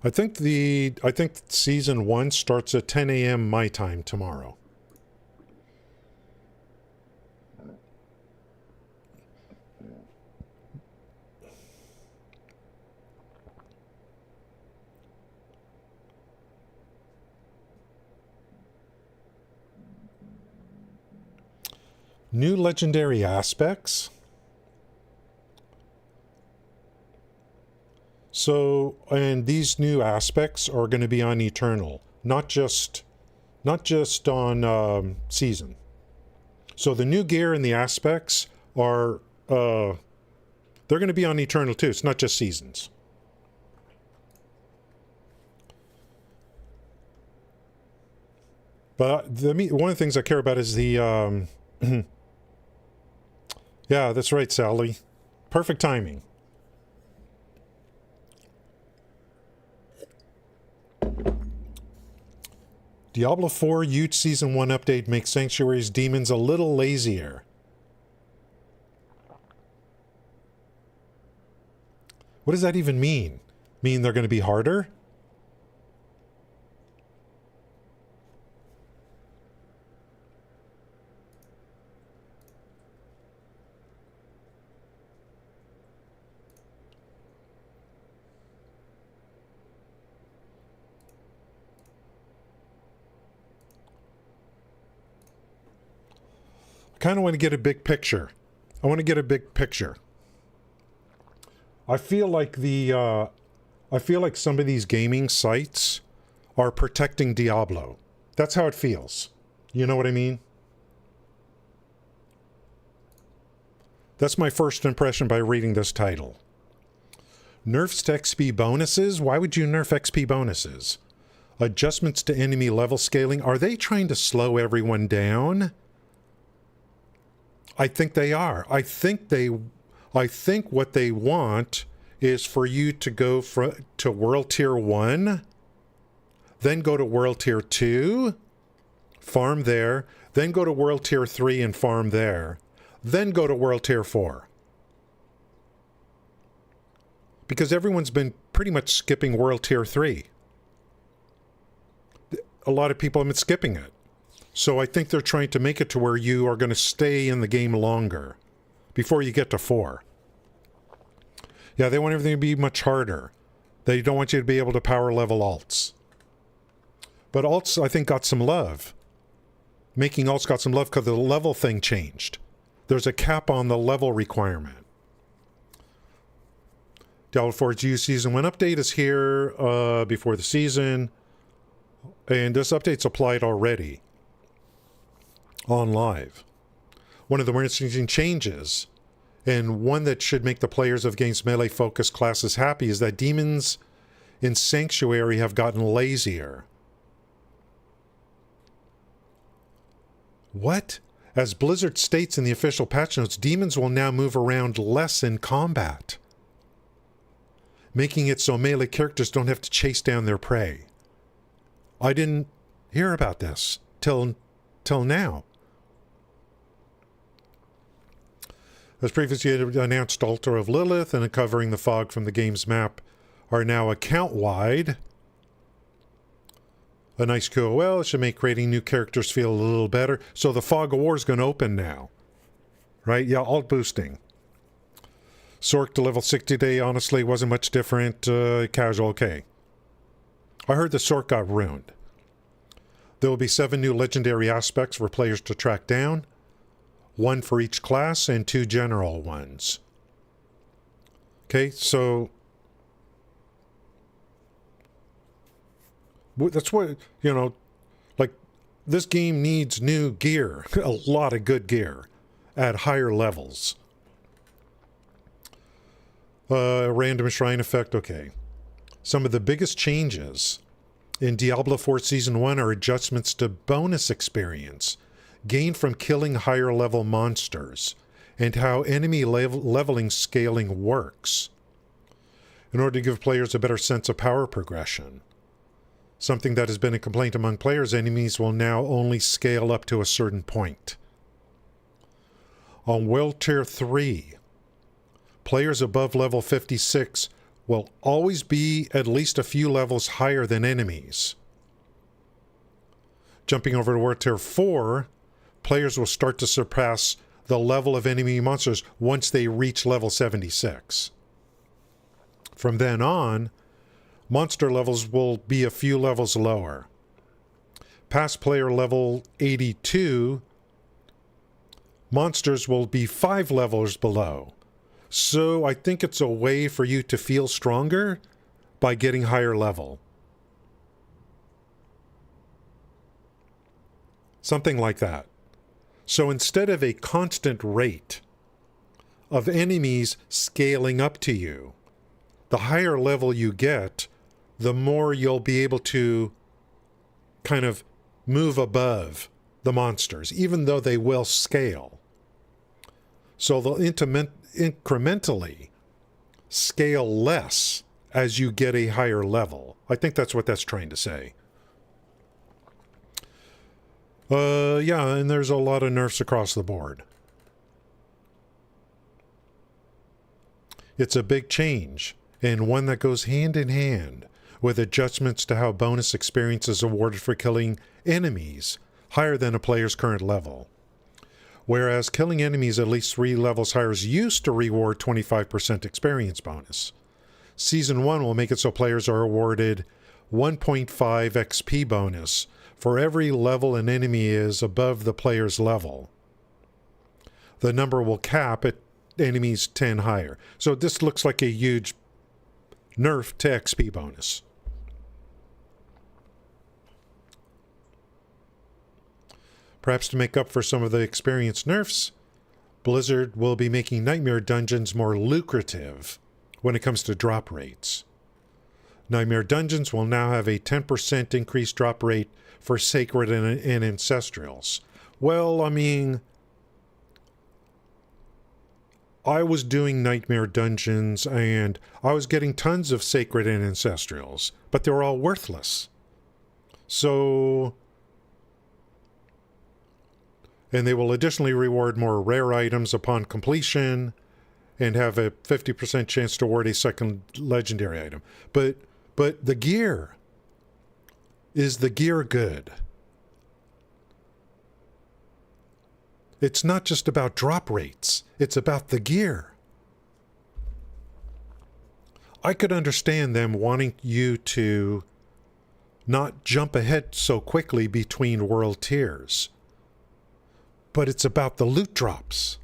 I think season 1 starts at 10 a.m. my time tomorrow. New legendary aspects. So, and these new aspects are going to be on Eternal, not just on Season. So the new gear and the aspects are they're going to be on Eternal too. It's not just Seasons. But one of the things I care about is the yeah, that's right, Sally. Perfect timing. Diablo 4 huge Season 1 update makes Sanctuary's demons a little lazier. What does that even mean? Mean they're going to be harder? I kind of want to get a big picture. I want to get a big picture. I feel like some of these gaming sites are protecting Diablo. That's how it feels. You know what I mean? That's my first impression by reading this title. Nerfs to XP bonuses? Why would you nerf XP bonuses? Adjustments to enemy level scaling? Are they trying to slow everyone down? I think they are. I think what they want is for you to go to World Tier 1, then go to World Tier 2, farm there, then go to World Tier 3 and farm there, then go to World Tier 4. Because everyone's been pretty much skipping World Tier 3. A lot of people have been skipping it. So I think they're trying to make it to where you are going to stay in the game longer before you get to 4. Yeah, they want everything to be much harder. They don't want you to be able to power level alts. But alts, I think, got some love. Making alts got some love because the level thing changed. There's a cap on the level requirement. Diablo 4's U Season 1 update is here before the season. And this update's applied already on live. One of the more interesting changes, and one that should make the players of games melee focused classes happy, is that demons in Sanctuary have gotten lazier. What? As Blizzard states in the official patch notes, demons will now move around less in combat, making it so melee characters don't have to chase down their prey. I didn't hear about this till now. As previously announced, Altar of Lilith and Uncovering the Fog from the game's map are now account-wide. A nice QOL should make creating new characters feel a little better. So the Fog of War is going to open now. Right? Yeah, alt boosting. Sork to level 60 day, honestly, wasn't much different. Casual, okay. I heard the Sork got ruined. There will be 7 new legendary aspects for players to track down, 1 for each class and 2 general ones. Okay, so that's what, you know, like, this game needs new gear, a lot of good gear at higher levels. Random shrine effect, okay. Some of the biggest changes in Diablo 4 Season 1 are adjustments to bonus experience gained from killing higher level monsters and how enemy leveling scaling works in order to give players a better sense of power progression. Something that has been a complaint among players, enemies will now only scale up to a certain point. On World Tier 3, players above level 56 will always be at least a few levels higher than enemies. Jumping over to World Tier 4, players will start to surpass the level of enemy monsters once they reach level 76. From then on, monster levels will be a few levels lower. Past player level 82, monsters will be 5 levels below. So I think it's a way for you to feel stronger by getting higher level. Something like that. So instead of a constant rate of enemies scaling up to you, the higher level you get, the more you'll be able to kind of move above the monsters, even though they will scale. So they'll incrementally scale less as you get a higher level. I think that's what that's trying to say. Yeah, and there's a lot of nerfs across the board. It's a big change, and one that goes hand in hand with adjustments to how bonus experience is awarded for killing enemies higher than a player's current level. Whereas killing enemies at least 3 levels higher used to reward 25% experience bonus. Season 1 will make it so players are awarded 1.5 XP bonus for every level an enemy is above the player's level. The number will cap at enemies 10 higher. So this looks like a huge nerf to XP bonus. Perhaps to make up for some of the experience nerfs, Blizzard will be making Nightmare Dungeons more lucrative when it comes to drop rates. Nightmare Dungeons will now have a 10% increased drop rate for Sacred and Ancestrals. Well, I mean, I was doing Nightmare Dungeons and I was getting tons of Sacred and Ancestrals, but they were all worthless. So... And they will additionally reward more rare items upon completion and have a 50% chance to award a second legendary item. But the gear, is the gear good? It's not just about drop rates. It's about the gear. I could understand them wanting you to not jump ahead so quickly between world tiers. But it's about the loot drops.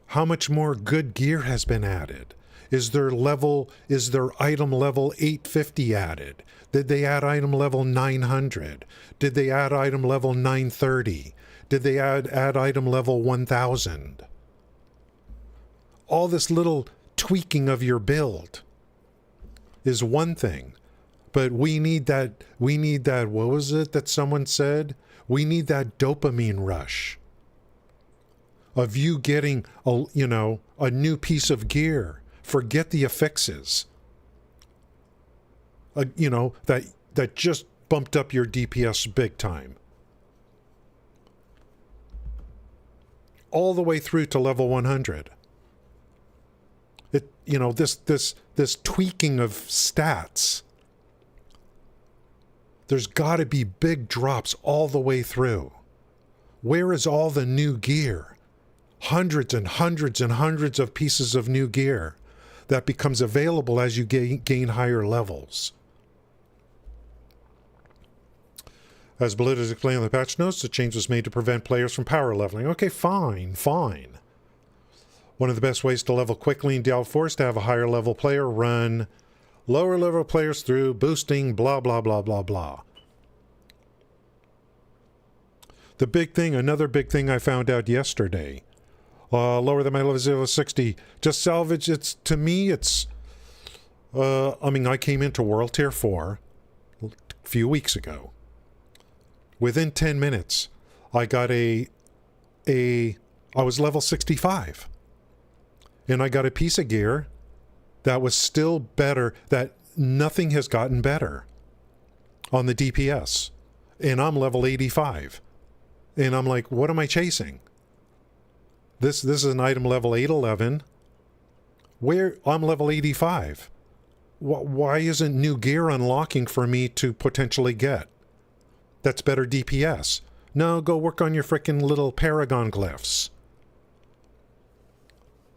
How much more good gear has been added? Is there item level 850 added? Did they add item level 900? Did they add item level 930? Did they add item level 1000? All this little tweaking of your build is one thing, but we need that, what was it that someone said? We need that dopamine rush of you getting a new piece of gear. Forget the affixes. That just bumped up your DPS big time. All the way through to level 100. This tweaking of stats. There's got to be big drops all the way through. Where is all the new gear? Hundreds and hundreds and hundreds of pieces of new gear that becomes available as you gain higher levels. As Blizzard explained in the patch notes, the change was made to prevent players from power leveling. Okay, fine. One of the best ways to level quickly in Diablo 4 is to have a higher level player run lower level players through, boosting, blah, blah, blah, blah, blah. The big thing, another big thing I found out yesterday, lower than my level 0 60, just salvage, to me, I came into World Tier 4 a few weeks ago. Within 10 minutes, I got I was level 65. And I got a piece of gear that was still better, that nothing has gotten better on the DPS. And I'm level 85. And I'm like, what am I chasing? This is an item level 811. Where I'm level 85. Why isn't new gear unlocking for me to potentially get? That's better DPS. No, go work on your frickin' little Paragon glyphs.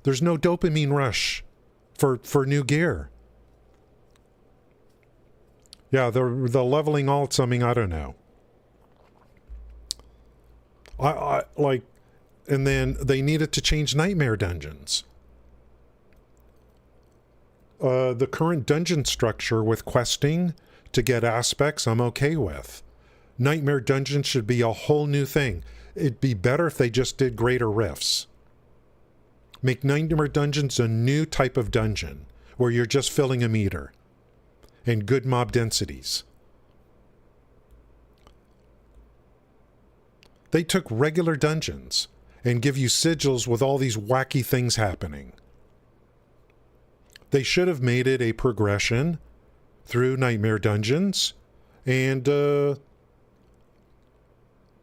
There's no dopamine rush for new gear. Yeah, the leveling alt something, I don't know. I like, and then they needed to change nightmare dungeons. The current dungeon structure with questing to get aspects, I'm okay with. Nightmare dungeons should be a whole new thing. It'd be better if they just did greater rifts. Make Nightmare Dungeons a new type of dungeon where you're just filling a meter and good mob densities. They took regular dungeons and give you sigils with all these wacky things happening. They should have made it a progression through Nightmare Dungeons, and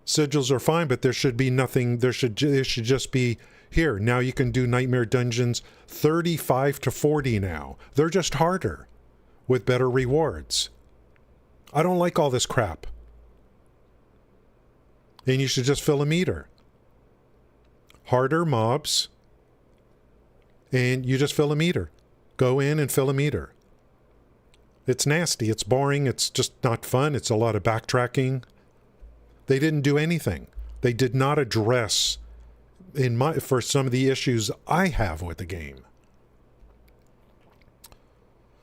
sigils are fine, but there should be nothing, there should just be, here, now you can do Nightmare Dungeons 35 to 40 now. They're just harder with better rewards. I don't like all this crap. And you should just fill a meter. Harder mobs, and you just fill a meter. Go in and fill a meter. It's nasty, it's boring, it's just not fun, it's a lot of backtracking. They didn't do anything. They did not address for some of the issues I have with the game.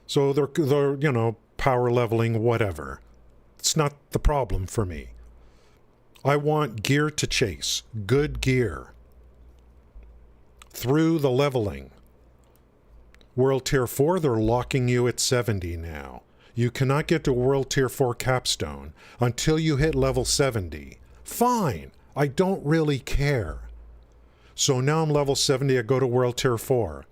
So they're you know, power leveling, whatever. It's not the problem for me. I want gear to chase, good gear, through the leveling. World Tier 4, they're locking you at 70 now. You cannot get to World Tier 4 capstone until you hit level 70. Fine, I don't really care. So now I'm level 70, I go to World Tier 4.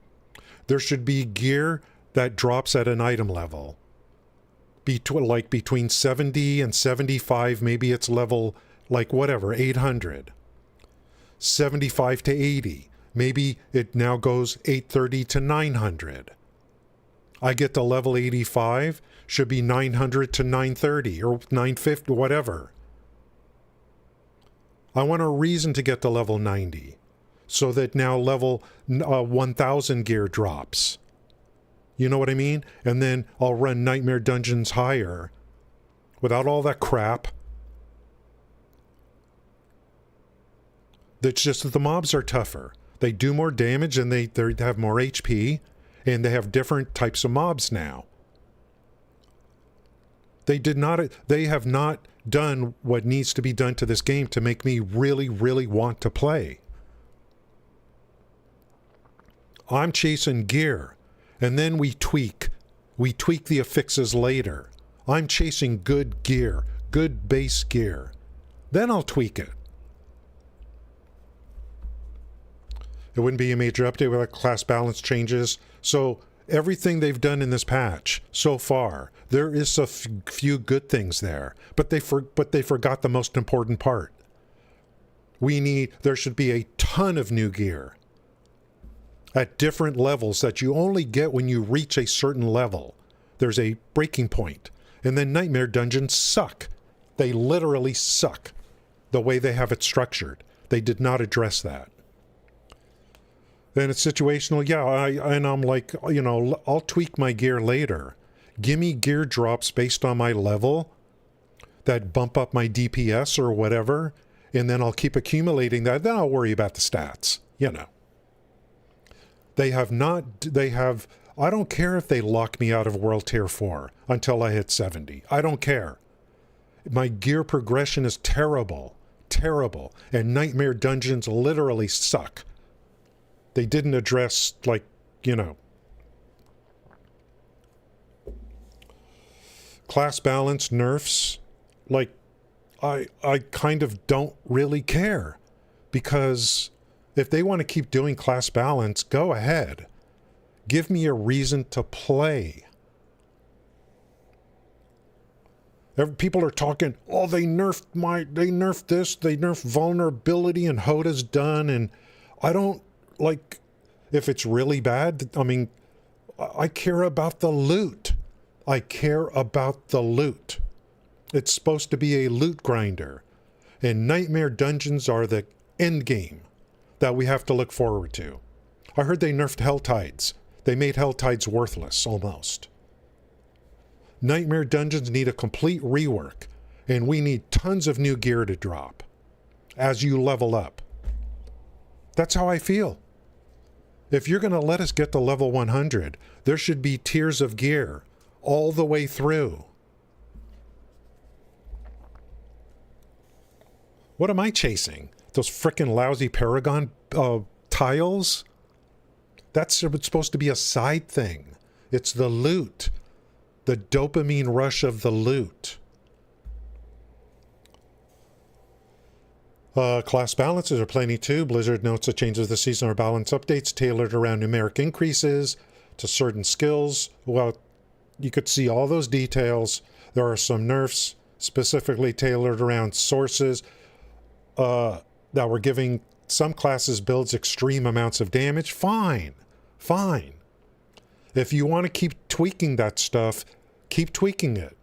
There should be gear that drops at an item level. Like between 70 and 75, maybe it's level, like whatever, 800. 75 to 80. Maybe it now goes 830 to 900. I get to level 85, should be 900 to 930 or 950, whatever. I want a reason to get to level 90 so that now level 1000 gear drops. You know what I mean? And then I'll run Nightmare Dungeons higher without all that crap. It's just that the mobs are tougher. They do more damage and they have more HP, and they have different types of mobs now. They have not done what needs to be done to this game to make me really, really want to play. I'm chasing gear, and then we tweak. We tweak the affixes later. I'm chasing good gear, good base gear. Then I'll tweak it. It wouldn't be a major update without class balance changes. So everything they've done in this patch so far, there is a few good things there, but they forgot the most important part. There should be a ton of new gear at different levels that you only get when you reach a certain level. There's a breaking point, and then Nightmare Dungeons suck. They literally suck the way they have it structured. They did not address that. Then it's situational, yeah, and I'm like, you know, I'll tweak my gear later. Give me gear drops based on my level that bump up my DPS or whatever, and then I'll keep accumulating that. Then I'll worry about the stats, you know. They have, I don't care if they lock me out of World Tier 4 until I hit 70. I don't care. My gear progression is terrible, terrible, and Nightmare Dungeons literally suck. They didn't address, like, you know, class balance nerfs. Like, I kind of don't really care, because if they want to keep doing class balance, go ahead. Give me a reason to play. People are talking, oh, they nerfed this, they nerfed vulnerability, and Hoda's done, and I don't, like, if it's really bad, I mean, I care about the loot. I care about the loot. It's supposed to be a loot grinder, and Nightmare Dungeons are the end game that we have to look forward to. I heard they nerfed Helltides. They made Helltides worthless, almost. Nightmare Dungeons need a complete rework, and we need tons of new gear to drop as you level up. That's how I feel. If you're going to let us get to level 100, there should be tiers of gear all the way through. What am I chasing? Those frickin' lousy Paragon tiles? That's supposed to be a side thing. It's the loot. The dopamine rush of the loot. Class balances are plenty too. Blizzard notes the changes this season are balance updates tailored around numeric increases to certain skills. Well, you could see all those details. There are some nerfs specifically tailored around sources that were giving some classes builds extreme amounts of damage. Fine. Fine. If you want to keep tweaking that stuff, keep tweaking it.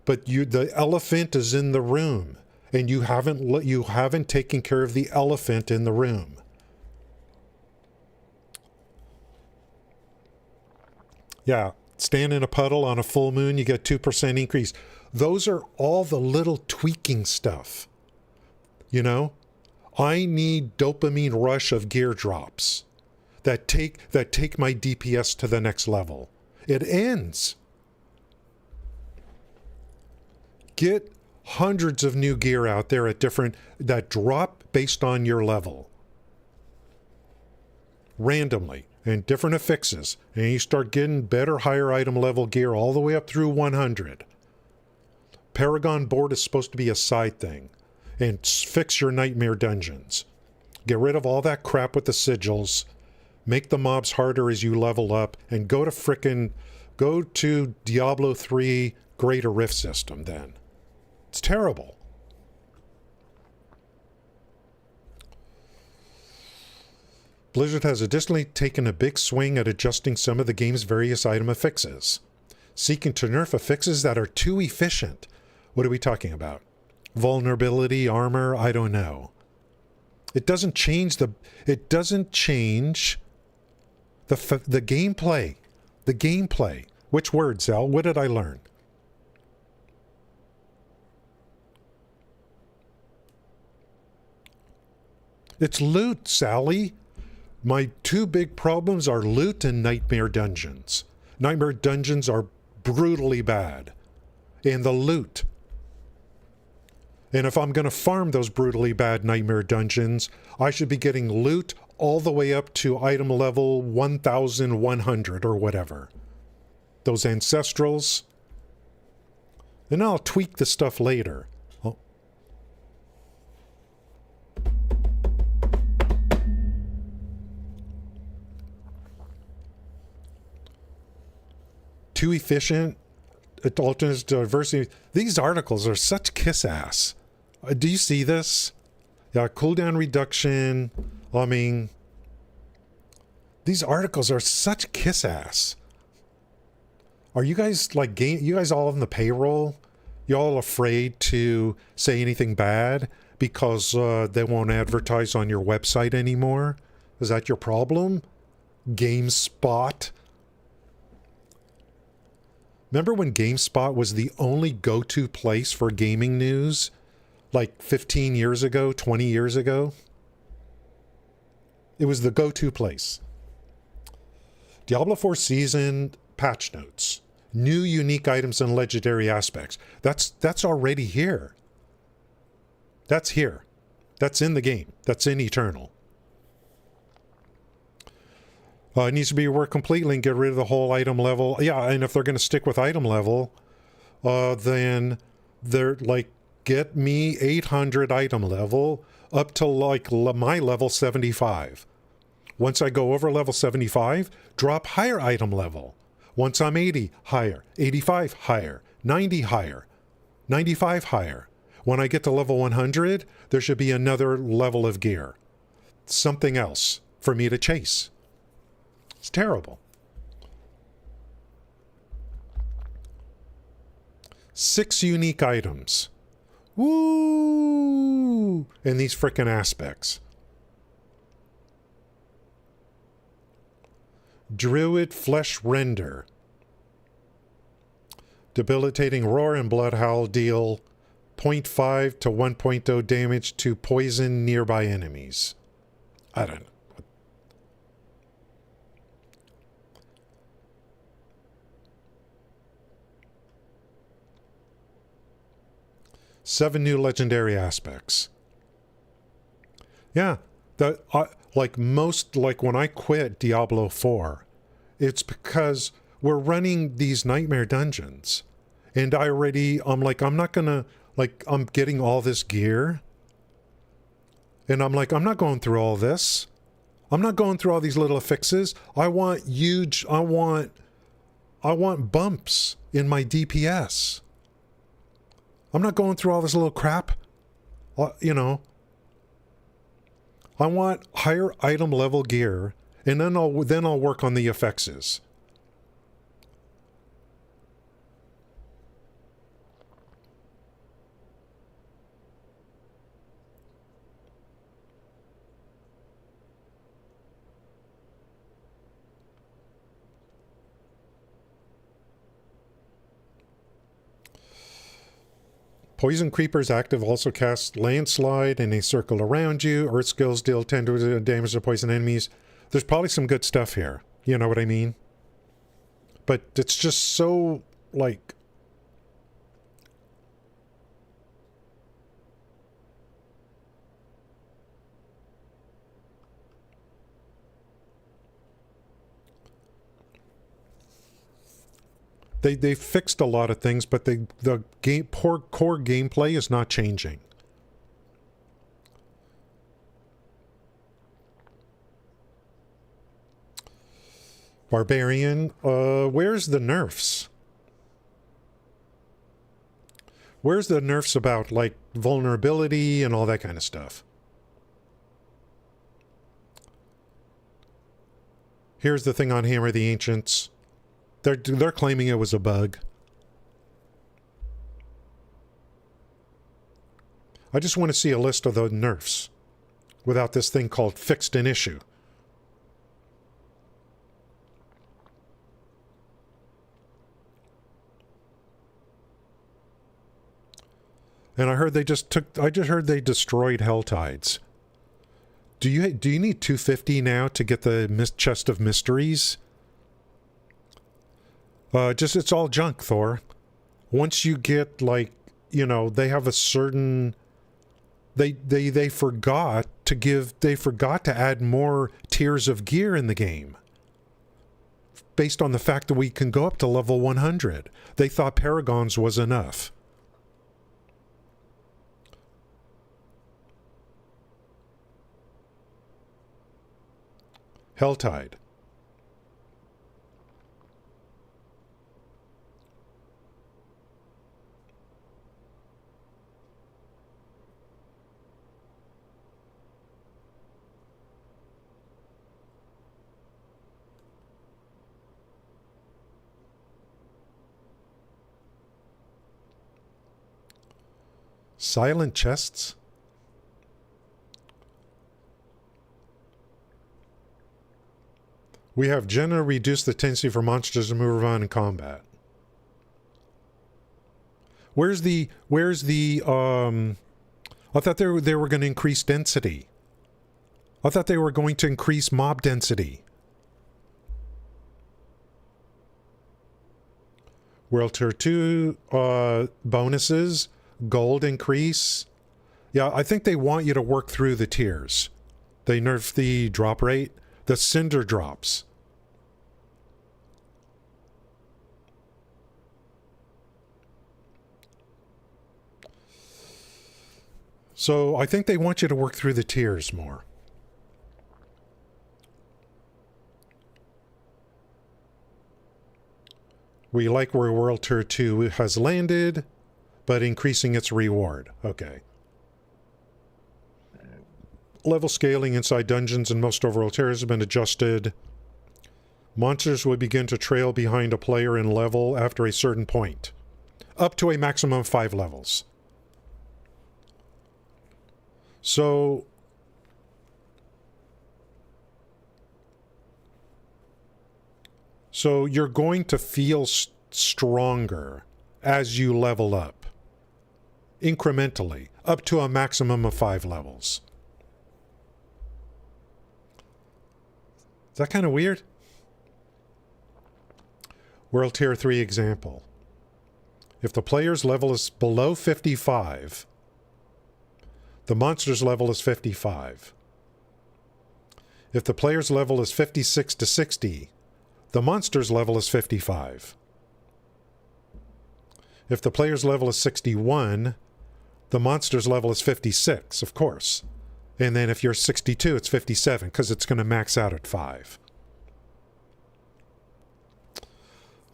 But the elephant is in the room, and you haven't taken care of the elephant in the room. Yeah, stand in a puddle on a full moon, you get 2% increase. Those are all the little tweaking stuff. You know, I need dopamine rush of gear drops that take my DPS to the next level. It ends. Get hundreds of new gear out there at that drop based on your level. Randomly, and different affixes. And you start getting better, higher item level gear all the way up through 100. Paragon board is supposed to be a side thing. And fix your Nightmare Dungeons. Get rid of all that crap with the sigils. Make the mobs harder as you level up. And go to Diablo 3 Greater Rift system then. It's terrible. Blizzard has additionally taken a big swing at adjusting some of the game's various item affixes, seeking to nerf affixes that are too efficient. What are we talking about? Vulnerability, armor, I don't know. It doesn't change the gameplay. The gameplay. Which word, Sal? What did I learn? It's loot, Sally. My two big problems are loot and Nightmare Dungeons. Nightmare Dungeons are brutally bad. And the loot. And if I'm going to farm those brutally bad Nightmare Dungeons, I should be getting loot all the way up to item level 1100 or whatever. Those ancestrals. And I'll tweak the stuff later. Oh. Too efficient. It alters diversity. These articles are such kiss ass. Do you see this? Yeah, cooldown reduction. I mean, these articles are such kiss ass. Are you guys like you guys all on the payroll? You all afraid to say anything bad because they won't advertise on your website anymore? Is that your problem? GameSpot. Remember when GameSpot was the only go-to place for gaming news? Like 15 years ago, 20 years ago? It was the go-to place. Diablo 4 Season patch notes. New unique items and legendary aspects. That's already here. That's here. That's in the game. That's in Eternal. It needs to be reworked completely and get rid of the whole item level. Yeah, and if they're going to stick with item level, then they're like, get me 800 item level up to like my level 75. Once I go over level 75, drop higher item level. Once I'm 80, higher. 85, higher. 90, higher. 95, higher. When I get to level 100, there should be another level of gear. Something else for me to chase. It's terrible. 6 unique items. Woo! In these frickin' aspects. Druid Flesh Render. Debilitating Roar and Blood Howl deal 0.5 to 1.0 damage to poison nearby enemies. I don't know. 7 new legendary aspects. Yeah, like when I quit Diablo 4, it's because we're running these nightmare dungeons, and I'm not gonna, like, I'm getting all this gear, and I'm like, I'm not going through all this. I'm not going through all these little fixes. I want bumps in my DPS. I'm not going through all this little crap. You know, I want higher item level gear, and then I'll work on the effects. Poison Creepers active also casts Landslide in a circle around you. Earth skills deal 10 damage to poison enemies. There's probably some good stuff here. You know what I mean? But it's just so, like... They fixed a lot of things, but the core gameplay is not changing. Barbarian, where's the nerfs? Where's the nerfs about, like, vulnerability and all that kind of stuff? Here's the thing on Hammer the Ancients. They're claiming it was a bug. I just want to see a list of the nerfs without this thing called fixed an issue. And I heard they heard they destroyed Helltides. Do you need 250 now to get the chest of mysteries? It's all junk, Thor. Once you get, like, you know, they have a certain... They forgot to add more tiers of gear in the game. Based on the fact that we can go up to level 100. They thought Paragons was enough. Helltide. Silent chests? We have generally reduced the tendency for monsters to move around in combat. Where's the I thought they were going to increase density. I thought they were going to increase mob density. World Tier 2 bonuses, gold increase. Yeah, I think they want you to work through the tiers. They nerf the drop rate, the cinder drops. So I think they want you to work through the tiers more. We like where World Tier 2 has landed, but increasing its reward. Okay. Level scaling inside dungeons in most overall tiers have been adjusted. Monsters will begin to trail behind a player in level after a certain point, up to a maximum of 5 levels. So you're going to feel stronger as you level up, incrementally, up to a maximum of 5 levels. Is that kind of weird? World Tier 3 example. If the player's level is below 55, the monster's level is 55. If the player's level is 56 to 60, the monster's level is 55. If the player's level is 61, the monster's level is 56, of course. And then if you're 62, it's 57, because it's going to max out at 5.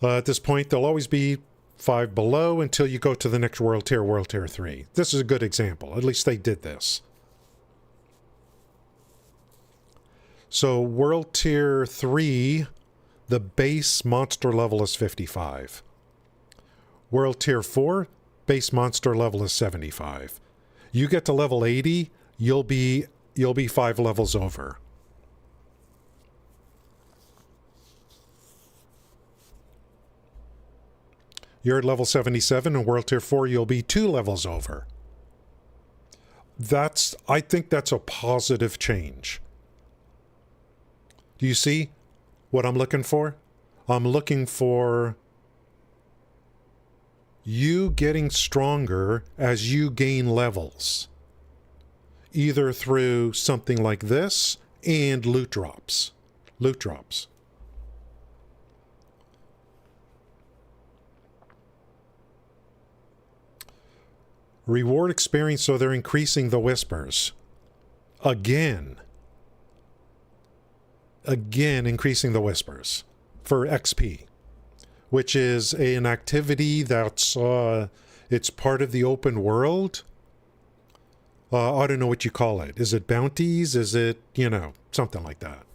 At this point, there'll always be 5 below until you go to the next World Tier 3. This is a good example. At least they did this. So World Tier 3, the base monster level is 55. World Tier 4, base monster level is 75. You get to level 80, you'll be 5 levels over. You're at level 77 in World Tier 4, you'll be 2 levels over. I think that's a positive change. Do you see what I'm looking for? I'm looking for you getting stronger as you gain levels. Either through something like this and loot drops. Loot drops. Reward experience, so they're increasing the whispers. Again increasing the whispers for XP, which is an activity that's it's part of the open world. I don't know what you call it. Is it bounties? Is it, something like that?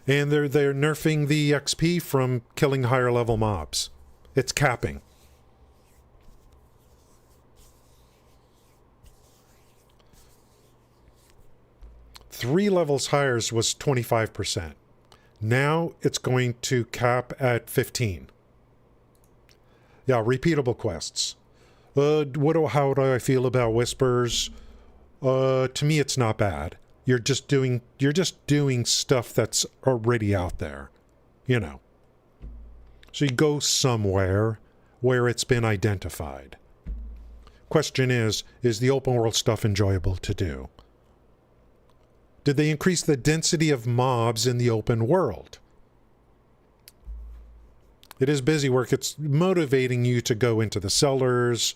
And they're nerfing the XP from killing higher level mobs. It's capping. Three levels higher was 25%. Now it's going to cap at 15. Yeah, repeatable quests. How do I feel about whispers? To me, it's not bad. You're just doing stuff that's already out there, So you go somewhere where it's been identified. Question is the open world stuff enjoyable to do? Did they increase the density of mobs in the open world? It is busy work. It's motivating you to go into the cellars,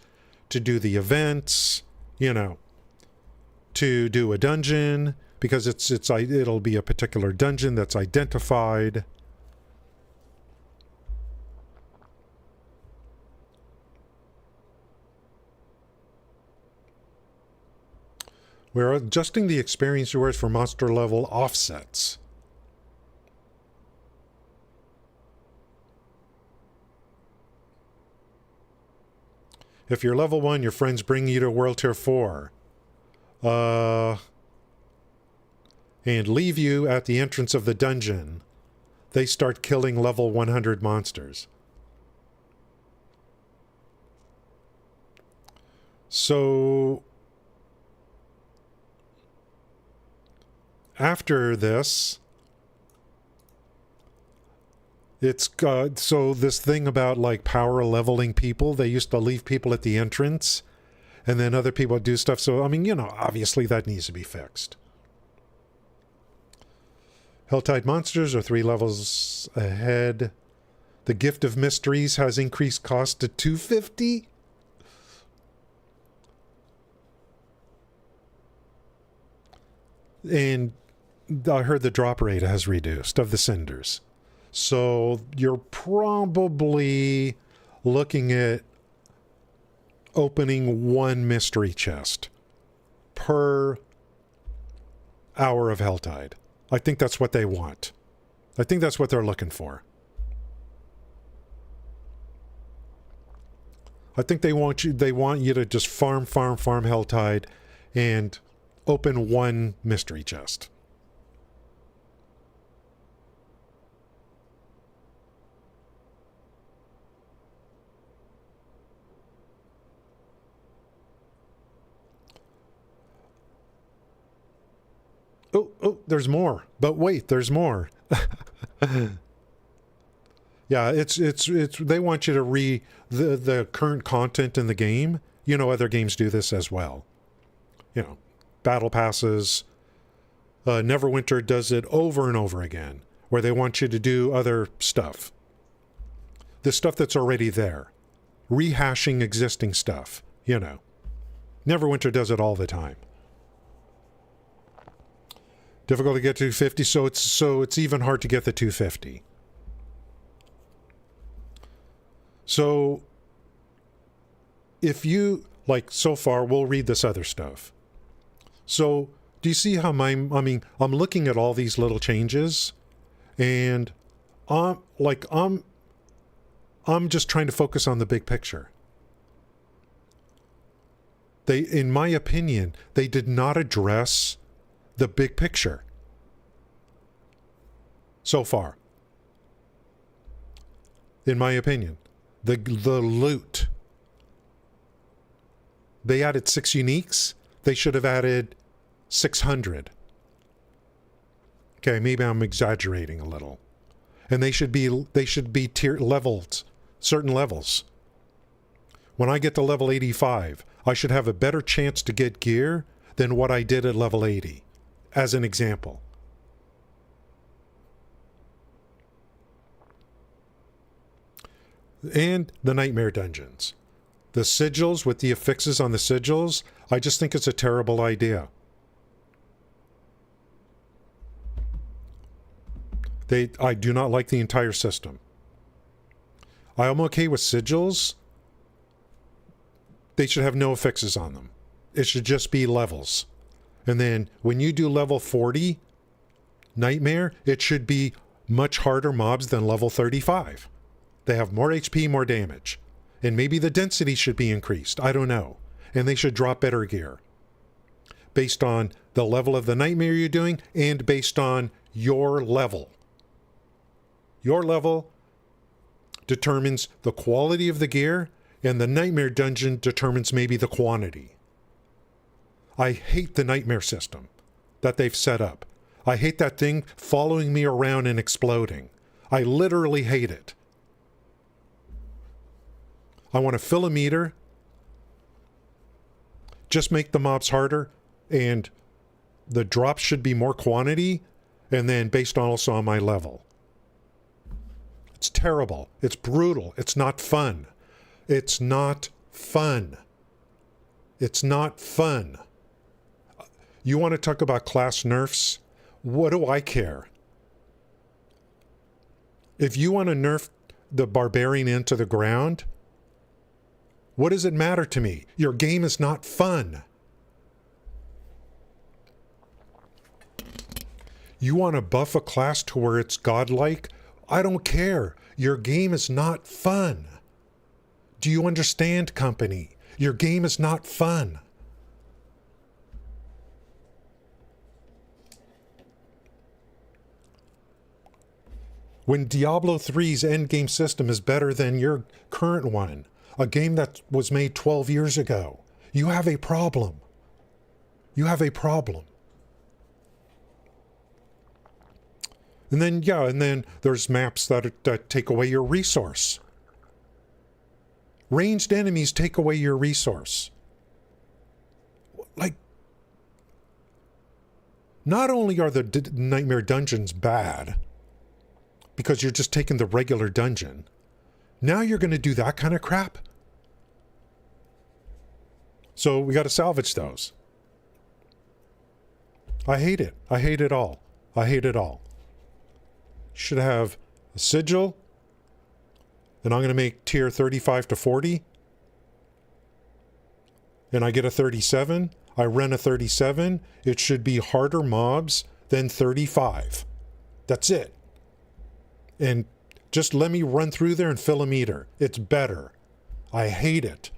to do the events, to do a dungeon, because it'll be a particular dungeon that's identified. We're adjusting the experience rewards for monster level offsets. If you're level 1, your friends bring you to World Tier 4. And leave you at the entrance of the dungeon. they start killing level 100 monsters. So after this, it's so this thing about like power leveling people, they used to leave people at the entrance and then other people do stuff. So, I mean, you know, obviously that needs to be fixed. Helltide monsters are 3 levels ahead. The Gift of Mysteries has increased cost to $250. And I heard the drop rate has reduced of the cinders. So you're probably looking at opening 1 mystery chest per hour of Helltide. I think that's what they want. I think that's what they're looking for. I think they want you to just farm Helltide and open 1 mystery chest. Oh, there's more. But wait, there's more. Yeah, it's they want you to read the current content in the game. You know, other games do this as well. You know, battle passes. Neverwinter does it over and over again, where they want you to do other stuff. The stuff that's already there. Rehashing existing stuff, you know. Neverwinter does it all the time. Difficult to get to 250, so it's even hard to get the 250. So if you, like, so far, we'll read this other stuff. So do you see how I'm looking at all these little changes, and I'm just trying to focus on the big picture. They, in my opinion, they did not address the big picture so far. In my opinion, the loot. They added 6 uniques. They should have added 600. Okay, maybe I'm exaggerating a little. And they should be tier levels, certain levels. When I get to level 85, I should have a better chance to get gear than what I did at level 80, as an example. And the nightmare dungeons. The sigils with the affixes on the sigils, I just think it's a terrible idea. I do not like the entire system. I am okay with sigils. They should have no affixes on them. It should just be levels. And then when you do level 40 nightmare, it should be much harder mobs than level 35. They have more HP, more damage. And maybe the density should be increased. I don't know. And they should drop better gear. Based on the level of the nightmare you're doing and based on your level. Your level determines the quality of the gear, and the nightmare dungeon determines maybe the quantity. I hate the nightmare system that they've set up. I hate that thing following me around and exploding. I literally hate it. I want to fill a meter, just make the mobs harder, and the drops should be more quantity, and then based also on my level. It's terrible. It's brutal. It's not fun. It's not fun. It's not fun. You want to talk about class nerfs? What do I care? If you want to nerf the barbarian into the ground, what does it matter to me? Your game is not fun. You want to buff a class to where it's godlike? I don't care. Your game is not fun. Do you understand, company? Your game is not fun. When Diablo 3's endgame system is better than your current one, a game that was made 12 years ago, you have a problem. You have a problem. And then there's maps that take away your resource. Ranged enemies take away your resource. Like, not only are the nightmare dungeons bad, because you're just taking the regular dungeon, now you're going to do that kind of crap? So we got to salvage those. I hate it. I hate it all. I hate it all. Should have a sigil, and I'm going to make tier 35 to 40, and I get a 37. I run a 37. It should be harder mobs than 35. That's it. And just let me run through there and fill a meter. It's better. I hate it.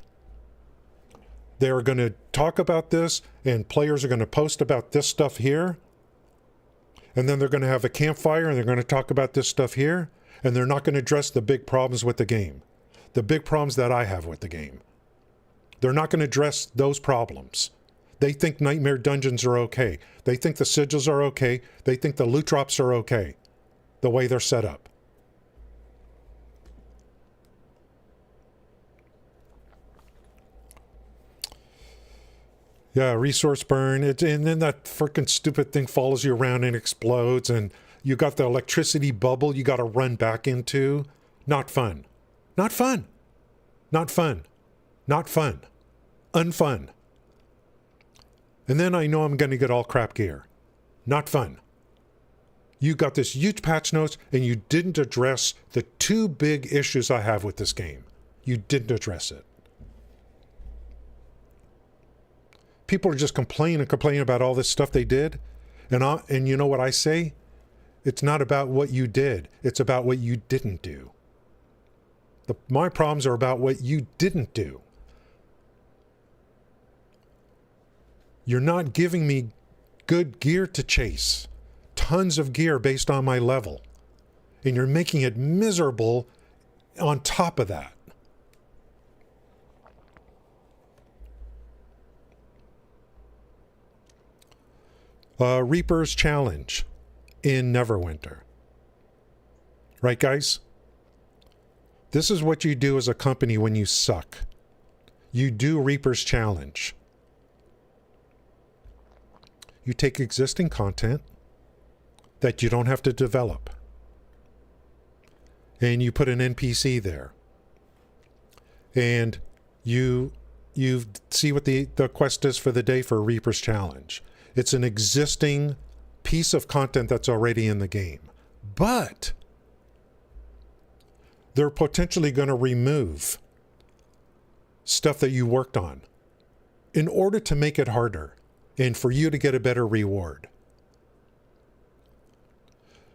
They're going to talk about this, and players are going to post about this stuff here. And then they're going to have a campfire, and they're going to talk about this stuff here. And they're not going to address the big problems with the game. The big problems that I have with the game. They're not going to address those problems. They think Nightmare Dungeons are okay. They think the sigils are okay. They think the loot drops are okay. The way they're set up. Yeah, resource burn. And then that freaking stupid thing follows you around and explodes. And you got the electricity bubble you got to run back into. Not fun. Not fun. Not fun. Not fun. Unfun. And then I know I'm going to get all crap gear. Not fun. You got this huge patch notes and you didn't address the two big issues I have with this game. You didn't address it. People are just complaining about all this stuff they did. And you know what I say? It's not about what you did. It's about what you didn't do. My problems are about what you didn't do. You're not giving me good gear to chase. Tons of gear based on my level. And you're making it miserable on top of that. Reaper's Challenge in Neverwinter. Right, guys? This is what you do as a company when you suck. You do Reaper's Challenge. You take existing content that you don't have to develop, and you put an NPC there, and you see what the quest is for the day for Reaper's Challenge. It's an existing piece of content that's already in the game, but they're potentially going to remove stuff that you worked on in order to make it harder and for you to get a better reward.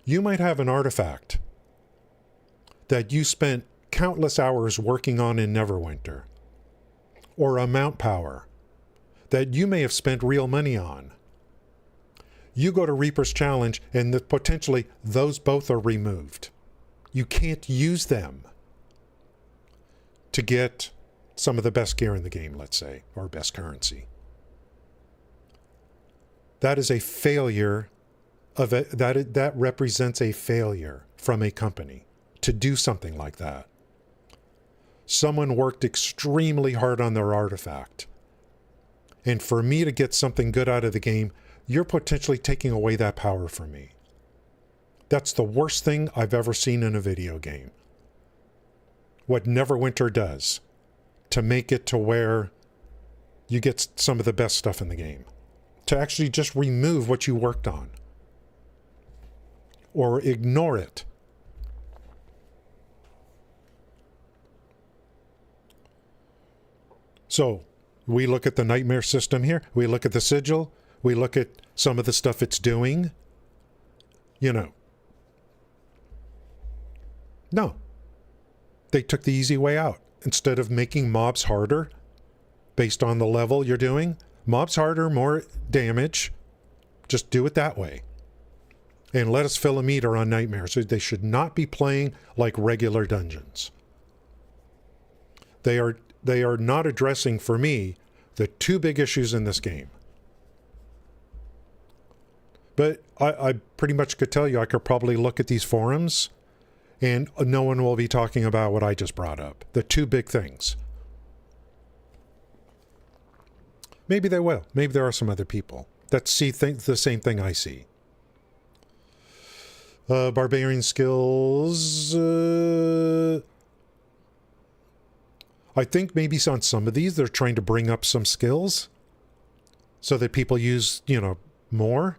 You might have an artifact that you spent countless hours working on in Neverwinter, or a mount power that you may have spent real money on. You go to Reaper's Challenge and potentially those both are removed. You can't use them to get some of the best gear in the game, let's say, or best currency. That is a failure of it. That represents a failure from a company to do something like that. Someone worked extremely hard on their artifact. And for me to get something good out of the game, you're potentially taking away that power from me. That's the worst thing I've ever seen in a video game. What Neverwinter does to make it to where you get some of the best stuff in the game. To actually just remove what you worked on. Or ignore it. So, we look at the nightmare system here. We look at the sigil. We look at some of the stuff it's doing. You know. No. They took the easy way out. Instead of making mobs harder based on the level you're doing, mobs harder, more damage. Just do it that way. And let us fill a meter on nightmares. They should not be playing like regular dungeons. They are not addressing, for me, the two big issues in this game. But I pretty much could tell you I could probably look at these forums and no one will be talking about what I just brought up. The two big things. Maybe they will. Maybe there are some other people that see the same thing I see. Barbarian skills. I think maybe on some of these they're trying to bring up some skills so that people use, more.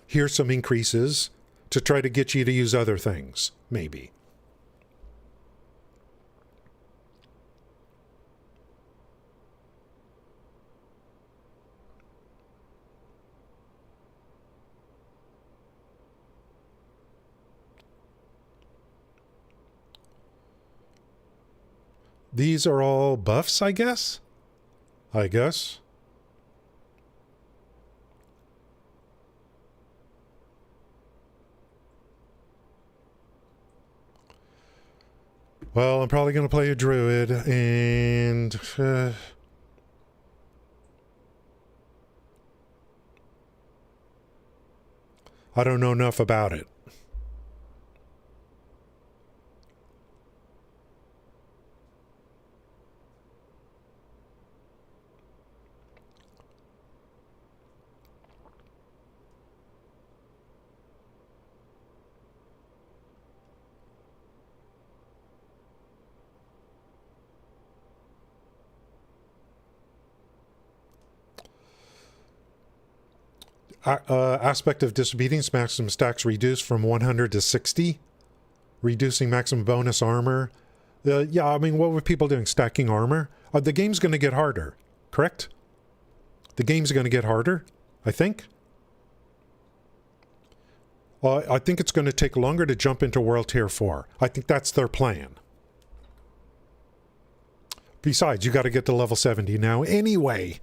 Here's some increases to try to get you to use other things, maybe. These are all buffs, I guess? Well, I'm probably going to play a druid, and... I don't know enough about it. Aspect of disobedience, maximum stacks reduced from 100 to 60. Reducing maximum bonus armor. Yeah, I mean, what were people doing? Stacking armor? The game's going to get harder, correct? The game's going to get harder, I think. I think it's going to take longer to jump into World Tier 4. I think that's their plan. Besides, you got to get to level 70 now anyway.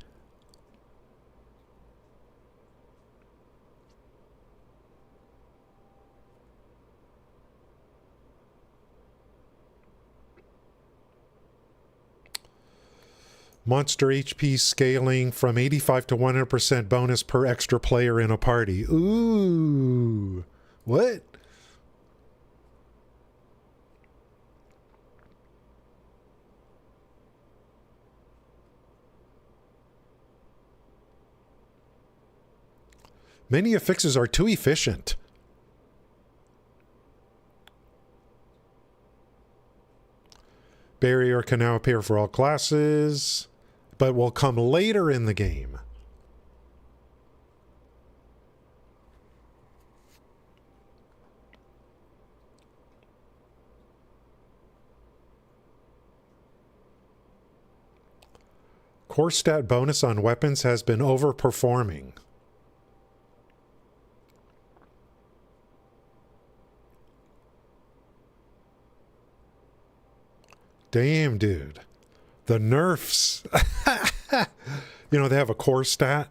Monster HP scaling from 85 to 100% bonus per extra player in a party. Ooh. What? Many affixes are too efficient. Barrier can now appear for all classes, but will come later in the game. Core stat bonus on weapons has been overperforming. Damn, dude. The nerfs. You know, they have a core stat.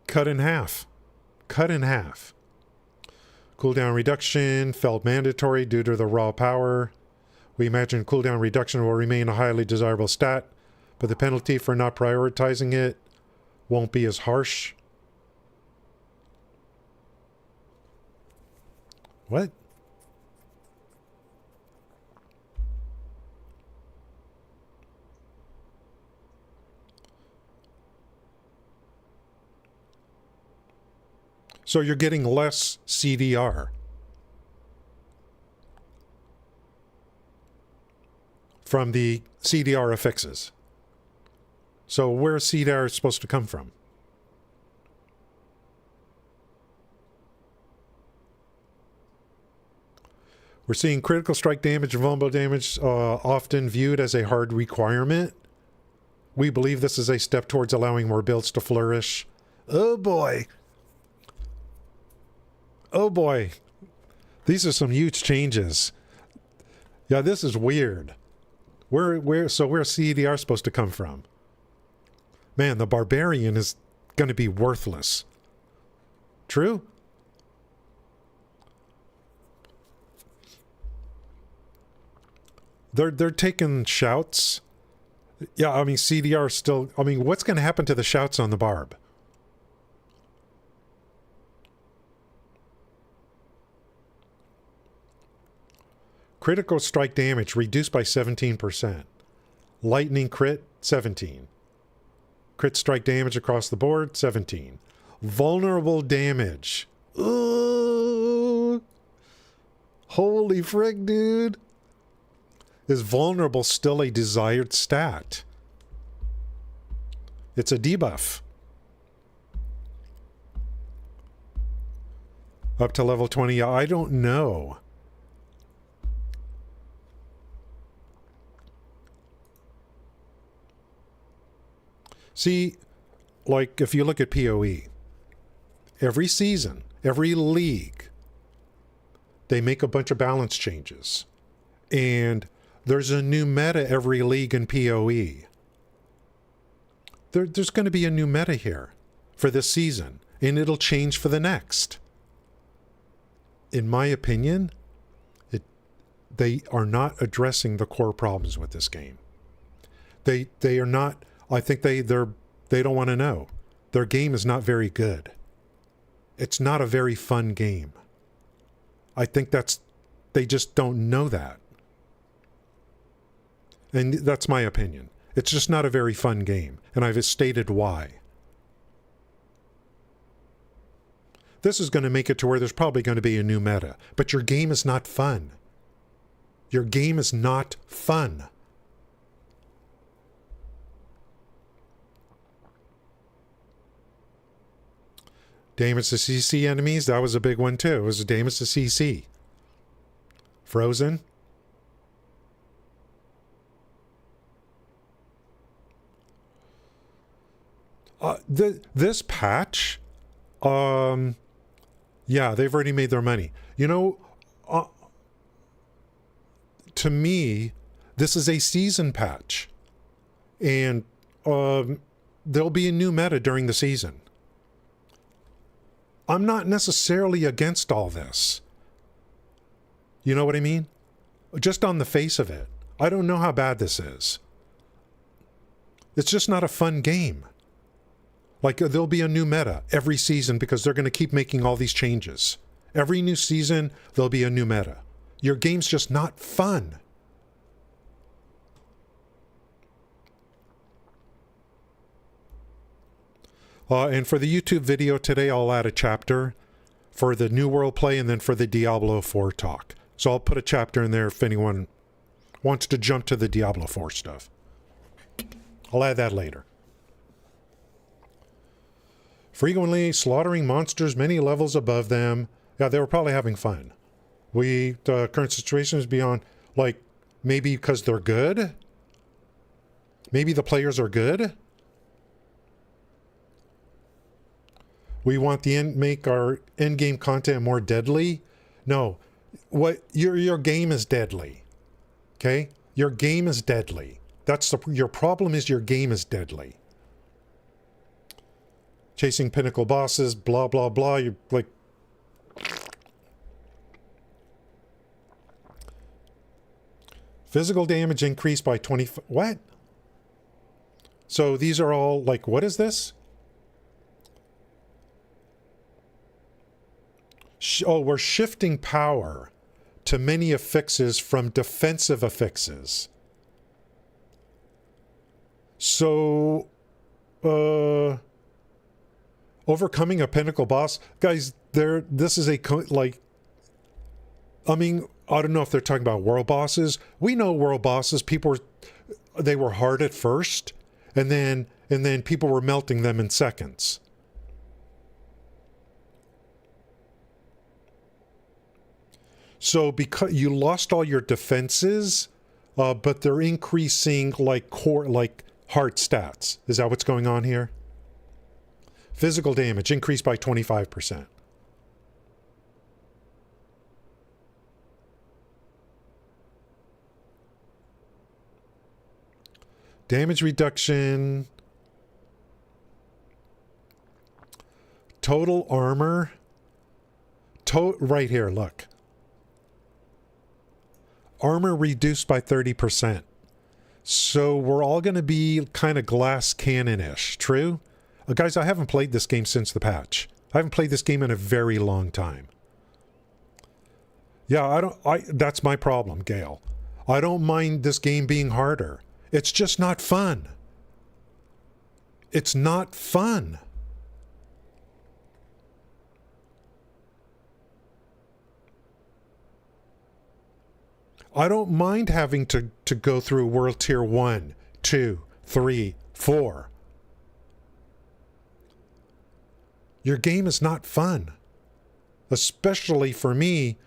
Cut in half. Cut in half. Cooldown reduction felt mandatory due to the raw power. We imagine cooldown reduction will remain a highly desirable stat, but the penalty for not prioritizing it won't be as harsh. What? So you're getting less CDR. From the CDR affixes. So where's CDR supposed to come from? We're seeing critical strike damage and vulnerable damage often viewed as a hard requirement. We believe this is a step towards allowing more builds to flourish. Oh boy. Oh boy. These are some huge changes. Yeah, this is weird. Where's CDR supposed to come from? Man, the barbarian is going to be worthless. True? They're taking shouts. Yeah, I mean CDR still. I mean, what's going to happen to the shouts on the barb? Critical strike damage reduced by 17%. Lightning crit 17. Crit strike damage across the board 17. Vulnerable damage. Ooh. Holy frick, dude. Is vulnerable still a desired stat? It's a debuff. Up to level 20, I don't know. See, like if you look at PoE, every season, every league, they make a bunch of balance changes. And there's a new meta every league in PoE. There's going to be a new meta here for this season, and it'll change for the next. In my opinion, they are not addressing the core problems with this game. They are not. I think they don't want to know. Their game is not very good. It's not a very fun game. I think they just don't know that. And that's my opinion. It's just not a very fun game, and I've stated why. This is going to make it to where there's probably going to be a new meta, but your game is not fun. Your game is not fun. Damage to CC enemies, that was a big one too. It was a damage to CC. Frozen. This patch, yeah, they've already made their money. You know, to me, this is a season patch. And there'll be a new meta during the season. I'm not necessarily against all this. You know what I mean? Just on the face of it. I don't know how bad this is. It's just not a fun game. Like, there'll be a new meta every season because they're going to keep making all these changes. Every new season, there'll be a new meta. Your game's just not fun. And for the YouTube video today, I'll add a chapter for the New World play and then for the Diablo 4 talk. So I'll put a chapter in there if anyone wants to jump to the Diablo 4 stuff. I'll add that later. Frequently slaughtering monsters many levels above them. Yeah, they were probably having fun. The current situation is beyond, like, maybe because they're good? Maybe the players are good? We want make our end game content more deadly? No. What your game is deadly. Okay? Your game is deadly. Your problem is your game is deadly. Chasing pinnacle bosses, blah blah blah. You're like, physical damage increased by 20. What? So these are all like, what is this? Oh, we're shifting power to many affixes from defensive affixes. So, overcoming a pinnacle boss, guys. This is like. I mean, I don't know if they're talking about world bosses. We know world bosses. They were hard at first, and then people were melting them in seconds. So because you lost all your defenses, but they're increasing like heart stats. Is that what's going on here? Physical damage increased by 25%. Damage reduction. Total armor. Right here, look. Armor reduced by 30%. So we're all going to be kind of glass cannon-ish. True? Guys, I haven't played this game since the patch. I haven't played this game in a very long time. Yeah, that's my problem, Gale. I don't mind this game being harder. It's just not fun. It's not fun. I don't mind having to go through World Tier 1, 2, 3, 4. Your game is not fun. Especially for me,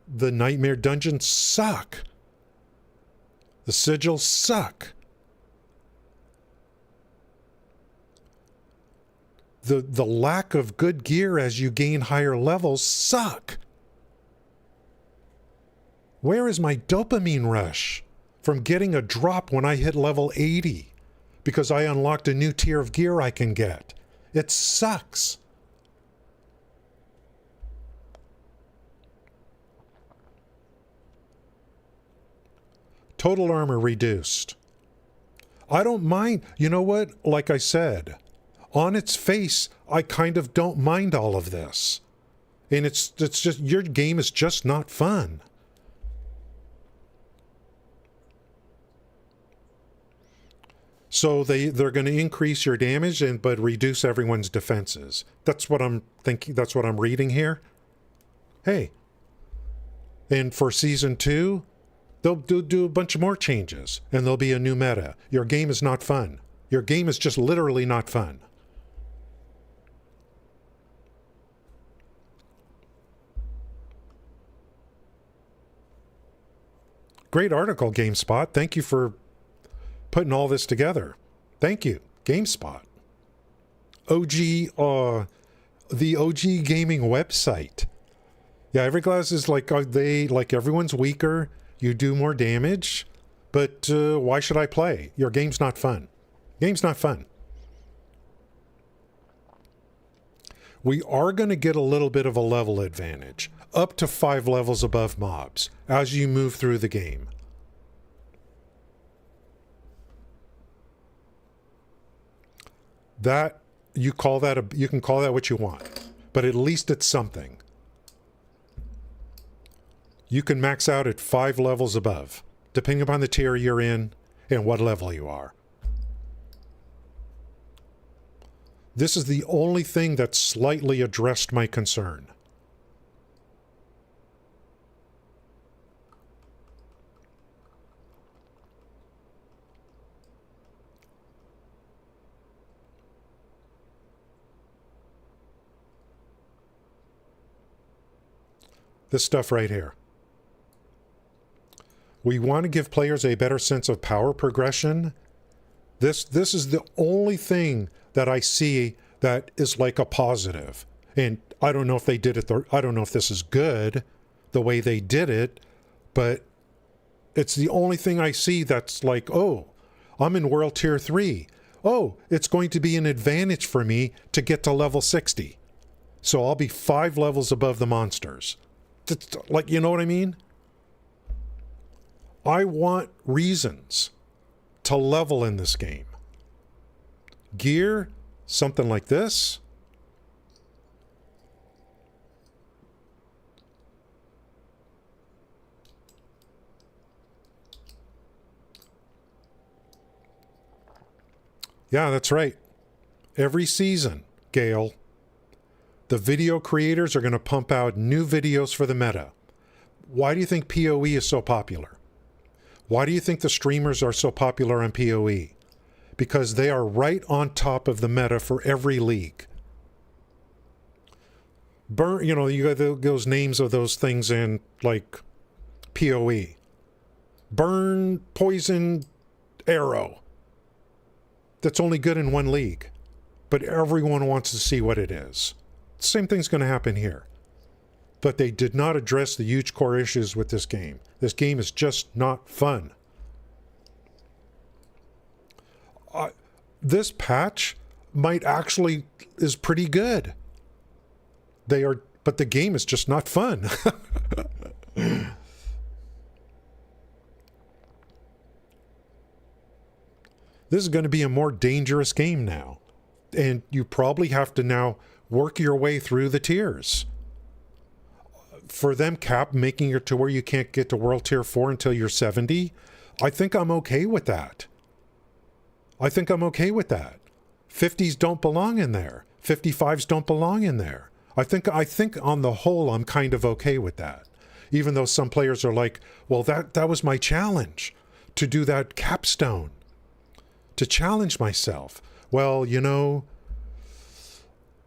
the Nightmare Dungeons suck. The sigils suck. The lack of good gear as you gain higher levels suck. Where is my dopamine rush from getting a drop when I hit level 80 because I unlocked a new tier of gear I can get? It sucks. Total armor reduced. I don't mind. You know what? Like I said, on its face, I kind of don't mind all of this. And it's just, your game is just not fun. So they're going to increase your damage but reduce everyone's defenses. That's what I'm thinking. That's what I'm reading here. Hey. And for season 2, they'll do a bunch of more changes and there'll be a new meta. Your game is not fun. Your game is just literally not fun. Great article, GameSpot. Thank you for putting all this together. Thank you, GameSpot. The OG gaming website. Yeah, every class is like everyone's weaker. You do more damage, but why should I play? Your game's not fun. Game's not fun. We are going to get a little bit of a level advantage, up to 5 levels above mobs as you move through the game. That you can call that what you want, but at least it's something. You can max out at 5 levels above, depending upon the tier you're in and what level you are. This is the only thing that slightly addressed my concern. This stuff right here. We want to give players a better sense of power progression. This is the only thing that I see that is like a positive. And I don't know if they did it, I don't know if this is good, the way they did it, but it's the only thing I see that's like, oh, I'm in World Tier 3. Oh, it's going to be an advantage for me to get to level 60. So I'll be 5 levels above the monsters. Like, you know what I mean? I want reasons to level in this game. Gear, something like this. Yeah, that's right. Every season, Gale, the video creators are going to pump out new videos for the meta. Why do you think PoE is so popular? Why do you think the streamers are so popular on PoE? Because they are right on top of the meta for every league. Burn, you know, you got those names of those things in, like, PoE. Burn, poison, arrow. That's only good in one league. But everyone wants to see what it is. Same thing's going to happen here. But they did not address the huge core issues with this game. This game is just not fun. this patch might actually is pretty good. But the game is just not fun. This is going to be a more dangerous game now. And you probably have to now work your way through the tiers. For them, Cap, making it to where you can't get to World Tier 4 until you're 70, I think I'm okay with that. I think I'm okay with that. 50s don't belong in there. 55s don't belong in there. I think on the whole, I'm kind of okay with that. Even though some players are like, well, that was my challenge, to do that capstone, to challenge myself. Well, you know,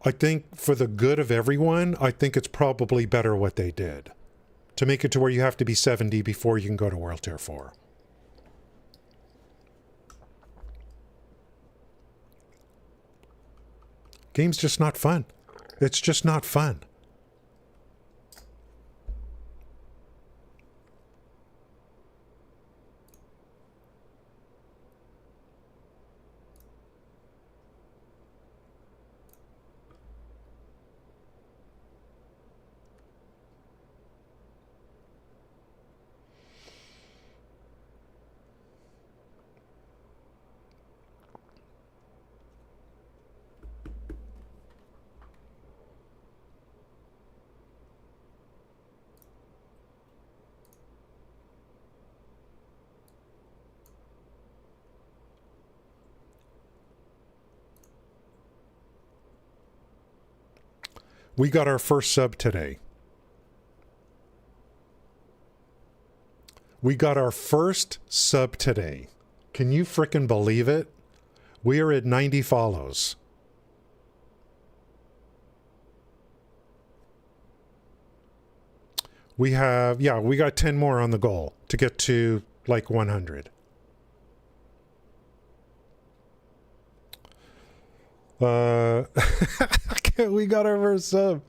I think for the good of everyone, I think it's probably better what they did. To make it to where you have to be 70 before you can go to World Tier 4. Game's just not fun. It's just not fun. We got our first sub today. We got our first sub today. Can you frickin' believe it? We are at 90 follows. We have, yeah, we got 10 more on the goal to get to like 100. We got our first sub.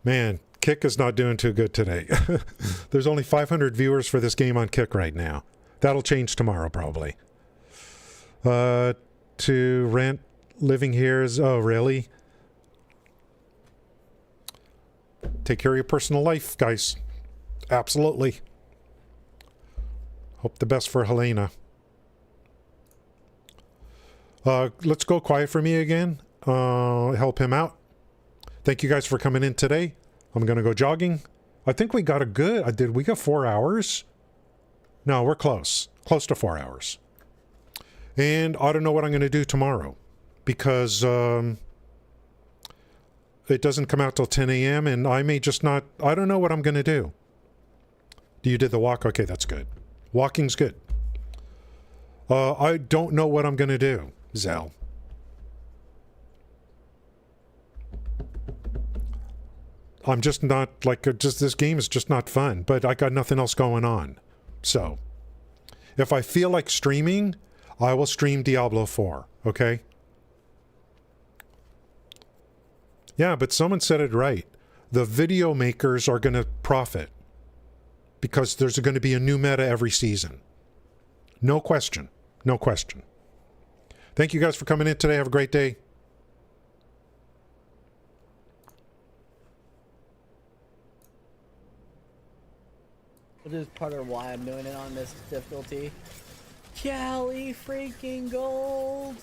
Man, Kick is not doing too good today. There's only 500 viewers for this game on Kick right now. That'll change tomorrow, probably. To rent living here is... Oh, really? Take care of your personal life, guys. Absolutely. Hope the best for Helena. Let's go quiet for me again. Help him out. Thank you guys for coming in today. I'm going to go jogging. I think we got a good... Did we got 4 hours? No, we're close. Close to 4 hours. And I don't know what I'm going to do tomorrow. Because it doesn't come out till 10 a.m. and I may just not... I don't know what I'm going to do. You did the walk? Okay, that's good. Walking's good. I don't know what I'm going to do, Zell. I'm just not, this game is just not fun, but I got nothing else going on. So, if I feel like streaming, I will stream Diablo 4, okay? Yeah, but someone said it right. The video makers are going to profit. Because there's going to be a new meta every season. No question. No question. Thank you guys for coming in today. Have a great day. This is part of why I'm doing it on this difficulty. Cali freaking gold!